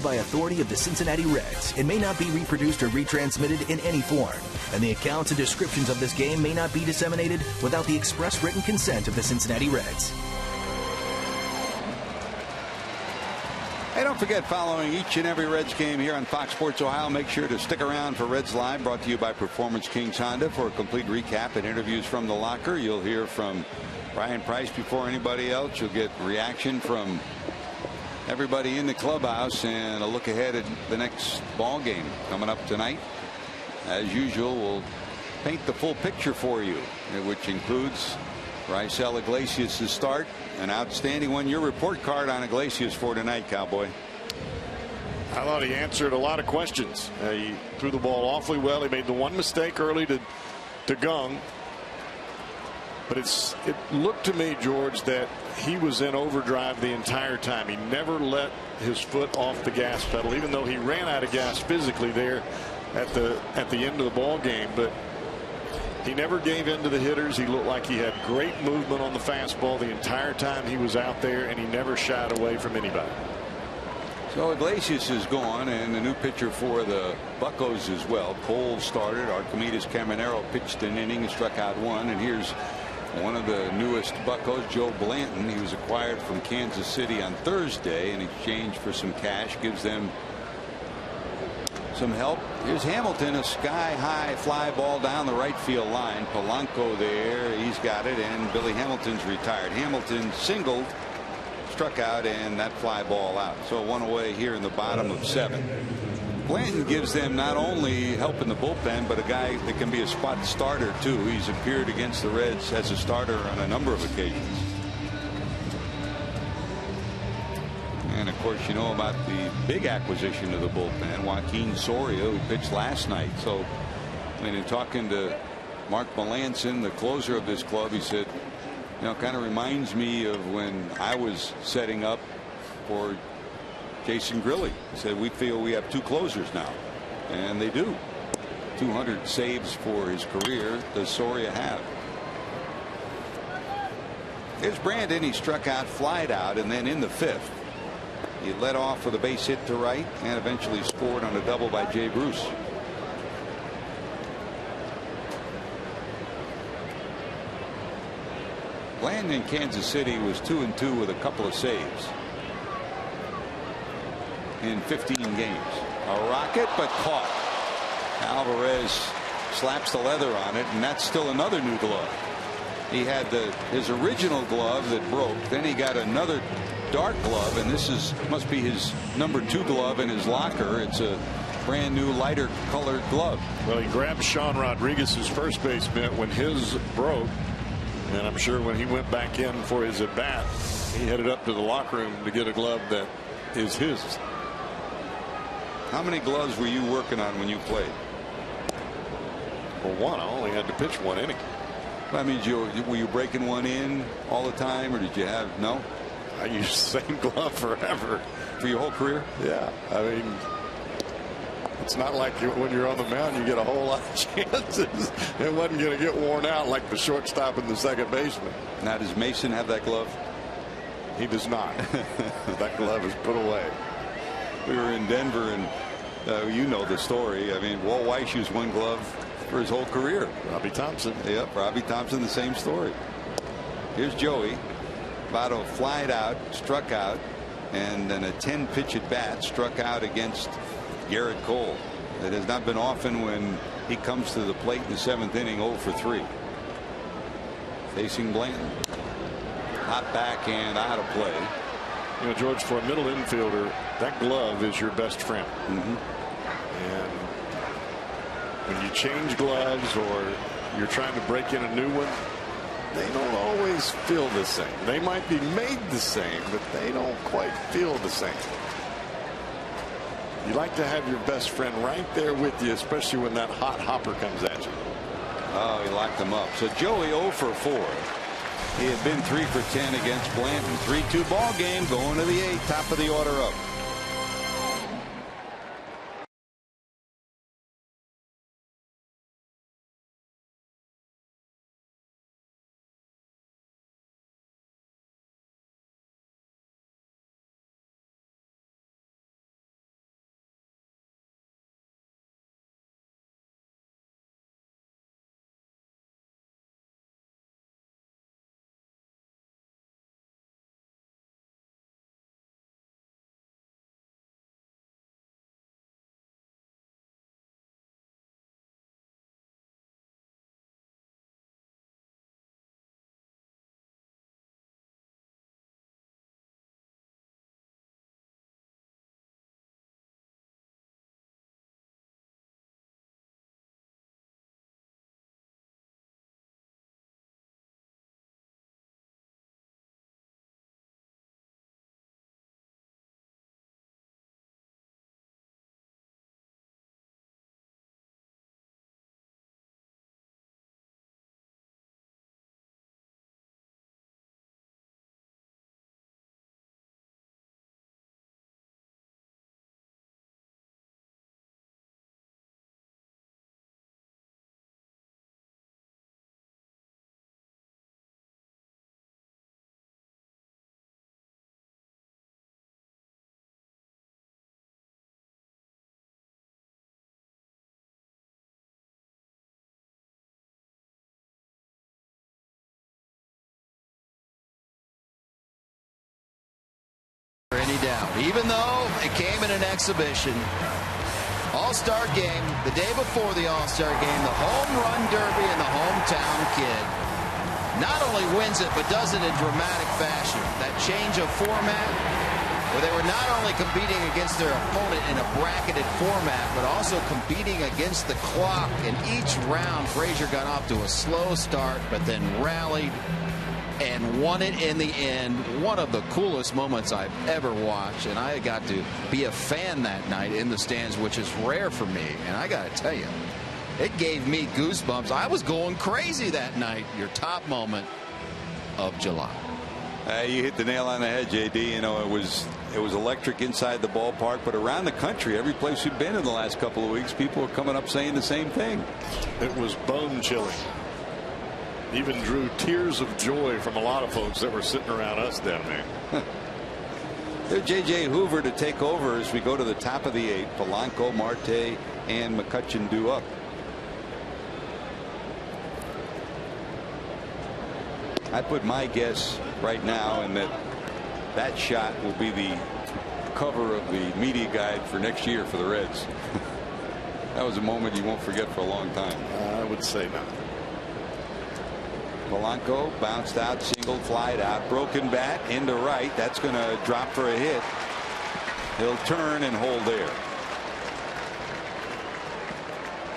By authority of the Cincinnati Reds, it may not be reproduced or retransmitted in any form, and the accounts and descriptions of this game may not be disseminated without the express written consent of the Cincinnati Reds. Hey, don't forget, following each and every Reds game here on Fox Sports Ohio, make sure to stick around for Reds Live, brought to you by Performance Kings Honda. For a complete recap and interviews from the locker, you'll hear from Brian Price before anybody else. You'll get reaction from everybody in the clubhouse and a look ahead at the next ball game coming up tonight. As usual, we'll paint the full picture for you, which includes Raisel Iglesias' start. An outstanding one. Your report card on Iglesias for tonight, Cowboy. I thought he answered a lot of questions. He threw the ball awfully well. He made the one mistake early to Gung. But it looked to me, George, that he was in overdrive the entire time. He never let his foot off the gas pedal, even though he ran out of gas physically there at the end of the ball game. But He never gave in to the hitters. He looked like he had great movement on the fastball the entire time he was out there, and he never shied away from anybody. So Iglesias is gone, and a new pitcher for the Buccos as well. Cole started. Archimedes Caminero pitched an inning and struck out one. And here's one of the newest Buccos, Joe Blanton. He was acquired from Kansas City on Thursday in exchange for some cash. Gives them some help. Here's Hamilton, a sky-high fly ball down the right field line. Polanco there, he's got it, and Billy Hamilton's retired. Hamilton singled, struck out, and that fly ball out. So one away here in the bottom of 7. Blanton gives them not only help in the bullpen, but a guy that can be a spot starter too. He's appeared against the Reds as a starter on a number of occasions. And of course, you know about the big acquisition of the bullpen, Joaquin Soria, who pitched last night. So, I mean, in talking to Mark Melanson, the closer of this club, he said, you know, kind of reminds me of when I was setting up for Jason Grilli. He said, we feel we have 2 closers now, and they do. 200 saves for his career does Soria have. Here's Brandon. He struck out, flied out, and then in the 5th, he led off with a base hit to right and eventually scored on a double by Jay Bruce. Blanton in Kansas City was 2-2 with a couple of saves in 15 games. A rocket, but caught. Alvarez slaps the leather on it, and that's still another new glove. He had his original glove that broke. Then he got another dark glove, and this must be his number 2 glove in his locker. It's a brand new lighter colored glove. Well, he grabbed Sean Rodriguez's first base mitt when his broke, and I'm sure when he went back in for his at bat, he headed up to the locker room to get a glove that is his. How many gloves were you working on when you played? Well, one. I only had to pitch 1 inning. That means were you breaking one in all the time, or did you have no? I used the same glove forever. For your whole career? Yeah. I mean, it's not like when you're on the mound you get a whole lot of chances. It wasn't going to get worn out like the shortstop and the second baseman. Now, does Mason have that glove? He does not. That glove is put away. We were in Denver, and you know the story. I mean, Walt Weiss used one glove for his whole career. Robbie Thompson. Yep, Robbie Thompson, the same story. Here's Joey. Votto flied out, struck out, and then a 10-pitch at bat struck out against Garrett Cole. It has not been often when he comes to the plate in the 7th inning 0 for 3. Facing Blanton. Hot back and out of play. You know, George, for a middle infielder, that glove is your best friend. And when you change gloves or you're trying to break in a new one, they don't always feel the same. They might be made the same, but they don't quite feel the same. You like to have your best friend right there with you, especially when that hot hopper comes at you. Oh, he locked him up. So Joey 0 for 4. He had been 3 for 10 against Blanton. 3-2 ball game, going to the 8th, top of the order up. any doubt, even though it came in an exhibition. All-Star game, the day before the All-Star game, the home run derby, and the hometown kid not only wins it, but does it in dramatic fashion. That change of format, where they were not only competing against their opponent in a bracketed format, but also competing against the clock. In each round, Frazier got off to a slow start, but then rallied and won it in the end. One of the coolest moments I've ever watched, and I got to be a fan that night in the stands, which is rare for me. And I got to tell you, it gave me goosebumps. I was going crazy that night. Your top moment of July. You hit the nail on the head, JD. You know, it was electric inside the ballpark, but around the country, every place we've been in the last couple of weeks, people are coming up saying the same thing. It was bone chilling. Even drew tears of joy from a lot of folks that were sitting around us down there. There's J.J. Hoover to take over as we go to the top of the 8th. Polanco, Marte, and McCutchen due up. I put my guess right now in that shot will be the cover of the media guide for next year for the Reds. That was a moment you won't forget for a long time. I would say not. Polanco bounced out, single, flied out, broken bat into right. That's going to drop for a hit. He'll turn and hold there.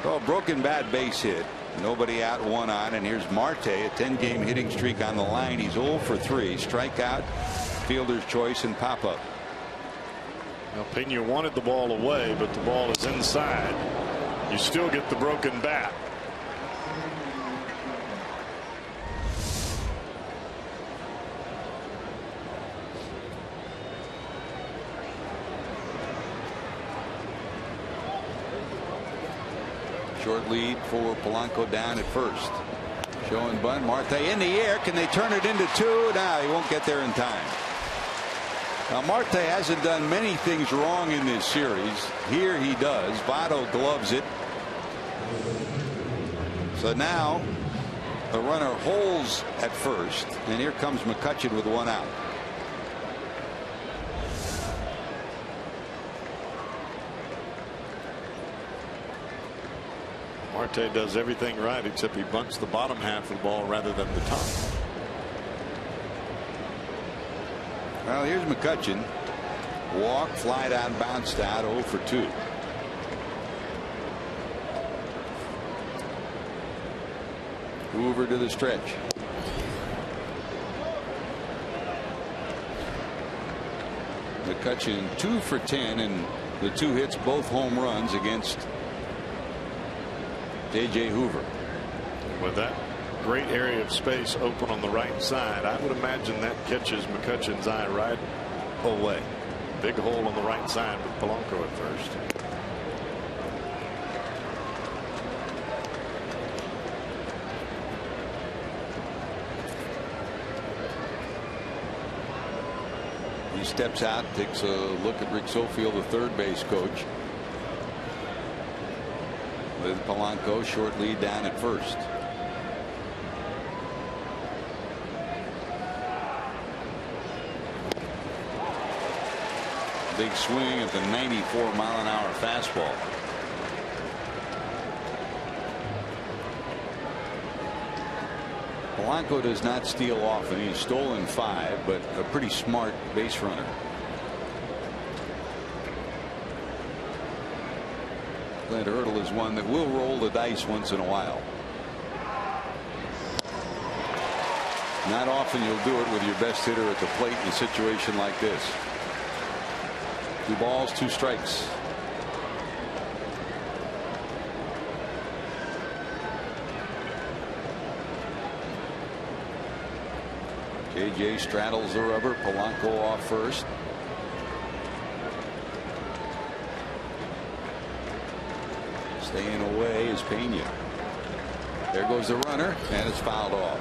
So a broken bat, base hit. Nobody out, one on, and here's Marte, a 10-game hitting streak on the line. He's 0 for 3. Strikeout, fielder's choice, and pop up. Well, Pena wanted the ball away, but the ball is inside. You still get the broken bat. Short lead for Polanco down at first. Showing bunt. Marte in the air. Can they turn it into 2? No, he won't get there in time. Now Marte hasn't done many things wrong in this series. Here he does. Votto gloves it. So now the runner holds at first, and here comes McCutchen with 1 out. Marte does everything right except he bunts the bottom half of the ball rather than the top. Well, here's McCutchen. Walk, flied out, bounced out, 0 for 2. Hoover to the stretch. McCutchen 2 for 10, and the 2 hits, both home runs against J.J. Hoover. With that great area of space open on the right side, I would imagine that catches McCutchen's eye right away. Big hole on the right side with Polanco at first. He steps out, takes a look at Rick Sofield, the third base coach. With Polanco, short lead down at first. Big swing at the 94-mile-an-hour fastball. Polanco does not steal often. He's stolen 5, but a pretty smart base runner. Clint Hurdle is one that will roll the dice once in a while. Not often you'll do it with your best hitter at the plate in a situation like this. 2 balls, 2 strikes. JJ straddles the rubber. Polanco off first. Staying away is Pena. There goes the runner, and it's fouled off.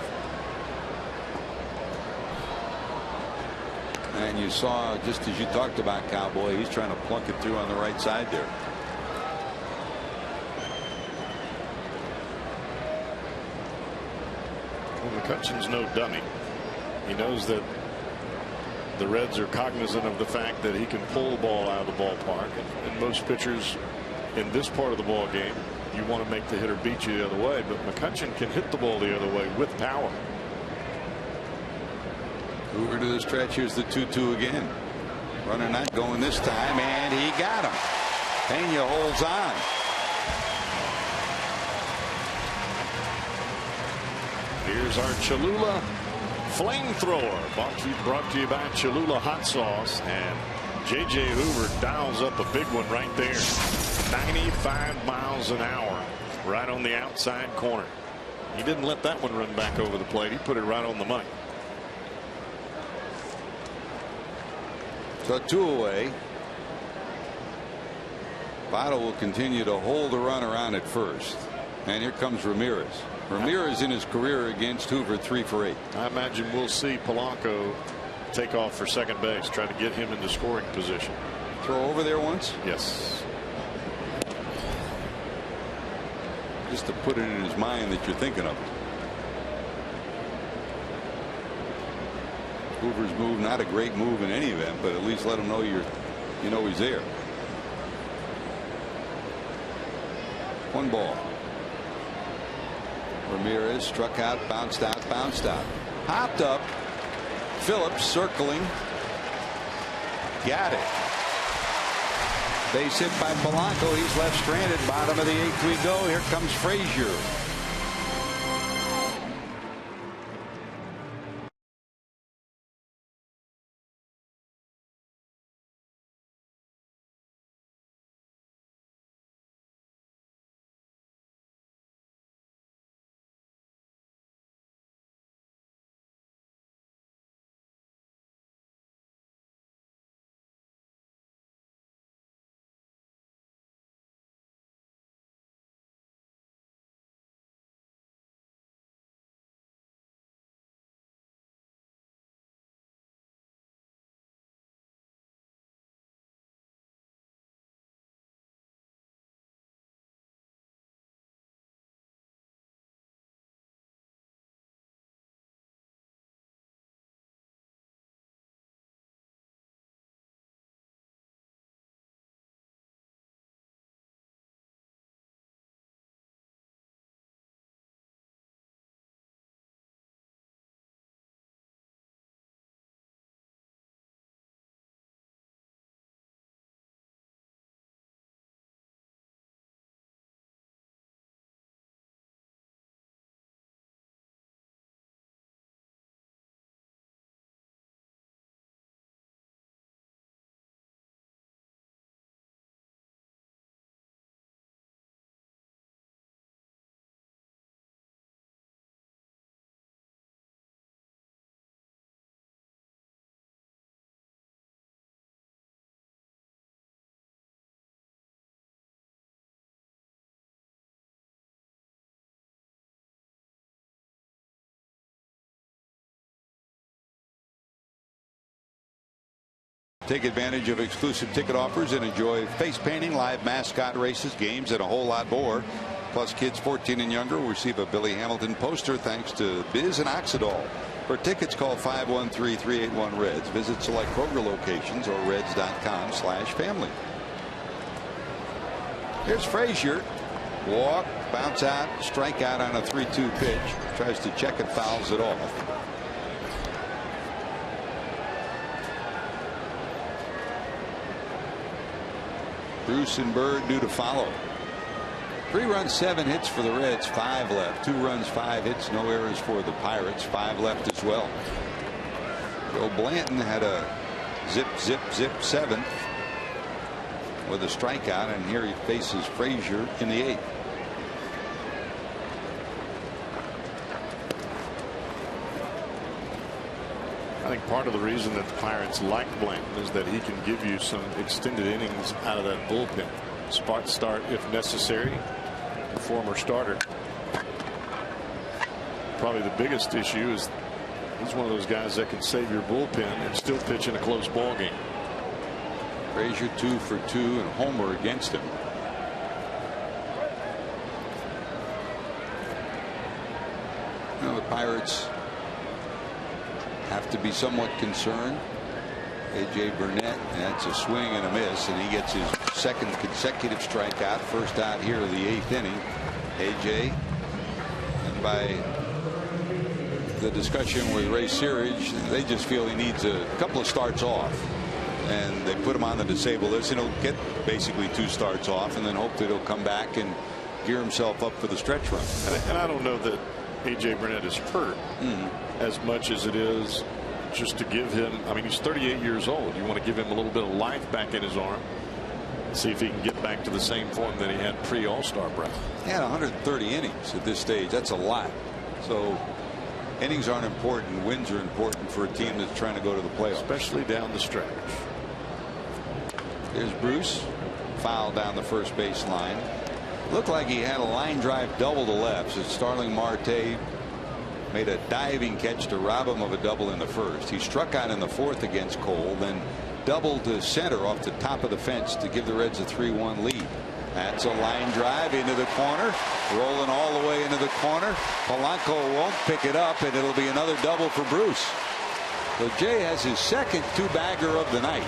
And you saw, just as you talked about, Cowboy, he's trying to plunk it through on the right side there. Well, McCutchen's no dummy. He knows that the Reds are cognizant of the fact that he can pull the ball out of the ballpark, and most pitchers in this part of the ball game, you want to make the hitter beat you the other way, but McCutchen can hit the ball the other way with power. Hoover to the stretch. Here's the 2-2 again. Runner not going this time, and he got him. Pena holds on. Here's our Cholula flamethrower, brought to you by Cholula hot sauce, and J.J. Hoover dials up a big one right there. 95 miles an hour right on the outside corner. He didn't let that one run back over the plate. He put it right on the money. So 2 away. Votto will continue to hold the runner on at first. And here comes Ramirez. Ramirez in his career against Hoover 3 for 8. I imagine we'll see Polanco take off for second base, try to get him into scoring position. Throw over there once? Yes. Just to put it in his mind that you're thinking of it. Hoover's move, not a great move in any event, but at least let him know you know he's there. 1 ball. Ramirez struck out, bounced out, bounced out. Hopped up. Phillips circling. Got it. Base hit by Polanco. He's left stranded. Bottom of the 8th we go. Here comes Frazier. Take advantage of exclusive ticket offers and enjoy face painting, live mascot races, games, and a whole lot more. Plus, kids 14 and younger will receive a Billy Hamilton poster thanks to Biz and Oxidol. For tickets, call 513-381-REDS. Visit select Kroger locations or reds.com/family. Here's Frazier. Walk, bounce out, strike out on a 3-2 pitch. Tries to check it, fouls it off. Bruce and Bird due to follow. 3 runs, 7 hits for the Reds, 5 left. 2 runs, 5 hits, no errors for the Pirates, 5 left as well. Joe Blanton had a zip 7th with a strikeout, and here he faces Frazier in the 8th. I think part of the reason that the Pirates like Blanton is that he can give you some extended innings out of that bullpen. Spot start if necessary. A former starter. Probably the biggest issue is he's one of those guys that can save your bullpen and still pitch in a close ball game. Frazier 2 for 2 and homer against him. Now the Pirates have to be somewhat concerned. A.J. Burnett, that's a swing and a miss, and he gets his second consecutive strikeout. First out here of the 8th inning. A.J. and by the discussion with Ray Searage, they just feel he needs a couple of starts off, and they put him on the disabled list, and he'll get basically 2 starts off, and then hope that he'll come back and gear himself up for the stretch run. And I don't know that A.J. Burnett is hurt as much as it is just to give him, I mean, he's 38 years old. You want to give him a little bit of life back in his arm, see if he can get back to the same form that he had pre-All-Star break. He had 130 innings at this stage. That's a lot. So innings aren't important. Wins are important for a team that's trying to go to the playoffs, especially down the stretch. Here's Bruce, foul down the first base line. Looked like he had a line drive double to left. So Starling Marte made a diving catch to rob him of a double in the first. He struck out in the 4th against Cole, then doubled to center off the top of the fence to give the Reds a 3-1 lead. That's a line drive into the corner, rolling all the way into the corner. Polanco won't pick it up, and it'll be another double for Bruce. So Jay has his second 2-bagger of the night.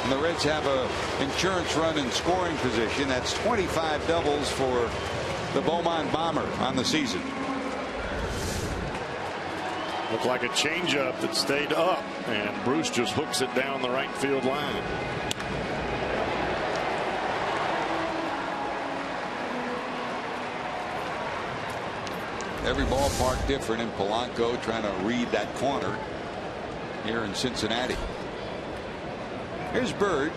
And the Reds have a insurance run in scoring position. That's 25 doubles for the Beaumont Bomber on the season. Looked like a changeup that stayed up, and Bruce just hooks it down the right field line. Every ballpark different, in Polanco trying to read that corner here in Cincinnati. Here's Bird.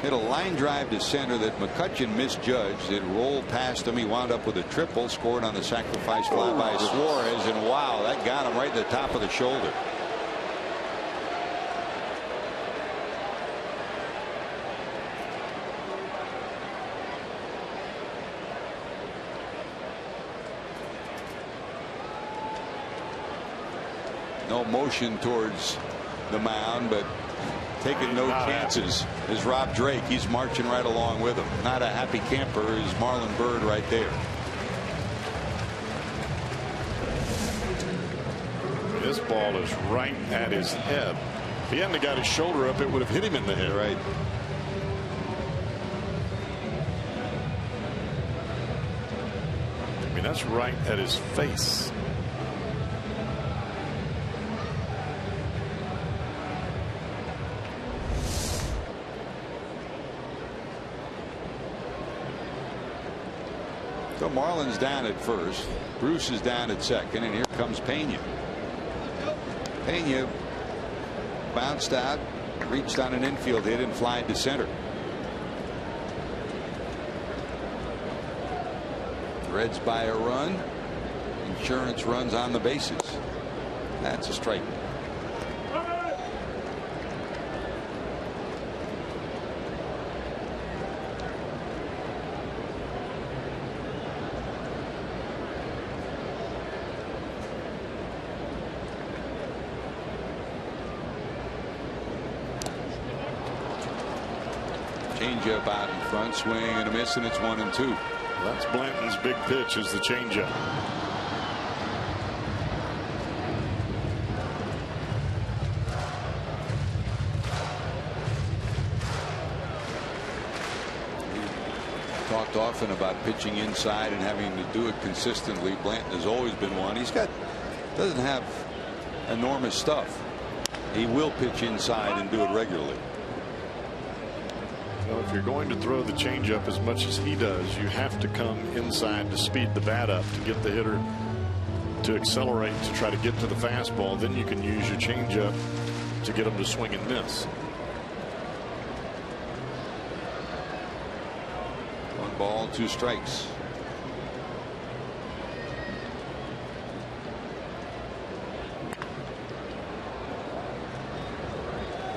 Hit a line drive to center that McCutchen misjudged. It rolled past him. He wound up with a triple, scored on the sacrifice fly by Suarez, and wow, that got him right in the top of the shoulder. No motion towards the mound, but taking no chances is Rob Drake. He's marching right along with him. Not a happy camper is Marlon Byrd right there. This ball is right at his head. If he hadn't got his shoulder up, it would have hit him in the head. Right. I mean, that's right at his face. So Marlins down at first. Bruce is down at second, and here comes Pena. Pena bounced out, reached on an infield hit, and flied to center. The Reds by a run. Insurance runs on the bases. That's a strike. Changeup out in front, swing and a miss, and it's 1-2. That's Blanton's big pitch, is the changeup. We talked often about pitching inside and having to do it consistently. Blanton has always been one. Doesn't have enormous stuff. He will pitch inside and do it regularly. Well, if you're going to throw the changeup as much as he does, you have to come inside to speed the bat up, to get the hitter to accelerate, to try to get to the fastball. Then you can use your changeup to get him to swing and miss. 1 ball, 2 strikes.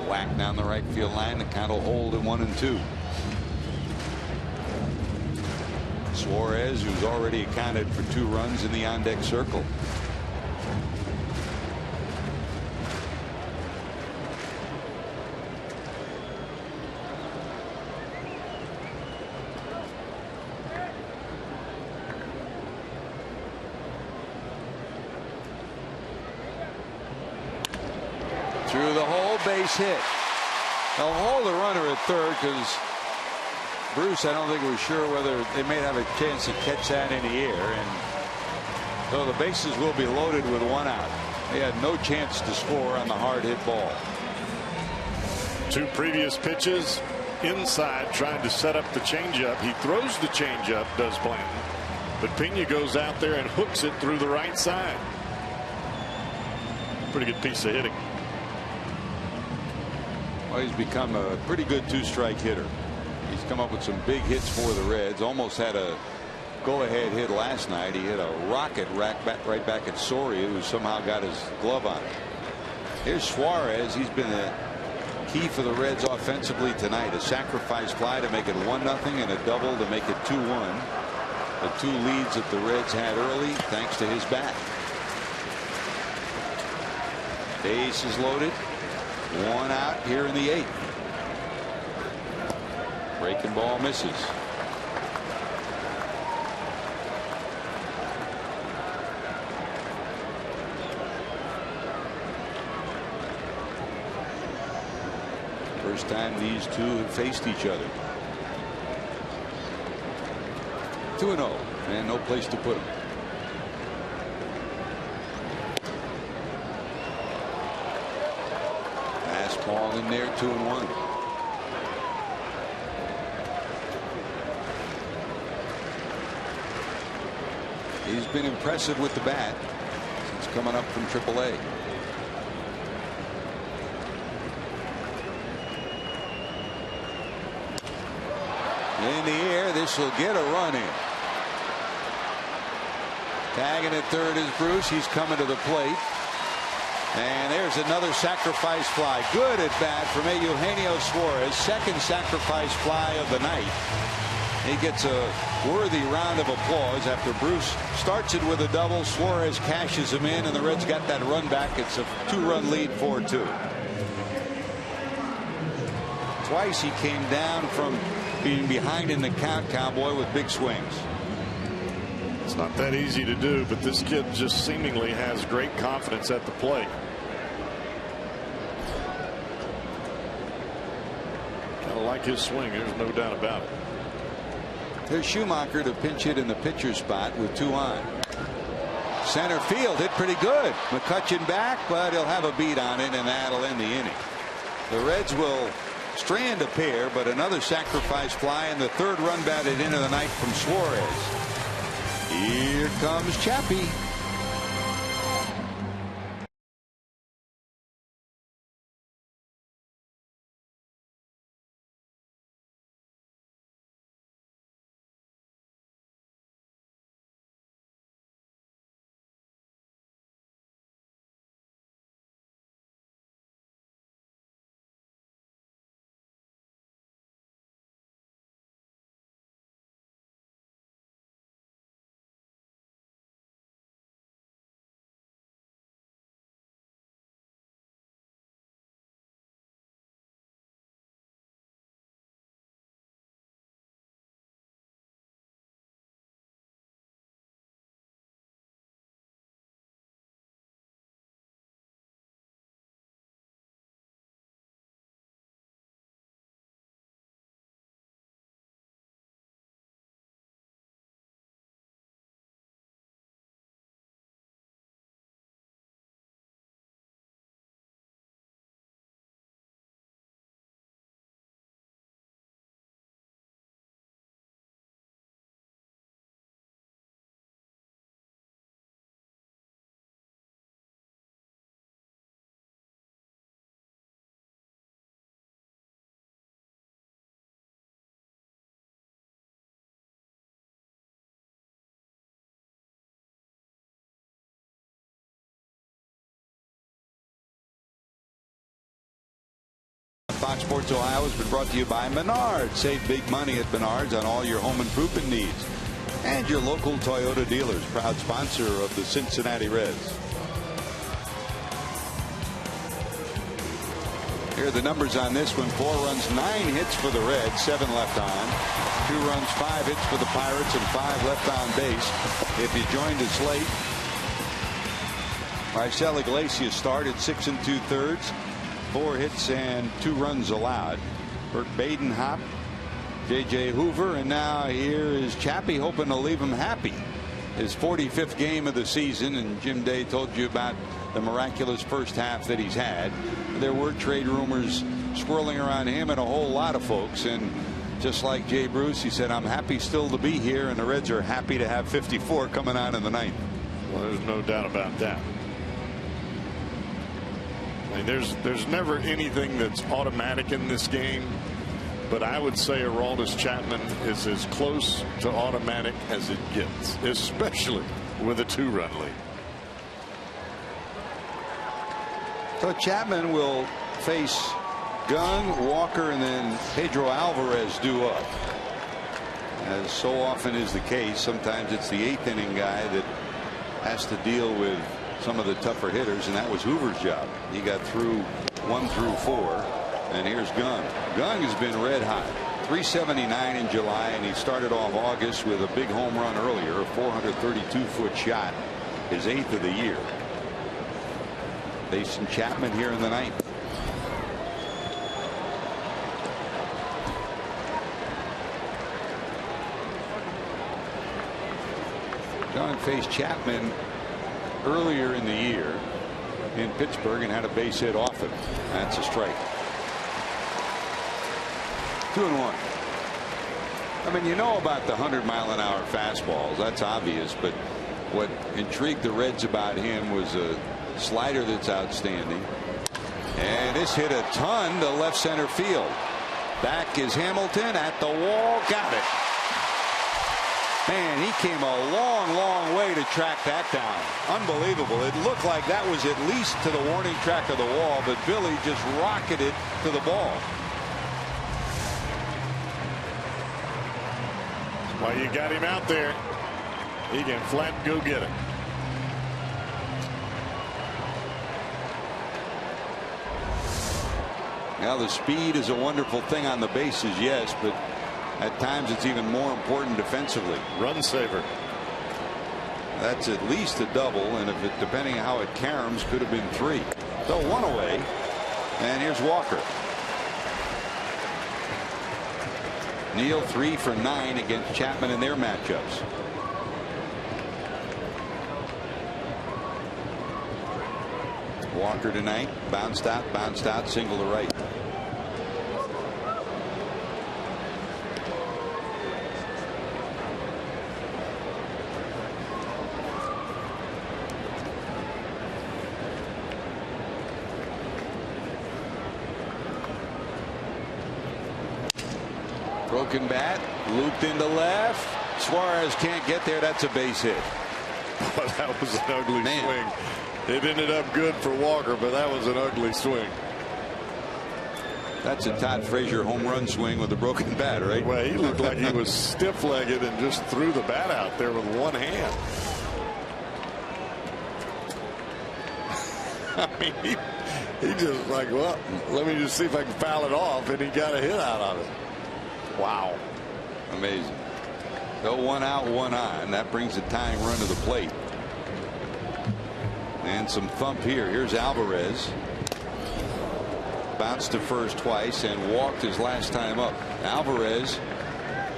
Whack down the right field line. The count will hold at 1-2. Suarez, who's already accounted for 2 runs in the on-deck circle. Through the hole, base hit. They'll hold the runner at third because Bruce, I don't think, was sure whether they may have a chance to catch that in the air. And so the bases will be loaded with one out. They had no chance to score on the hard hit ball. 2 previous pitches inside, trying to set up the changeup. He throws the changeup, does Blanton, but Pena goes out there and hooks it through the right side. Pretty good piece of hitting. Well, he's become a pretty good 2-strike hitter. He's come up with some big hits for the Reds. Almost had a go-ahead hit last night. He hit a rocket right back at Soria, who somehow got his glove on it. Here's Suarez. He's been a key for the Reds offensively tonight. A sacrifice fly to make it 1-0 and a double to make it 2-1. The 2 leads that the Reds had early thanks to his bat. Base is loaded. 1 out here in the 8th. Breaking ball misses. First time these two have faced each other. 2-0 and no place to put them. Fastball in there, 2-1. He's been impressive with the bat since coming up from AAA. In the air, this will get a run in. Tagging at third is Bruce. He's coming to the plate. And there's another sacrifice fly. Good at bat from Eugenio Suarez. Second sacrifice fly of the night. He gets a worthy round of applause after Bruce starts it with a double. Suarez cashes him in, and the Reds got that run back. It's a 2-run lead, 4-2. Twice he came down from being behind in the count, Cowboy, with big swings. It's not that easy to do, but this kid just seemingly has great confidence at the plate. Kind of like his swing, there's no doubt about it. There's Schumacher to pinch hit in the pitcher spot with 2 on. Center field hit pretty good. McCutchen back, but he'll have a beat on it, and that'll end the inning. The Reds will strand a pair, but another sacrifice fly, and the 3rd run batted into the night from Suarez. Here comes Chappie. Fox Sports Ohio has been brought to you by Menards. Save big money at Menards on all your home improvement needs. And your local Toyota dealers, proud sponsor of the Cincinnati Reds. Here are the numbers on this one. 4 runs, 9 hits for the Reds, 7 left on. 2 runs, 5 hits for the Pirates, and 5 left on base. If you joined us late, Marcell Iglesias started 6 2/3. 4 hits and 2 runs allowed. Burt Baden hopped, J.J. Hoover, and now here is Chappie hoping to leave him happy. His 45th game of the season, and Jim Day told you about the miraculous first half that he's had. There were trade rumors swirling around him and a whole lot of folks, and just like Jay Bruce, he said, I'm happy still to be here, and the Reds are happy to have 54 coming on in the 9th. Well, there's no doubt about that. I mean, there's never anything that's automatic in this game, but I would say Aroldis Chapman is as close to automatic as it gets, especially with a 2-run lead. So Chapman will face Gunn, Walker, and then Pedro Alvarez due up. As so often is the case, sometimes it's the 8th inning guy that has to deal with some of the tougher hitters, and that was Hoover's job. He got through 1 through 4, and here's Gunn. Gunn has been red hot. 379 in July, and he started off August with a big home run earlier, a 432-foot shot, his 8th of the year. Facing Chapman here in the 9th. Gunn faced Chapman earlier in the year in Pittsburgh and had a base hit off him. That's a strike. 2-1. I mean, you know about the 100-mile-an-hour fastballs. That's obvious. But what intrigued the Reds about him was a slider that's outstanding. And this hit a ton to left center field. Back is Hamilton at the wall. Got it. Man, he came a long way to track that down. Unbelievable. It looked like that was at least to the warning track of the wall, but Billy just rocketed to the ball. Well, you got him out there. He can flat go get it. Now the speed is a wonderful thing on the bases, yes, but at times it's even more important defensively. Run saver. That's at least a double, and if it, depending on how it caroms, could have been 3. So 1 away, and here's Walker. Neal 3 for 9 against Chapman in their matchups. Walker tonight, bounced out, single to right. Broken bat, looped into left. Suarez can't get there. That's a base hit. Well, that was an ugly swing. It ended up good for Walker, but that was an ugly swing. That's a Todd Frazier home run swing with a broken bat, right? Well, he looked like he was stiff-legged and just threw the bat out there with one hand. I mean, he just like, well, let me just see if I can foul it off, and he got a hit out of it. Wow. Amazing. So 1 out, 1 on. That brings the tying run to the plate. And some thump here. Here's Alvarez. Bounced to first twice and walked his last time up. Alvarez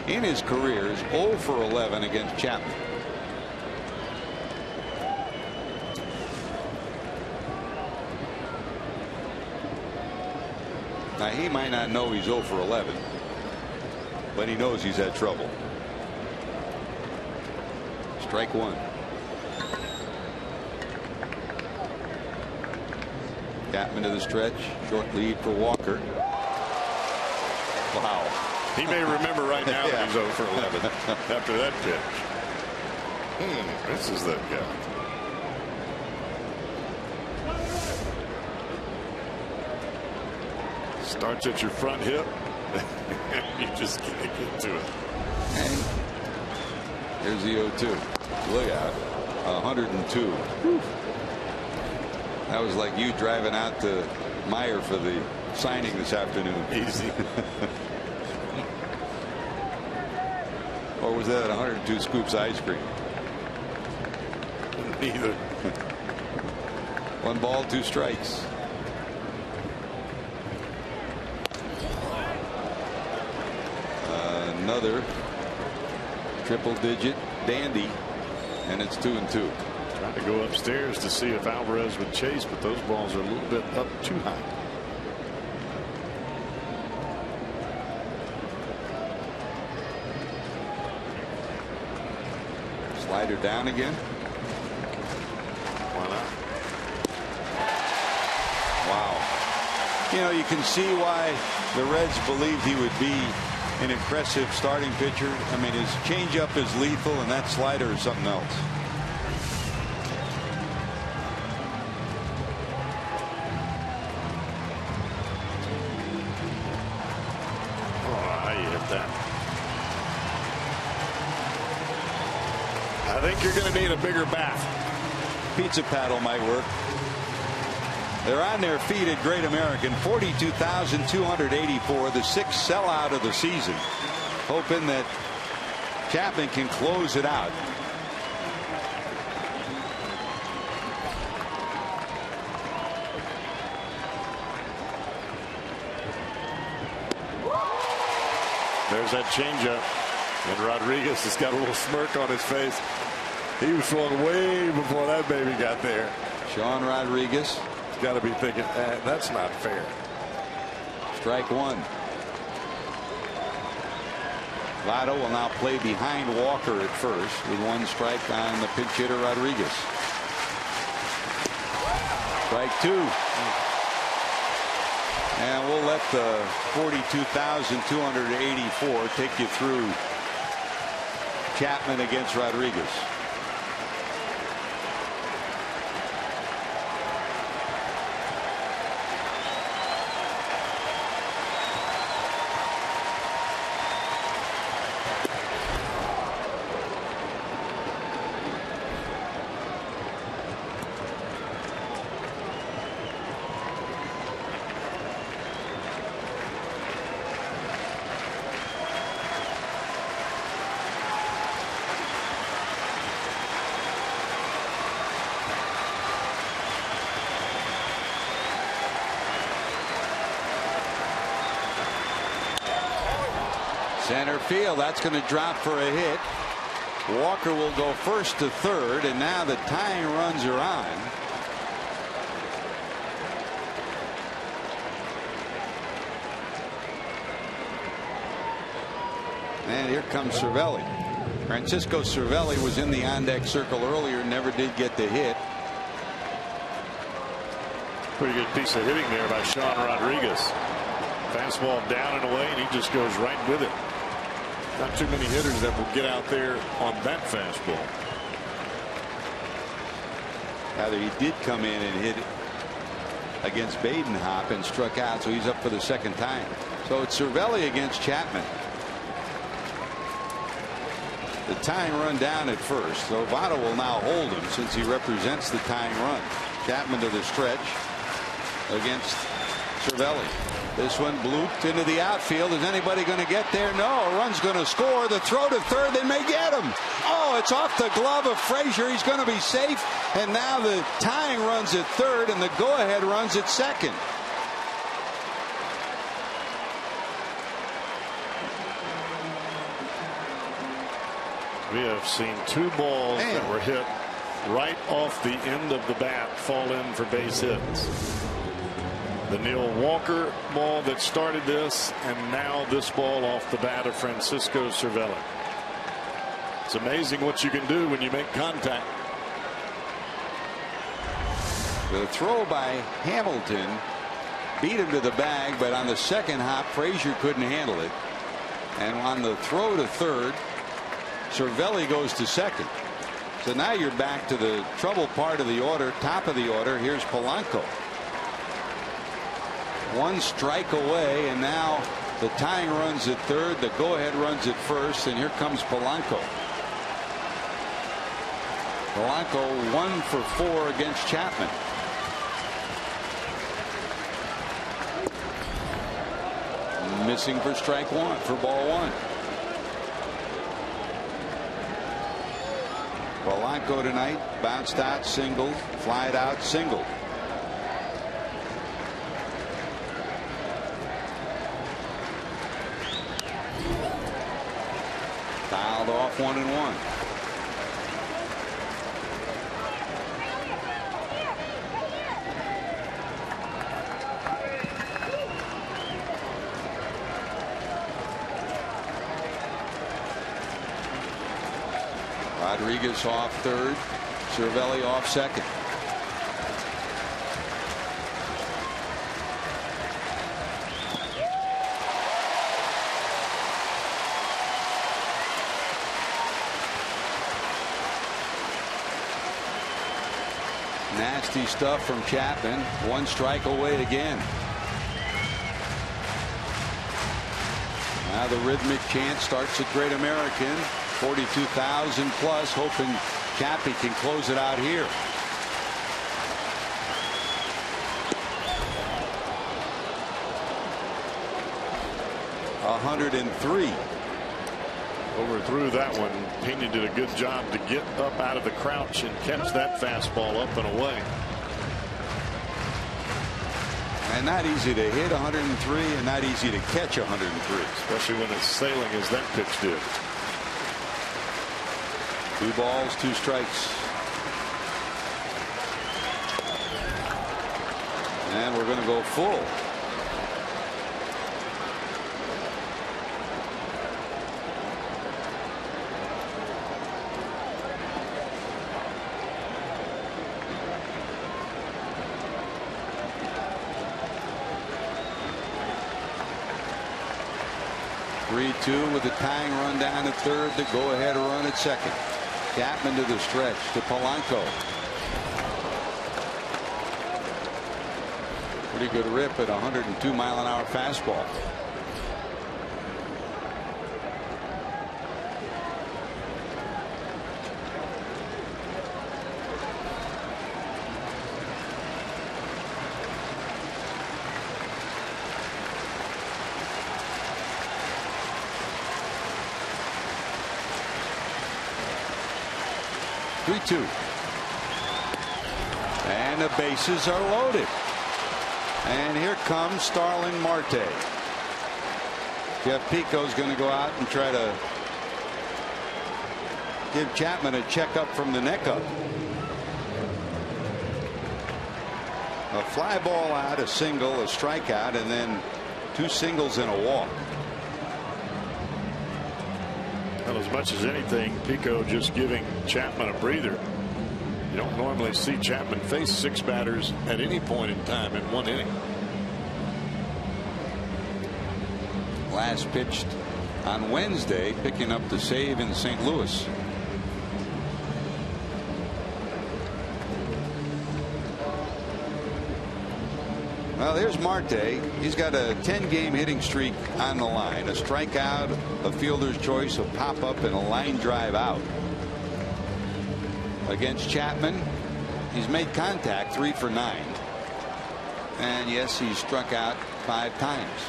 in his career is 0 for 11 against Chapman. Now he might not know he's 0 for 11, but he knows he's had trouble. Strike 1. Chapman to the stretch. Short lead for Walker. Wow. He may remember right now that he's 0 for 11 after that pitch. This is that guy. Starts at your front hip. You just can't get to it. And here's the 0-2. Look out. 102. Whew. That was like you driving out to Meyer for the signing this afternoon. Easy. Or was that 102 scoops ice cream? Neither. 1 ball, 2 strikes. another triple-digit dandy, and it's 2-2. Trying to go upstairs to see if Alvarez would chase, but those balls are a little bit up too high. Slider down again. Why not? Wow. You know, you can see why the Reds believed he would be an impressive starting pitcher. I mean, his changeup is lethal, and that slider is something else. Oh, how you hit that? I think you're going to need a bigger bat. Pizza paddle might work. They're on their feet at Great American. 42,284, the sixth sellout of the season. Hoping that Chapman can close it out. There's that changeup, and Rodriguez has got a little smirk on his face. He was swung way before that baby got there. Sean Rodriguez. Got to be thinking, that's not fair. Strike one. Votto will now play behind Walker at first with one strike on the pinch hitter Rodriguez. Strike two. And we'll let the 42,284 take you through Chapman against Rodriguez. Center field, that's going to drop for a hit. Walker will go first to third, and now the tying runs are on. And here comes Cervelli. Francisco Cervelli was in the on-deck circle earlier, never did get the hit. Pretty good piece of hitting there by Sean Rodriguez. Fastball down and away, and he just goes right with it. Not too many hitters that will get out there on that fastball. Rather, he did come in and hit against Badenhop and struck out, so he's up for the second time. So it's Cervelli against Chapman. The tying run down at first, so Votto will now hold him since he represents the tying run. Chapman to the stretch against Cervelli. This one blooped into the outfield. Is anybody going to get there? No. A run's going to score. The throw to third. They may get him. Oh, it's off the glove of Frazier. He's going to be safe. And now the tying runs at third and the go-ahead runs at second. We have seen two balls that were hit right off the end of the bat fall in for base hits. The Neil Walker ball that started this, and now this ball off the bat of Francisco Cervelli. It's amazing what you can do when you make contact. The throw by Hamilton beat him to the bag, but on the second hop, Frazier couldn't handle it. And on the throw to third, Cervelli goes to second. So now you're back to the trouble part of the order, top of the order. Here's Polanco. One strike away, and now the tying runs at third, the go-ahead runs at first, and here comes Polanco. Polanco 1 for 4 against Chapman. Missing for strike one, for ball one. Polanco tonight, bounced out, singled, flied out, singled. Fouled off 1-1. Rodriguez off third. Cervelli off second. Nasty stuff from Chapman. One strike away again. Now the rhythmic chant starts at Great American. 42,000 plus, hoping Chappie can close it out here. $103. Overthrew that one. Pena did a good job to get up out of the crouch and catch that fastball up and away. And not easy to hit 103 and not easy to catch 103. Especially when it's sailing as that pitch did. 2 balls, 2 strikes. And we're going to go full. With a tying run down at third, the go-ahead run at second. Chapman to the stretch to Polanco. Pretty good rip at 102-mile-an-hour fastball. And the bases are loaded. And here comes Starling Marte. Jeff Pico's going to go out and try to give Chapman a checkup from the neck up. A fly ball out, a single, a strikeout, and then 2 singles and a walk. Well, as much as anything, Pico just giving Chapman a breather. You don't normally see Chapman face 6 batters at any point in time in 1 inning. Last pitched on Wednesday, picking up the save in St. Louis. Well, here's Marte. He's got a 10-game hitting streak on the line. A strikeout, a fielder's choice, a pop-up, and a line drive out. Against Chapman, he's made contact 3 for 9. And yes, he's struck out 5 times.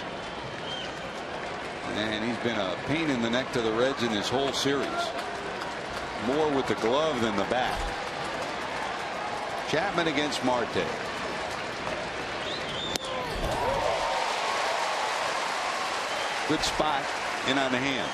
And he's been a pain in the neck to the Reds in this whole series. More with the glove than the bat. Chapman against Marte. Good spot in on the hands.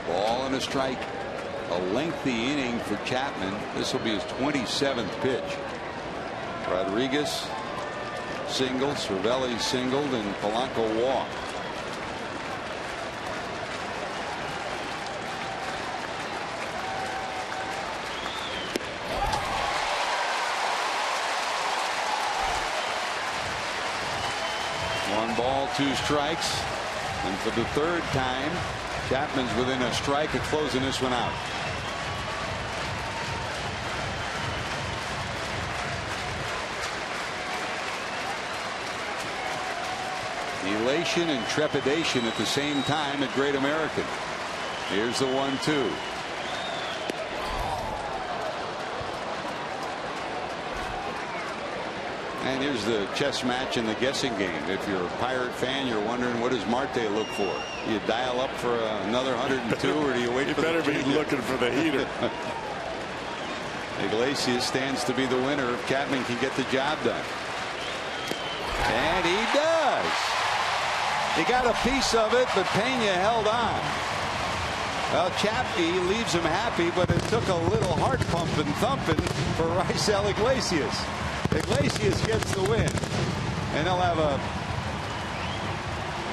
Ball and a strike. A lengthy inning for Chapman. This will be his 27th pitch. Rodriguez singled, Cervelli singled, and Polanco walked. One ball, 2 strikes, and for the 3rd time, Chapman's within a strike of closing this one out. Elation and trepidation at the same time at Great American. Here's the 1-2. And here's the chess match in the guessing game. If you're a Pirate fan, you're wondering, what does Marte look for? You dial up for another 102, or do you wait for the better be looking for the heater. Iglesias stands to be the winner if Chapman can get the job done. And he does. He got a piece of it, but Pena held on. Well, Chappie leaves him happy, but it took a little heart pumping, thumping for Raisel Iglesias. Iglesias gets the win, and he'll have a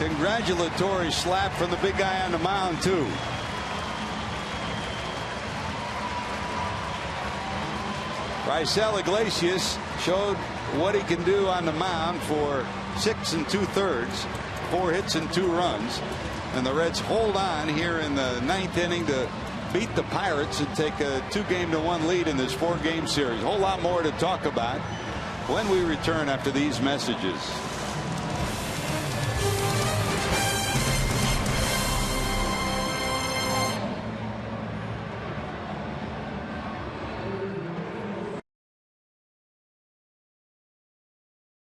congratulatory slap from the big guy on the mound, too. Raisel Iglesias showed what he can do on the mound for 6 2/3, 4 hits and 2 runs. And the Reds hold on here in the 9th inning to beat the Pirates and take a 2-1 lead in this 4-game series. A whole lot more to talk about when we return after these messages.